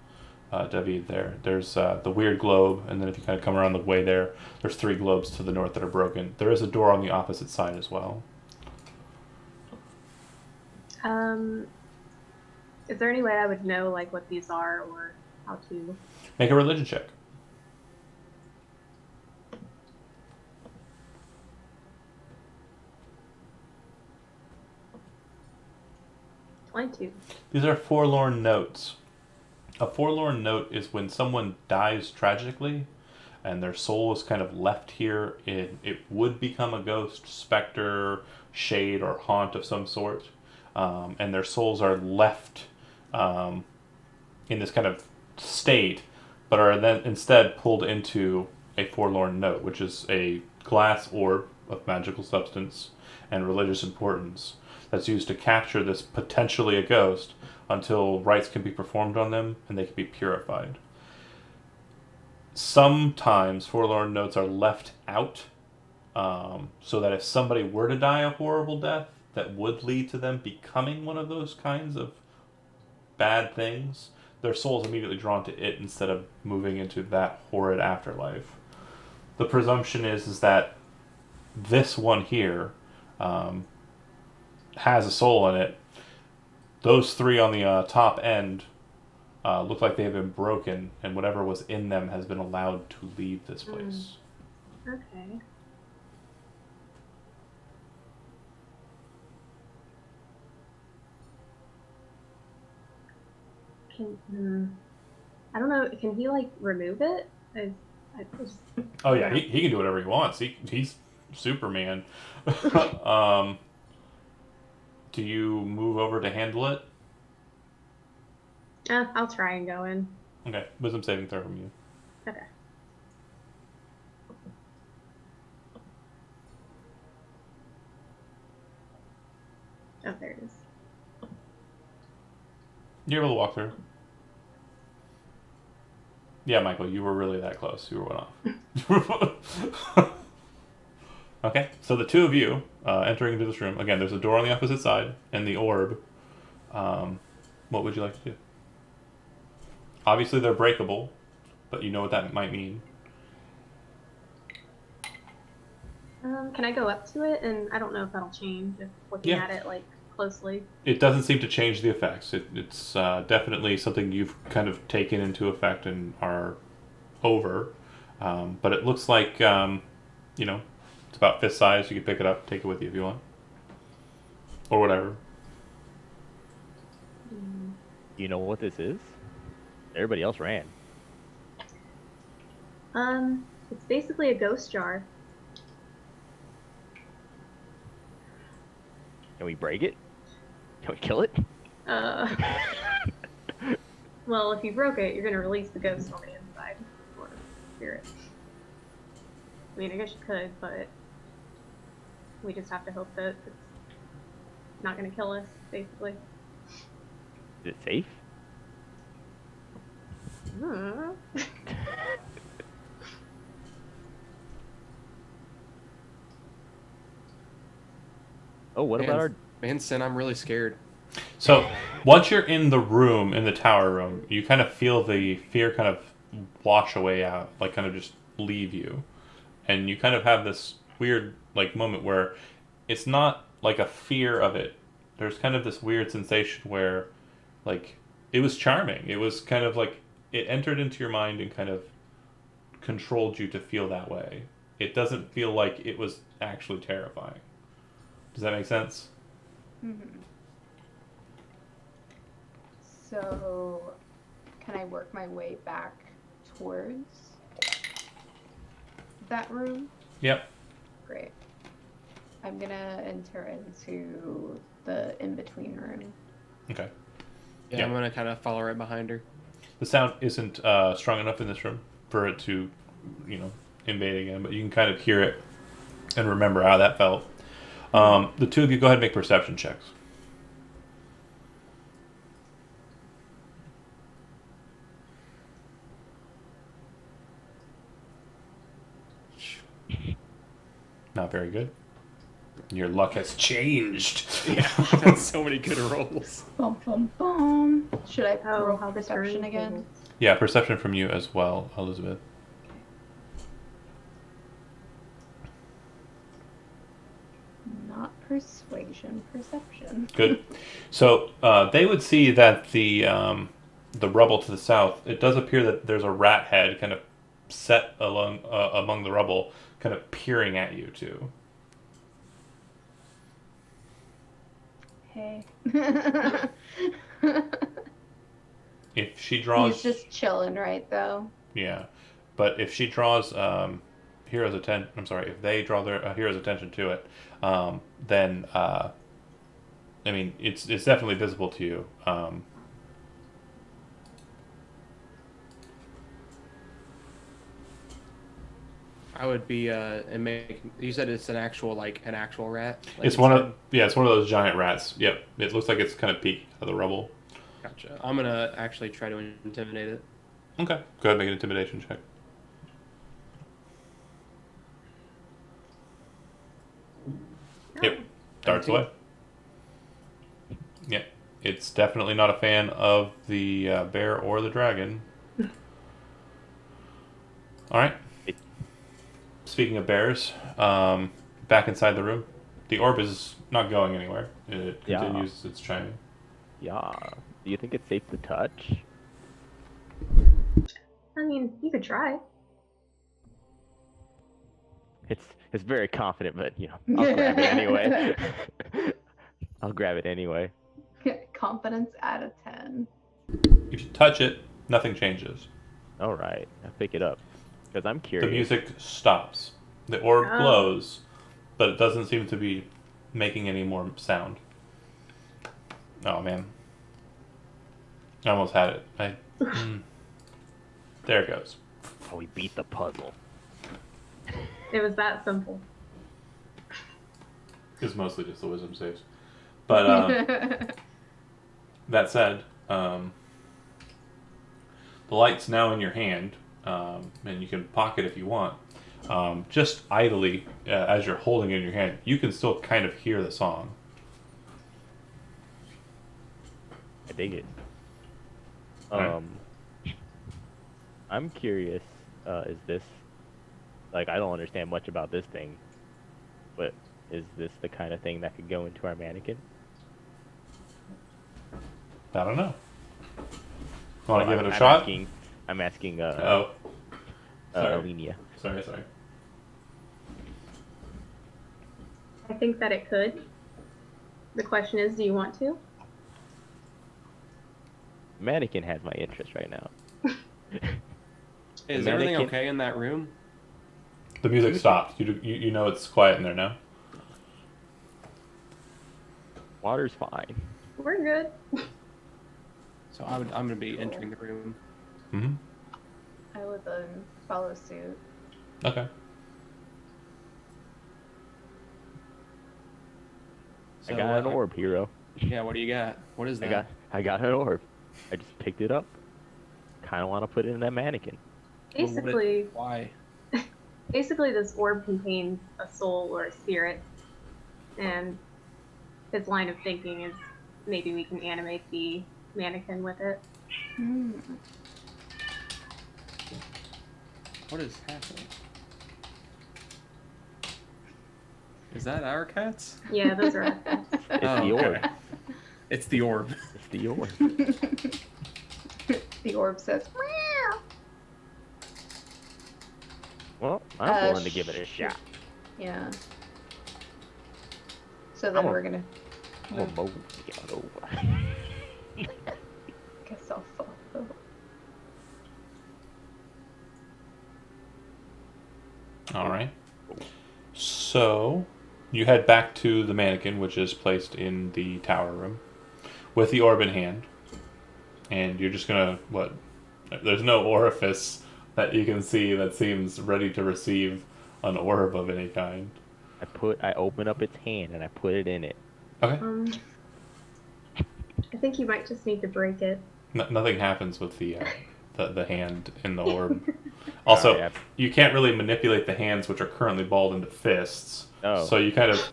David there. There's the weird globe, and then if you kind of come around the way there, there's 3 globes to the north that are broken. There is a door on the opposite side as well. Is there any way I would know like what these are or how to? Make a religion check. These are forlorn notes. A forlorn note is when someone dies tragically and their soul is kind of left here. It would become a ghost, specter, shade, or haunt of some sort. And their souls are left in this kind of state, but are then instead pulled into a forlorn note, which is a glass orb of magical substance and religious importance that's used to capture this potentially a ghost until rites can be performed on them and they can be purified. Sometimes forlorn notes are left out so that if somebody were to die a horrible death that would lead to them becoming one of those kinds of bad things, their soul is immediately drawn to it instead of moving into that horrid afterlife. The presumption is that this one here has a soul in it. Those 3 on the top end look like they have been broken, and whatever was in them has been allowed to leave this place. Okay. I don't know. Can he like remove it? I just, Oh yeah, he can do whatever he wants. He's Superman. Do you move over to handle it? I'll try and go in. Okay, wisdom saving throw from you. Okay. Oh, there it is. You're able to walk through. Yeah, Michael, you were really that close. You were one off. Okay, so the two of you entering into this room. Again, there's a door on the opposite side and the orb. What would you like to do? Obviously, they're breakable, but you know what that might mean. Can I go up to it? And I don't know if that'll change if looking Yeah. at it like closely. It doesn't seem to change the effects. It's definitely something you've kind of taken into effect and are over. But it looks like, it's about fist size. You can pick it up, take it with you if you want. Or whatever. You know what this is? Everybody else ran. It's basically a ghost jar. Can we break it? Can we kill it? Well, if you broke it, you're gonna release the ghost on the inside, or spirit. I mean, I guess you could, but we just have to hope that it's not gonna kill us, basically. Is it safe? Hmm. Oh, what about our... Manson, I'm really scared. So, once you're in the room, in the tower room, you kind of feel the fear kind of wash away out, like kind of just leave you. And you kind of have this weird, like, moment where it's not like a fear of it. There's kind of this weird sensation where, like, it was charming. It was kind of like, it entered into your mind and kind of controlled you to feel that way. It doesn't feel like it was actually terrifying. Does that make sense? Mm-hmm. So, can I work my way back towards that room? Yep. Great. I'm gonna enter into the in-between room. Okay. Yeah, Yeah. I'm gonna kind of follow right behind her. The sound isn't strong enough in this room for it to, invade again, but you can kind of hear it and remember how that felt. The two of you go ahead and make perception checks. Not very good. Your luck has changed. Yeah, that's so many good rolls. Bum bum bum. Should I roll how the perception turn again? tables. Yeah, perception from you as well, Elizabeth. Not persuasion, perception. Good. So they would see that the rubble to the south. It does appear that there's a rat head kind of set among the rubble, kind of peering at you too. Hey. If she draws, He's just chilling, right? Though. yeah, but if she draws hero's attention, I'm sorry, if they draw their hero's attention to it, then I mean it's definitely visible to you. I would be and make. You said it's an actual rat. Like It's one of those giant rats. Yep, it looks like it's kind of peeked out of the rubble. Gotcha. I'm gonna actually try to intimidate it. Okay, go ahead and make an intimidation check. Yep, darts 19. away. Yep, it's definitely not a fan of the bear or the dragon. All right. Speaking of bears, back inside the room, the orb is not going anywhere. It Yeah. continues its chiming. Yeah. Do you think it's safe to touch? I mean, you could try. It's very confident, but I'll grab it anyway. I'll grab it anyway. Confidence out of 10. If you touch it, nothing changes. All right, I pick it up. Because I'm The curious. music stops. The orb Oh. glows, but it doesn't seem to be making any more sound. Oh man, I almost had it. There it goes. Oh, we beat the puzzle. It was that simple. It's mostly just the wisdom saves. But that said, the light's now in your hand, and you can pocket if you want. Just idly, as you're holding it in your hand, you can still kind of hear the song. I dig it. Right. I'm curious, is this, like, I don't understand much about this thing, but is this the kind of thing that could go into our mannequin? I don't know. Want to give it a I'm shot? I'm asking, Oh, sorry. Alenia. Sorry. I think that it could. The question is, do you want to? Mannequin has my interest right now. Is The everything mannequin- okay in that room? The music stopped. You know it's quiet in there now. Water's fine. We're good. So I'm gonna be entering the room. Mm-hmm. I would then follow suit. Okay. So, I got an orb, hero. Yeah, what do you got? What is that? I got an orb. I just picked it up. Kind of want to put it in that mannequin. Well, what Basically, why? basically, this orb contains a soul or a spirit, and his line of thinking is maybe we can animate the mannequin with it. What is happening? Is that our cats? Yeah, those are our cats. It's Oh, the orb. okay. It's the orb. It's the orb. The orb says, meow. Well, I'm willing to give it a Shoot. shot. Yeah. So then I'm a- we're gonna. I'm gonna move it over. Guess I'll follow. All right. So you head back to the mannequin, which is placed in the tower room, with the orb in hand, and you're just gonna what? There's no orifice that you can see that seems ready to receive an orb of any kind. I open up its hand and I put it in it. Okay. I think you might just need to break it. Nothing happens with the hand in the orb. Also, Alright, you can't really manipulate the hands, which are currently balled into fists. Oh. So you kind of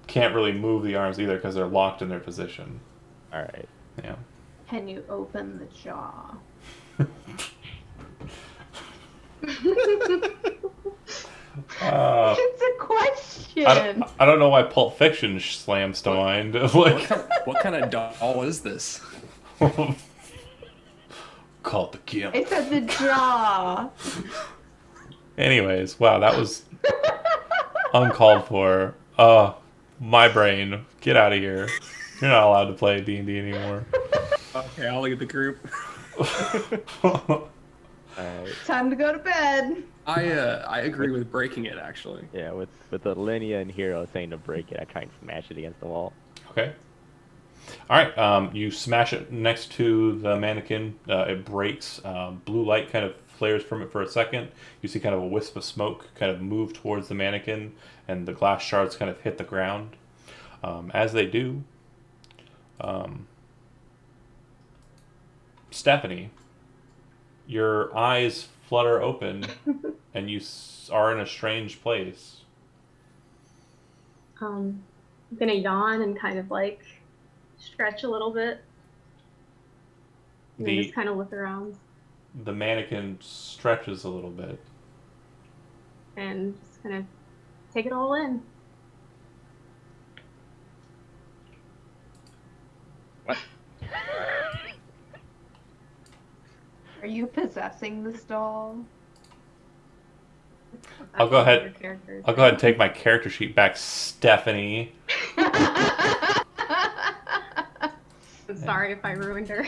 can't really move the arms either because they're locked in their position. All right. Yeah. Can you open the jaw? It's a question. I don't know why Pulp Fiction slams to mind. Like, What kind of doll is this? called the Gimp. I said the jaw. Anyways, wow, that was uncalled for. My brain, get out of here. You're not allowed to play D&D anymore. Okay, I'll leave the group. All right. Time to go to bed. I agree with breaking it actually. Yeah, with the Linnea and Hero saying to break it, I try and smash it against the wall. Okay. All right. You smash it next to the mannequin. It breaks. Blue light kind of flares from it for a second. You see kind of a wisp of smoke kind of move towards the mannequin, and the glass shards kind of hit the ground. As they do, Stephanie, your eyes flutter open, and you are in a strange place. I'm gonna yawn and kind of like stretch a little bit. And then just kind of look around The mannequin stretches a little bit. and just kind of take it all in. Are you possessing this doll? I'll go ahead- Your characters. I'll go ahead and take my character sheet back, Stephanie. I'm sorry if I ruined her.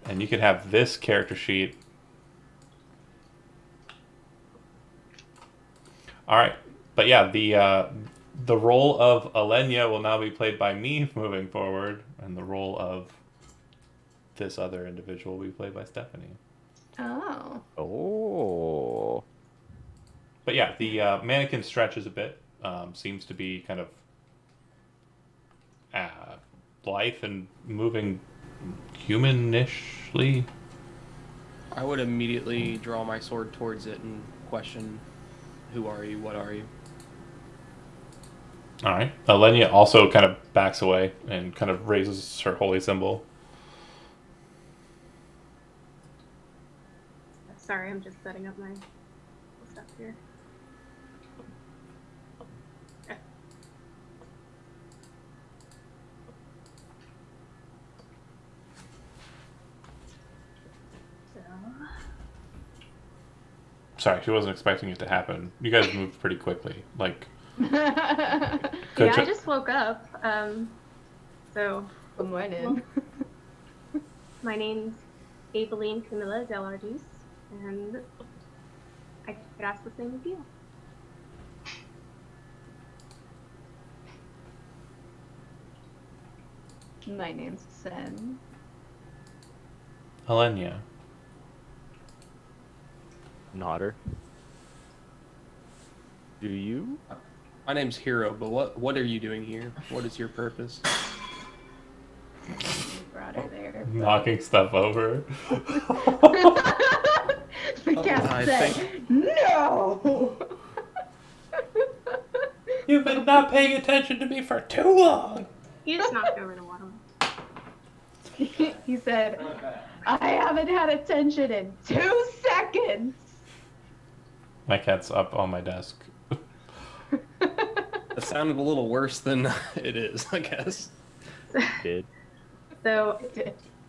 And you can have this character sheet. All right, but yeah, the role of Alenia will now be played by me moving forward, and the role of this other individual will be played by Stephanie. Oh. Oh. But yeah, the mannequin stretches a bit. Seems to be kind of lithe and moving humanishly. I would immediately draw my sword towards it and question, "Who are you? What are you?" All right. Alenia also kind of backs away and kind of raises her holy symbol. Sorry, I'm just setting up my stuff here. Okay. So, Sorry, she wasn't expecting it to happen. You guys moved pretty quickly. Like, yeah, I just woke up. So Good morning. my name's Aveline Camilla Delargis, and I could ask the same of you. My name's Sen. Alenia. Nodder. Do you? My name's Hero, but what are you doing here? What is your purpose? You brought her there. Knocking stuff over. The cat I said, think- "No." You've been not paying attention to me for too long. You just knocked over the water. He said, "I haven't had attention in 2 seconds." My cat's up on my desk. That sounded a little worse than it is, I guess. Did. So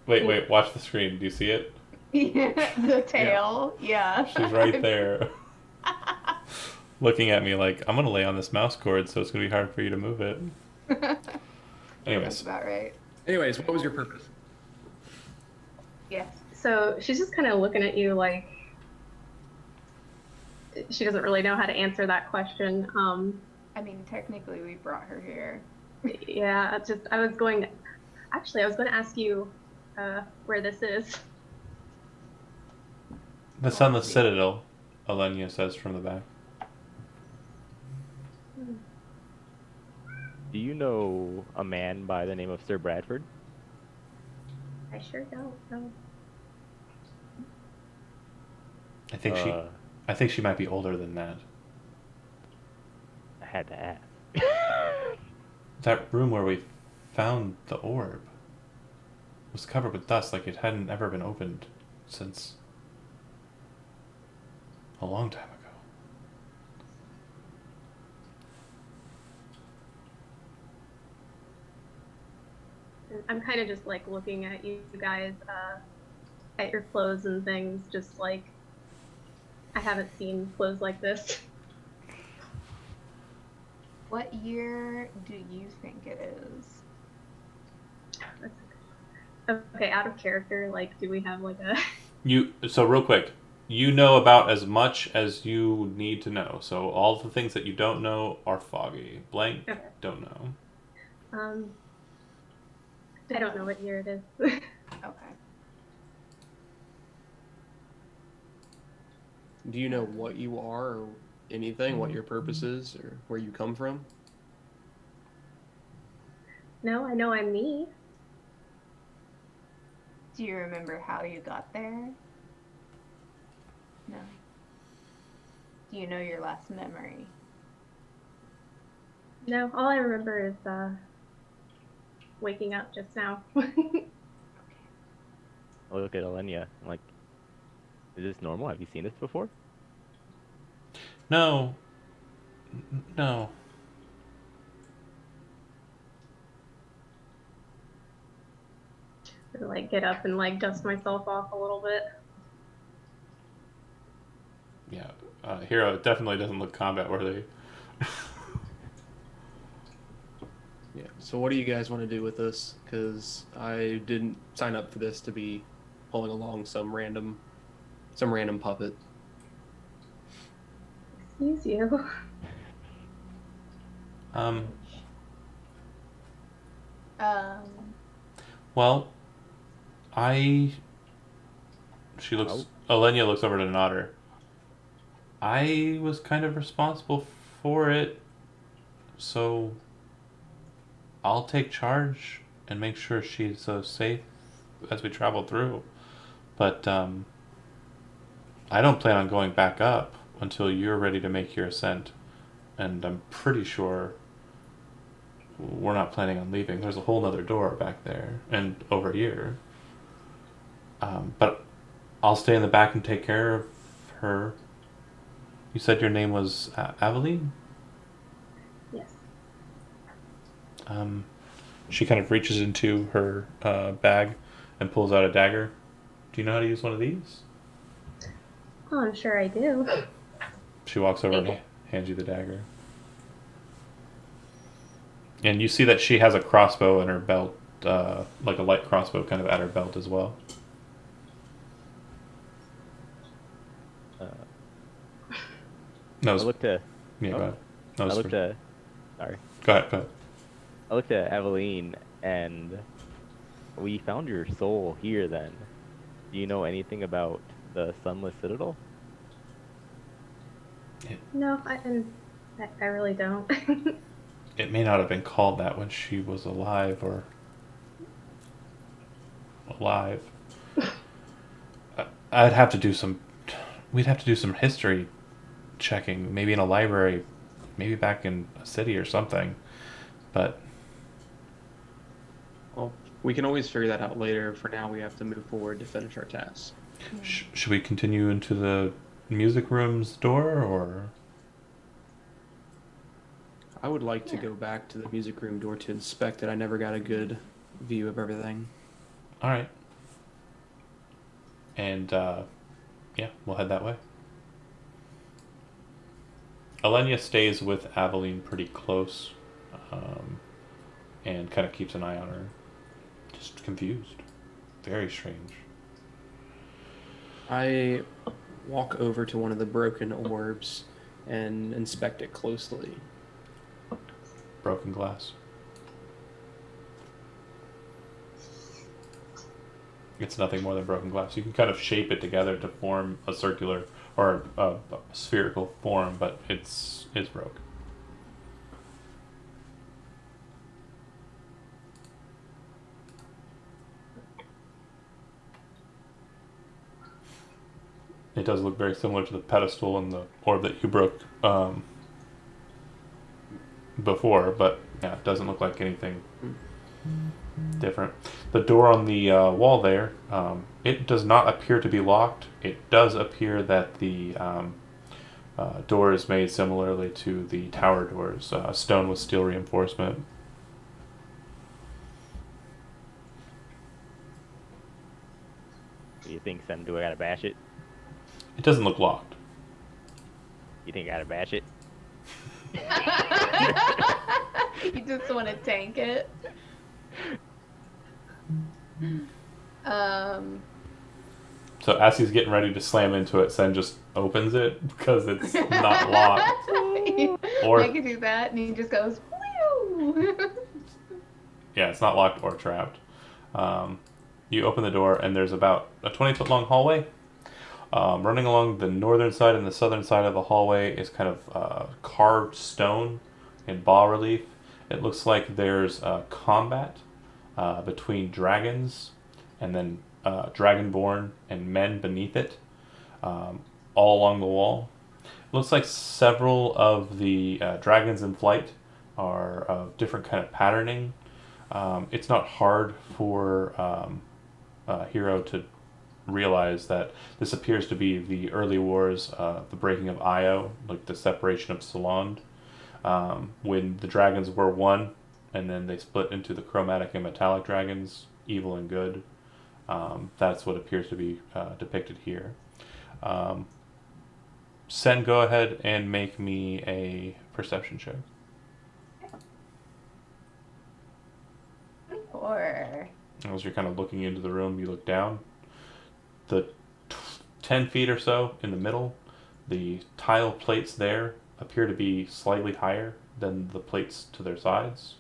Wait, watch the screen. Do you see it? Yeah, the tail. Yeah. She's right there. Looking at me like, I'm going to lay on this mouse cord, so it's going to be hard for you to move it. That's Anyways. about right. Anyways, what was your purpose? yeah, so she's just kind of looking at you like she doesn't really know how to answer that question. I mean, technically, we brought her here. Yeah, I was going to ask you where this is. The Sunless Citadel, Alenia says from the back. Do you know a man by the name of Sir Bradford? I sure don't know. I think she might be older than that. I had to ask. That room where we found the orb was covered with dust like it hadn't ever been opened since a long time ago. I'm kind of just like looking at you guys, at your clothes and things, just like I haven't seen clothes like this. What year do you think it is? Okay, out of character, like, do we have like a... So real quick, you know about as much as you need to know. So all the things that you don't know are foggy. Blank, Okay. don't know. I don't know what year it is. Okay. Do you know what you are or anything, what your purpose is, or where you come from? No, I know I'm me. Do you remember how you got there? No. Do you know your last memory? No, all I remember is waking up just now. I look at Alenia. I'm like, is this normal? Have you seen this before? No. No. Like get up and like dust myself off a little bit. Yeah. Hero definitely doesn't look combat worthy. Yeah. So what do you guys want to do with this? Because I didn't sign up for this to be pulling along some random puppet. Excuse you. Um, Um, well, I. She looks. Oh. Elenia looks over to Nodder. I was kind of responsible for it, so I'll take charge and make sure she's safe as we travel through. But I don't plan on going back up until you're ready to make your ascent. And I'm pretty sure we're not planning on leaving. There's a whole nother door back there and over here. But I'll stay in the back and take care of her. You said your name was Aveline? Yes. She kind of reaches into her bag and pulls out a dagger. Do you know how to use one of these? Oh, I'm sure I do. She walks over Thank and you. hands you the dagger. And you see that she has a crossbow in her belt, like a light crossbow kind of at her belt as well. No, I looked to. yeah, oh, go ahead. No, I looked at. Sorry. Go ahead, go ahead. I looked at Aveline, and we found your soul here. Then, do you know anything about the Sunless Citadel? No, I really don't. It may not have been called that when she was alive or alive. I'd have to do some. We'd have to do some history checking, maybe in a library, maybe back in a city or something. But Well, we can always figure that out later. For now, we have to move forward to finish our task. should we continue into the music room's door or? I would like to Yeah. go back to the music room door to inspect it. I never got a good view of everything. All right. And yeah, we'll head that way. Alenia stays with Aveline pretty close, and kind of keeps an eye on her. Just confused, very strange. I walk over to one of the broken orbs and inspect it closely. Broken glass. It's nothing more than broken glass. You can kind of shape it together to form a circular or a spherical form, but it's broke. It does look very similar to the pedestal and the orb that you broke before, but yeah, it doesn't look like anything different. The door on the wall there, it does not appear to be locked. It does appear that the door is made similarly to the tower doors, stone with steel reinforcement. Do you think, Sen, do I gotta bash it? It doesn't look locked. You think I gotta bash it? You just want to tank it. Um, So as he's getting ready to slam into it, Sen just opens it because it's not locked. Or- I could do that, and he just goes, "Whew." Yeah, it's not locked or trapped. You open the door, and there's about a 20-foot long hallway. Running along the northern side and the southern side of the hallway is kind of carved stone in bas relief. It looks like there's combat between dragons and then dragonborn and men beneath it, all along the wall. It looks like several of the dragons in flight are of different kind of patterning. It's not hard for Hero to realize that this appears to be the early wars, the breaking of Io, like the separation of Salond, when the dragons were one, and then they split into the chromatic and metallic dragons, evil and good. That's what appears to be depicted here. Sen, go ahead and make me a perception check. Or As you're kind of looking into the room, you look down. The 10 feet or so in the middle, The tile plates there appear to be slightly higher than the plates to their sides,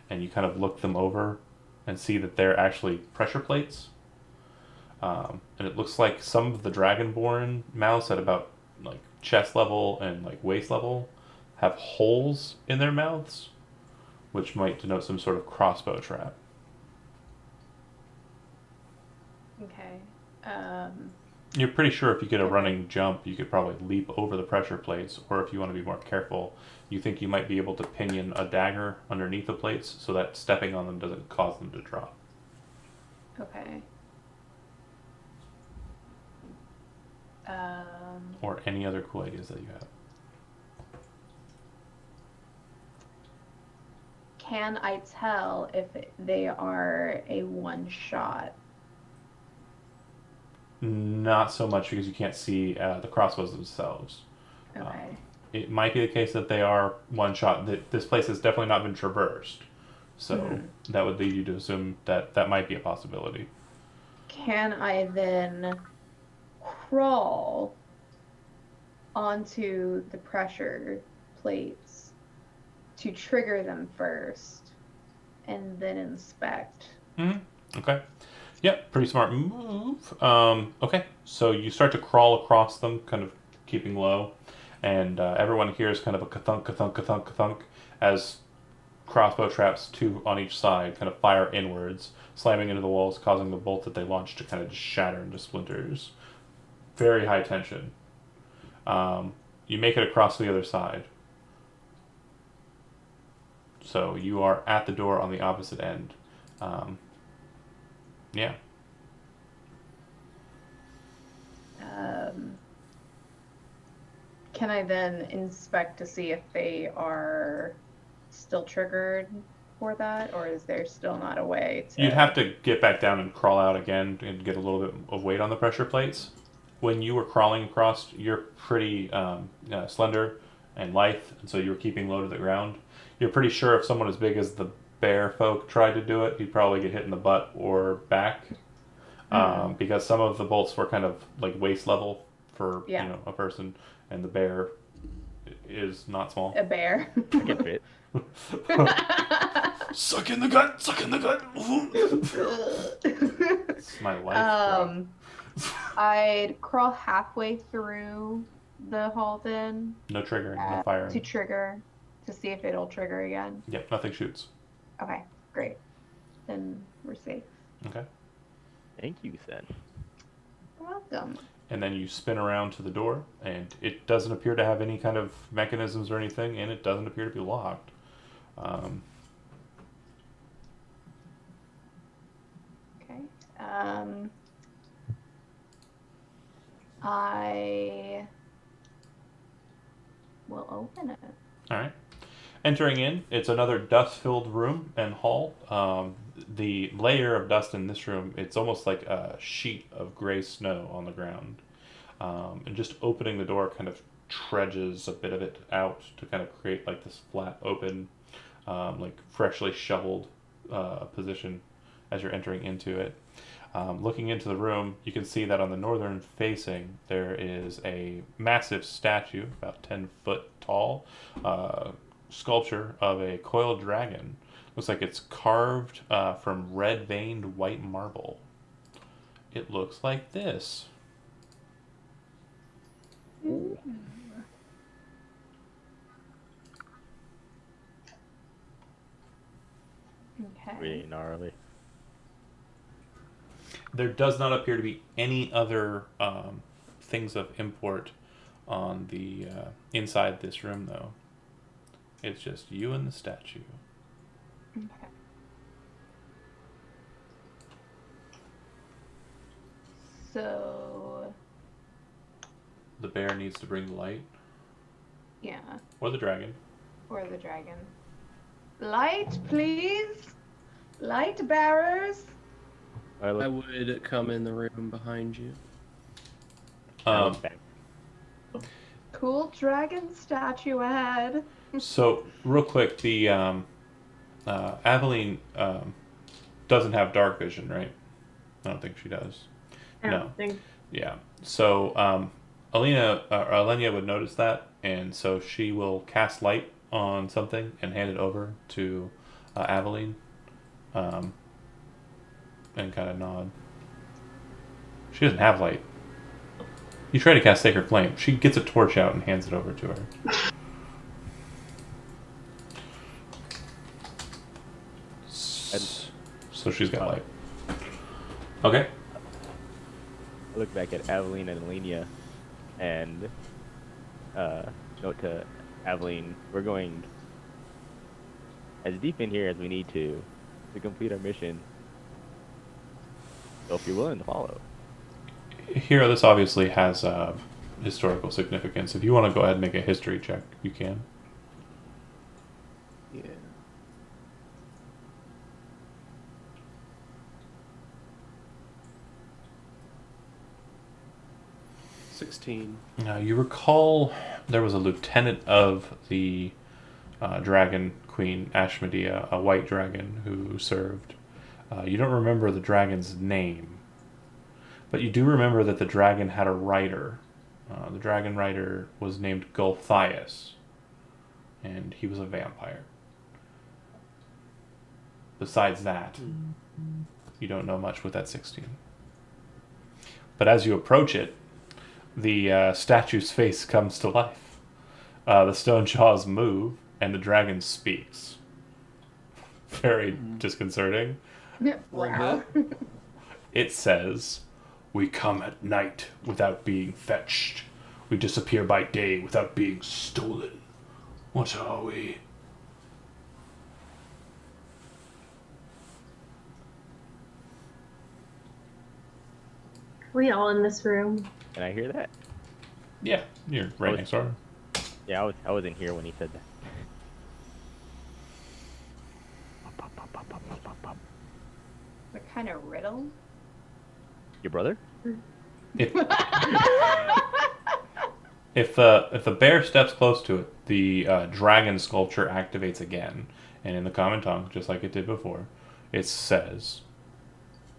and you kind of look them over and see that they're actually pressure plates. And it looks like some of the dragonborn mouths at about like chest level and like waist level have holes in their mouths, which might denote some sort of crossbow trap. Okay. You're pretty sure if you get a running jump, you could probably leap over the pressure plates, or if you want to be more careful, you think you might be able to pinion a dagger underneath the plates so that stepping on them doesn't cause them to drop. Okay. Or any other cool ideas that you have. Can I tell if they are a one shot? Not so much because you can't see the crossbows themselves. Okay. It might be the case that they are one shot. That this place has definitely not been traversed, so that would lead you to assume that that might be a possibility. Can I then crawl onto the pressure plates to trigger them first and then inspect? Okay. Yep, pretty smart move. Okay, so you start to crawl across them, kind of keeping low, and everyone hears kind of a ka-thunk, ka-thunk, ka-thunk, ka-thunk as crossbow traps, two on each side, kind of fire inwards, slamming into the walls, causing the bolt that they launch to kind of just shatter into splinters. Very high tension. You make it across to the other side. So you are at the door on the opposite end. Yeah. Can I then inspect to see if they are still triggered for that, or is there still not a way to... You'd have to get back down and crawl out again and get a little bit of weight on the pressure plates. When you were crawling across, you're pretty slender and lithe, and so you were keeping low to the ground. You're pretty sure if someone as big as the bear folk tried to do it, he'd probably get hit in the butt or back. Because some of the bolts were kind of like waist level for a person, and the bear is not small. A bear. I can fit. Suck in the gut, suck in the gut. It's my life. I'd crawl halfway through the hall then. No triggering, no firing. To trigger, to see if it'll trigger again. Yep, nothing shoots. Okay, great. Then we're safe. Okay. Thank you, Sen. You're welcome. And then you spin around to the door, and it doesn't appear to have any kind of mechanisms or anything, and it doesn't appear to be locked. Okay. I will open it. All right. Entering in, it's another dust-filled room and hall. The layer of dust in this room, it's almost like a sheet of gray snow on the ground. And just opening the door kind of trudges a bit of it out to kind of create like this flat, open, like freshly shoveled position as you're entering into it. Looking into the room, you can see that on the northern facing, there is a massive statue, about 10 foot tall, sculpture of a coiled dragon. Looks like it's carved from red veined white marble. It looks like this. Ooh. Okay. Really gnarly. There does not appear to be any other things of import on the inside this room, though. It's just you and the statue. Okay. So, The bear needs to bring the light, yeah, or the dragon. or the dragon. Light, please. Light bearers. I I look would come in the room behind you. back. Cool dragon statue ahead. So, real quick, the Aveline doesn't have dark vision, right? I don't think she does. I No. don't think Yeah. So, Alenia would notice that, and so she will cast light on something and hand it over to Aveline, and kind of nod. She doesn't have light. You try to cast Sacred Flame. She gets a torch out and hands it over to her. So she's got light. Okay. I look back at Aveline and Alenia and note to Aveline, we're going as deep in here as we need to complete our mission. So if you're willing to follow. Here, this obviously has historical significance. If you want to go ahead and make a history check, you can. Yeah. Now You recall there was a lieutenant of the Dragon Queen Ashmedea, a white dragon who served. You don't remember the dragon's name, but you do remember that the dragon had a rider. The dragon rider was named Gulthias, and he was a vampire. Besides that, you don't know much with that 16. But as you approach it, the statue's face comes to life. The stone jaws move, and the dragon speaks. Very disconcerting. Wow. It says, "We come at night without being fetched. We disappear by day without being stolen. What are we?" We all in this room. Can I hear that? Yeah, you're right next door. Yeah, I wasn't here when he said that. What kind of riddle? Your brother? If the bear steps close to it, the dragon sculpture activates again, and in the common tongue, just like it did before, it says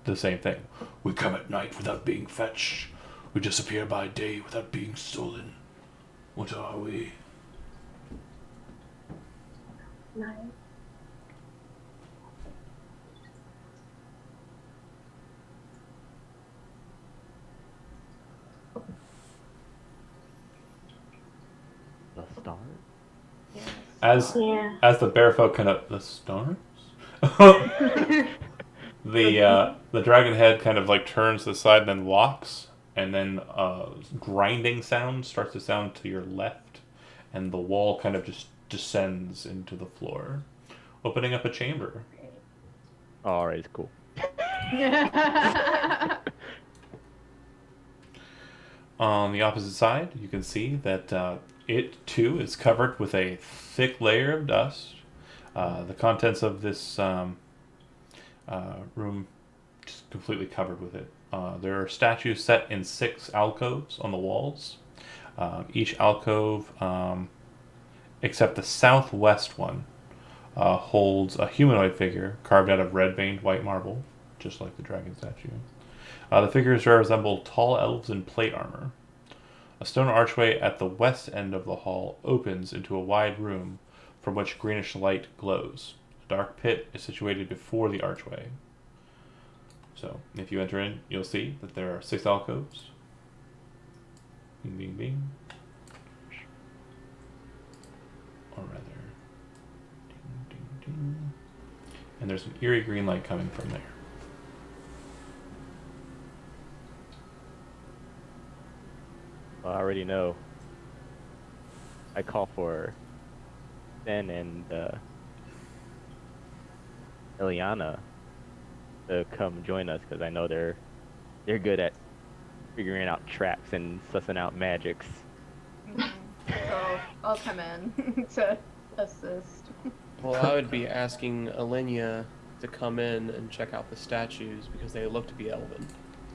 the same thing. "We come at night without being fetched. We disappear by day without being stolen. What are we?" Nice. The stars? As Yeah. as the bear folk kind of the stars. The dragon head kind of like turns to the side, then walks, and then grinding sound starts to sound to your left, and the wall kind of just descends into the floor, opening up a chamber. Alright, it's cool. On the opposite side, you can see that it too is covered with a thick layer of dust. The contents of this room just completely covered with it. There are statues set in 6 alcoves on the walls. Each alcove, except the southwest one, holds a humanoid figure carved out of red-veined white marble, just like the dragon statue. The figures resemble tall elves in plate armor. A stone archway at the west end of the hall opens into a wide room from which greenish light glows. A dark pit is situated before the archway. So, if you enter in, you'll see that there are 6 alcoves. Bing, bing, bing. Or rather, ding, ding, ding. And there's an eerie green light coming from there. Well, I already know. I call for Ben and Ileana to come join us because I know they're good at figuring out traps and sussing out magics. So I'll come in to assist. Well, I would be asking Alenia to come in and check out the statues because they look to be elven.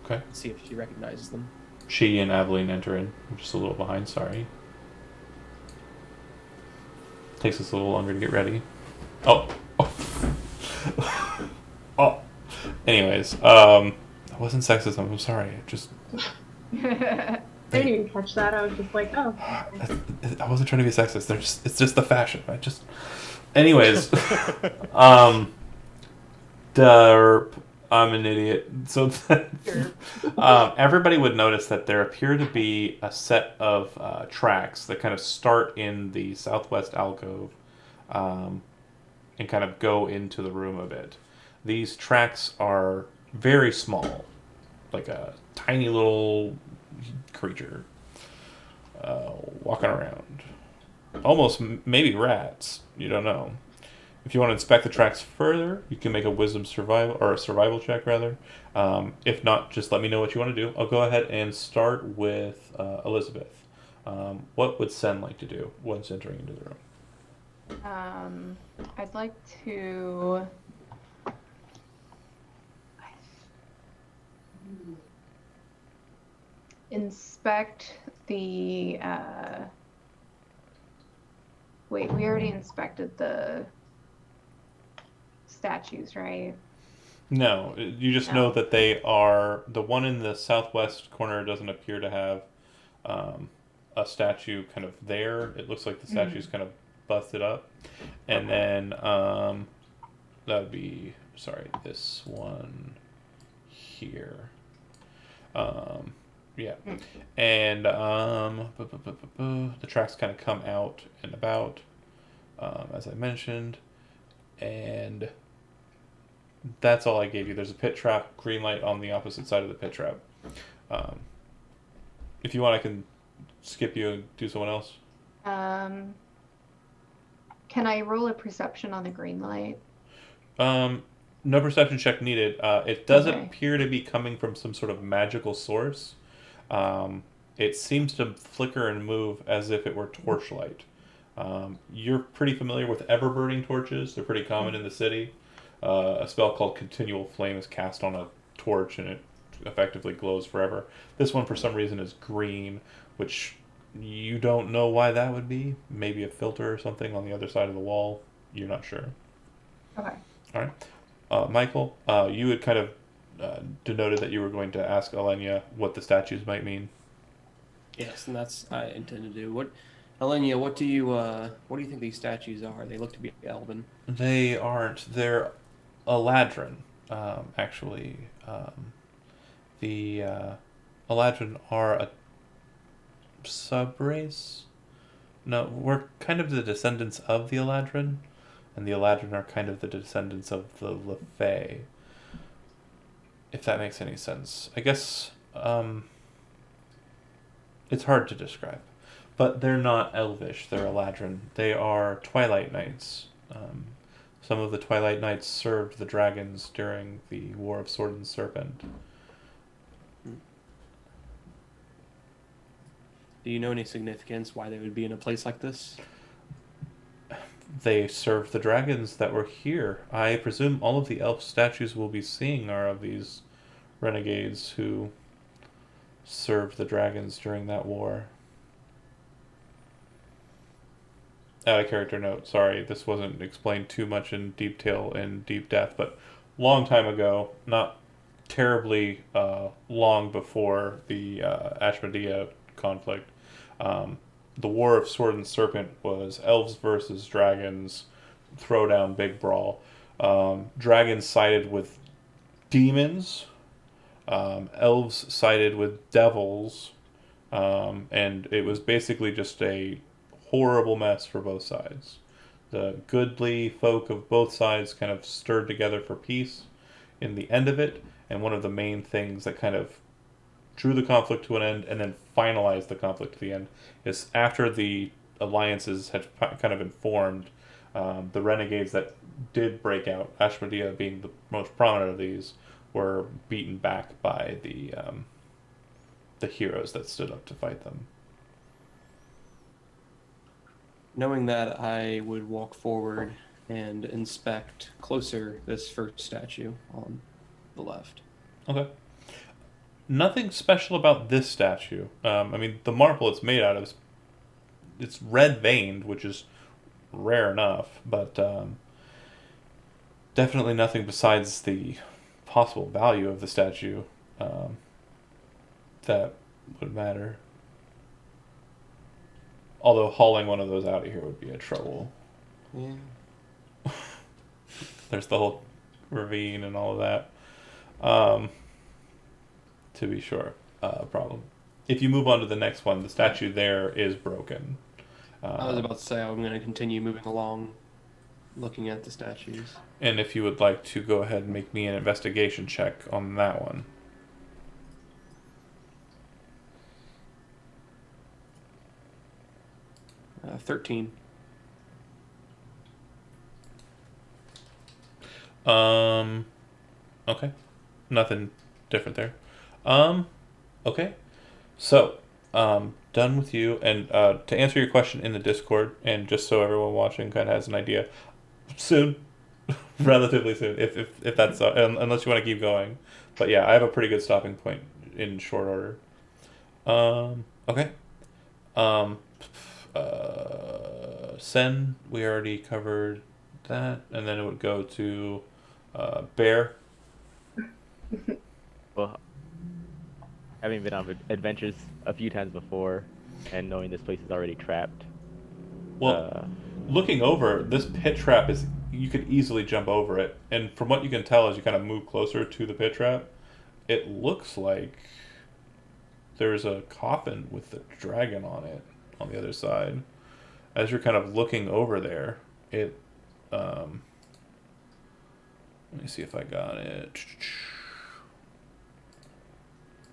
Okay. See if she recognizes them. She and Aveline enter in. I'm just a little behind, sorry. Takes us a little longer to get ready. Oh. Oh. Anyways, that wasn't sexism. I'm sorry. I didn't even catch that. I was just like, oh. I wasn't trying to be sexist. It's just the fashion. Anyways, derp. I'm an idiot. So everybody would notice that there appear to be a set of tracks that kind of start in the southwest alcove, and kind of go into the room a bit. These tracks are very small, like a tiny little creature walking around. Almost maybe rats. You don't know. If you want to inspect the tracks further, you can make a wisdom survival or a survival check rather. If not, just let me know what you want to do. I'll go ahead and start with Elizabeth. What would Sen like to do once entering into the room? I'd like to. Inspect the. Wait, we already inspected the statues, right? No, you just know that they are the one in the southwest corner doesn't appear to have a statue kind of there. It looks like the statue's kind of busted up, and then that would be this one here. Yeah, and the tracks kind of come out and about, as I mentioned, and that's all I gave you. There's a pit trap, green light on the opposite side of the pit trap. If you want, I can skip you and do someone else. Can I roll a perception on the green light? No perception check needed. It doesn't Okay. appear to be coming from some sort of magical source. It seems to flicker and move as if it were torchlight. You're pretty familiar with ever-burning torches. They're pretty common in the city. A spell called Continual Flame is cast on a torch and it effectively glows forever. This one, for some reason, is green, which you don't know why that would be. Maybe a filter or something on the other side of the wall. You're not sure. Okay. All right. Michael, you had kind of denoted that you were going to ask Alenia what the statues might mean. Yes, and that's I intend to do. Elenia, what do you think these statues are? They look to be elven. They aren't. They're Eladrin, actually. The Eladrin are a subrace. No, we're kind of the descendants of the Eladrin, and the Eladrin are kind of the descendants of the Lefay. If that makes any sense. I guess it's hard to describe. But they're not elvish, they're Eladrin. They are Twilight Knights. Some of the Twilight Knights served the dragons during the War of Sword and Serpent. Do you know any significance why they would be in a place like this? They served the dragons that were here. I presume all of the elf statues we'll be seeing are of these renegades who served the dragons during that war. Out of character note, sorry, this wasn't explained too much in detail in deep depth, but long time ago, not terribly long before the Ashmedea conflict, the War of Sword and Serpent was elves versus dragons, throwdown, big brawl. Dragons sided with demons, elves sided with devils, and it was basically just a horrible mess for both sides. The goodly folk of both sides kind of stirred together for peace in the end of it, and one of the main things that kind of drew the conflict to an end and then finalized the conflict to the end is after the alliances had kind of been formed, the renegades that did break out, Ashmedea being the most prominent of these, were beaten back by the heroes that stood up to fight them. Knowing that, I would walk forward and inspect closer this first statue on the left. Okay. Nothing special about this statue. I mean, the marble it's made out of, it's red veined, which is rare enough, but definitely nothing besides the possible value of the statue that would matter. Although hauling one of those out of here would be a trouble. Yeah. There's the whole ravine and all of that. To be sure, problem. If you move on to the next one, the statue there is broken. I was about to say I'm going to continue moving along, looking at the statues. And if you would like to go ahead and make me an investigation check on that one. Uh, 13. Okay. Nothing different there. Okay. So, done with you. And to answer your question in the Discord, and just so everyone watching kind of has an idea, soon, relatively soon, if that's unless you want to keep going. But yeah, I have a pretty good stopping point in short order. Okay. Sen, we already covered that, and then it would go to Bear. Well, having been on adventures a few times before, and knowing this place is already trapped. Well, looking over, this pit trap is, you could easily jump over it. And from what you can tell as you kind of move closer to the pit trap, it looks like there's a coffin with the dragon on it on the other side. As you're kind of looking over there, it, let me see if I got it.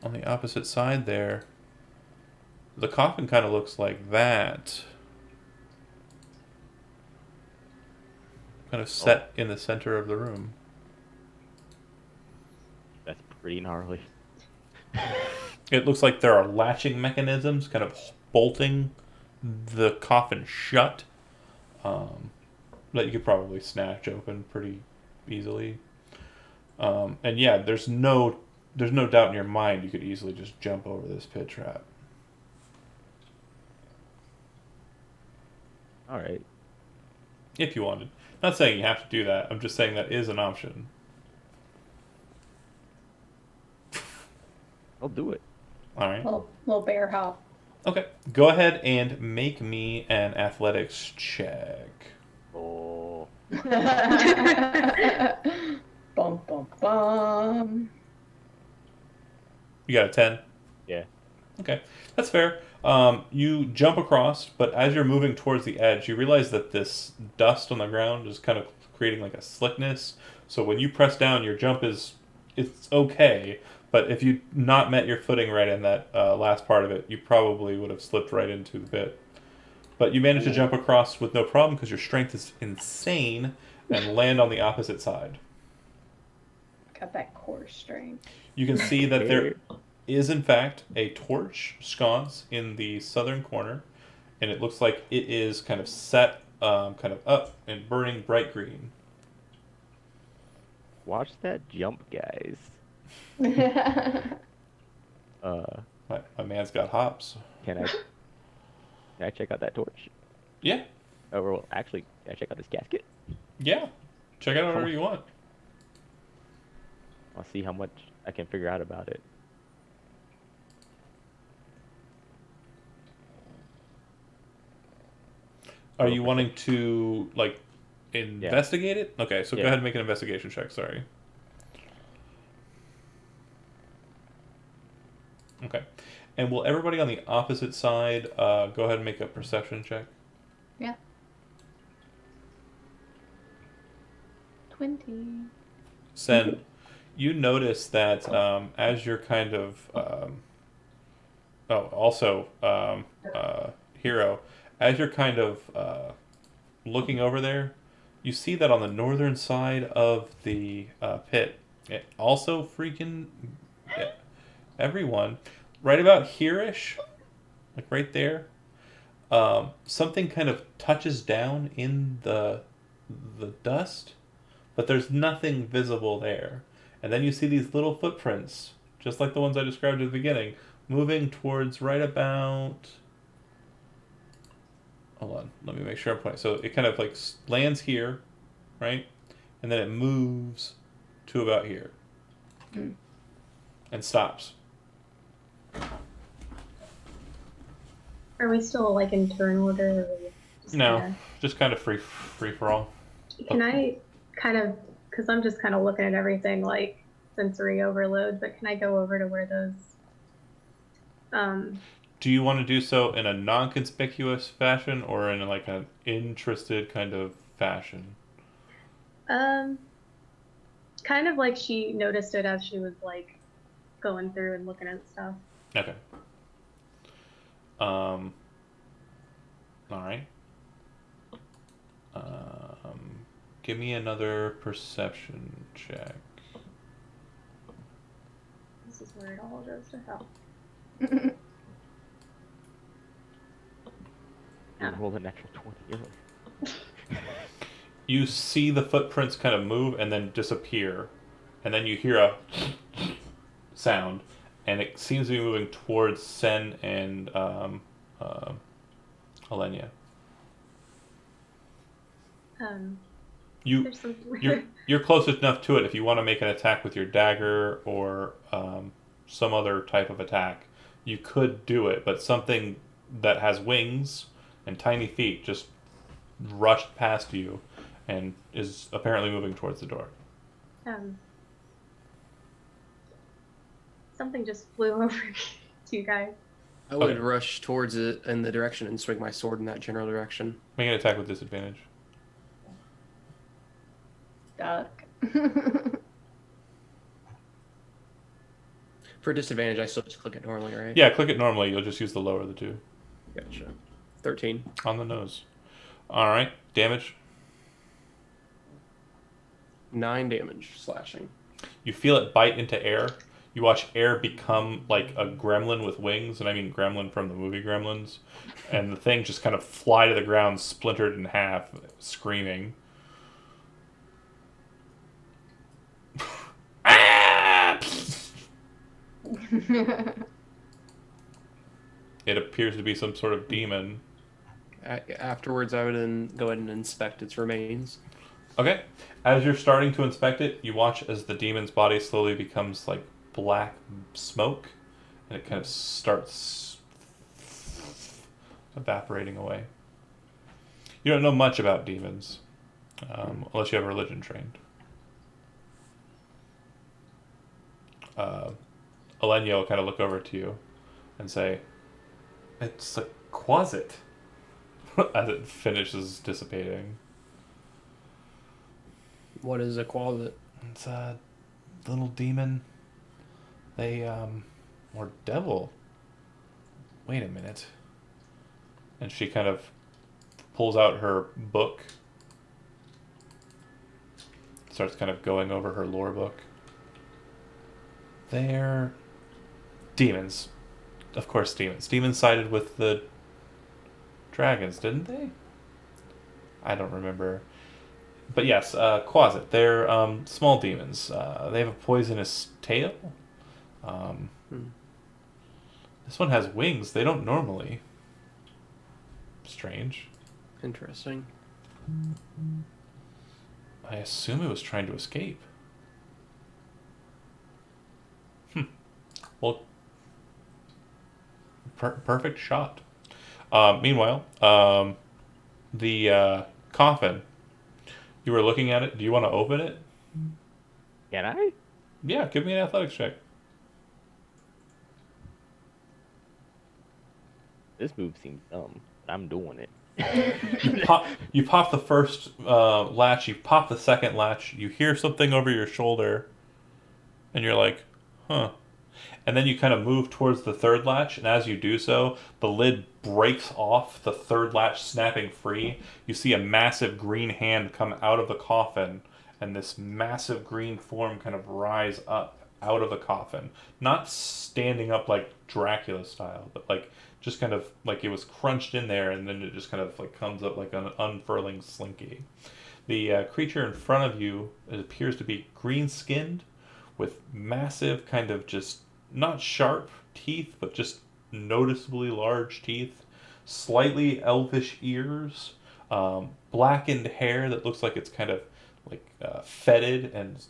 On the opposite side there, the coffin kind of looks like that. Kind of set in the center of the room. That's pretty gnarly. It looks like there are latching mechanisms kind of bolting the coffin shut, that you could probably snatch open pretty easily. And yeah, there's no doubt in your mind you could easily just jump over this pit trap. All right. If you wanted. Not saying you have to do that. I'm just saying that is an option. I'll do it. All right. Little bear hop. Okay. Go ahead and make me an athletics check. Oh. Bum bum bum. You got a 10? Yeah. Okay, that's fair. You jump across, but as you're moving towards the edge, you realize that this dust on the ground is kind of creating like a slickness. So when you press down, your jump it's okay. But if you not met your footing right in that last part of it, you probably would have slipped right into the pit. But you managed to jump across with no problem because your strength is insane and land on the opposite side. Got that core strength. You can see that there is, in fact, a torch sconce in the southern corner, and it looks like it is kind of set kind of up and burning bright green. Watch that jump, guys. My man's got hops. Can I check out that torch? Yeah, Oh, well, actually, can I check out this casket? yeah. Check it out whatever you want. I'll see how much I can figure out about it. Are you wanting to, like, investigate it? Okay, so go Yeah. ahead and make an investigation check, sorry. Okay. And will everybody on the opposite side go ahead and make a perception check? Yeah. 20. Sen, you notice that as you're kind of Hero, as you're kind of looking over there, you see that on the northern side of the pit, it also freaking everyone, right about here-ish, like right there, something kind of touches down in the dust, but there's nothing visible there. And then you see these little footprints, just like the ones I described at the beginning, moving towards right about... Hold on, let me make sure I'm pointing. So it kind of like lands here, right? And then it moves to about here. And stops. Are we still like in turn order? Or are we just No, kinda... just kind of free for all. Can I kind of, because I'm just kind of looking at everything like sensory overload, but can I go over to where those, um, Do you want to do so in a non-conspicuous fashion or in like an interested kind of fashion? um, kind of like she noticed it as she was like going through and looking at stuff. Okay. All right. Give me another perception check. This is where it all goes to hell. And roll an extra 20 euros. You see the footprints kind of move and then disappear, and then you hear a sound, and it seems to be moving towards Sen and Alenia. There's You something. you're close enough to it if you want to make an attack with your dagger or some other type of attack. You could do it, but something that has wings and tiny feet just rushed past you and is apparently moving towards the door. Something just flew over to you guys. I would Okay. rush towards it in the direction and swing my sword in that general direction. Make an attack with disadvantage. Duck. For disadvantage, I still just click it normally, right? Yeah, click it normally. You'll just use the lower of the two. Gotcha. 13. On the nose. Alright, damage. 9 damage, slashing. You feel it bite into air. You watch air become like a gremlin with wings, and I mean gremlin from the movie Gremlins. And the thing just kind of fly to the ground, splintered in half, screaming. Ah! It appears to be some sort of demon. Afterwards, I would then go ahead and inspect its remains. Okay. As you're starting to inspect it, you watch as the demon's body slowly becomes like black smoke, and it kind of starts evaporating away. You don't know much about demons, unless you have religion trained. Elenia will kind of look over to you and say, "It's a quasit," as it finishes dissipating. What is a quasit? It's a little demon. They, or devil. Wait a minute. And she kind of pulls out her book. Starts kind of going over her lore book. They're demons. Of course, demons. Demons sided with the dragons, didn't they? I don't remember. But yes, quasit. They're small demons. They have a poisonous tail. This one has wings. They don't normally. Strange. Interesting. I assume it was trying to escape. Well, perfect shot. Meanwhile, the coffin. You were looking at it. Do you want to open it? Can I? Yeah, give me an athletics check. This move seems dumb, but I'm doing it. You pop the first latch. You pop the second latch. You hear something over your shoulder, and you're like, "Huh." And then you kind of move towards the third latch, and as you do so, the lid breaks off, the third latch snapping free. You see a massive green hand come out of the coffin, and this massive green form kind of rise up out of the coffin. Not standing up like Dracula style, but like just kind of like it was crunched in there, and then it just kind of like comes up like an unfurling slinky. The creature in front of you, it appears to be green-skinned, with massive kind of just not sharp teeth, but just noticeably large teeth, slightly elvish ears, blackened hair that looks like it's kind of like fetid and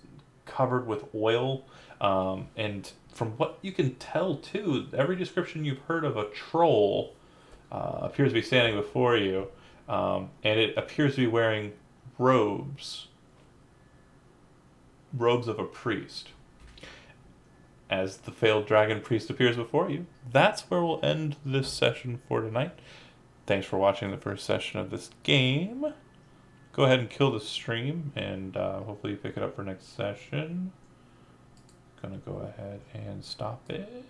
covered with oil. And from what you can tell, too, every description you've heard of a troll appears to be standing before you, and it appears to be wearing robes of a priest. As the failed dragon priest appears before you, that's where we'll end this session for tonight. Thanks for watching the first session of this game. Go ahead and kill the stream, and hopefully you pick it up for next session. Gonna go ahead and stop it.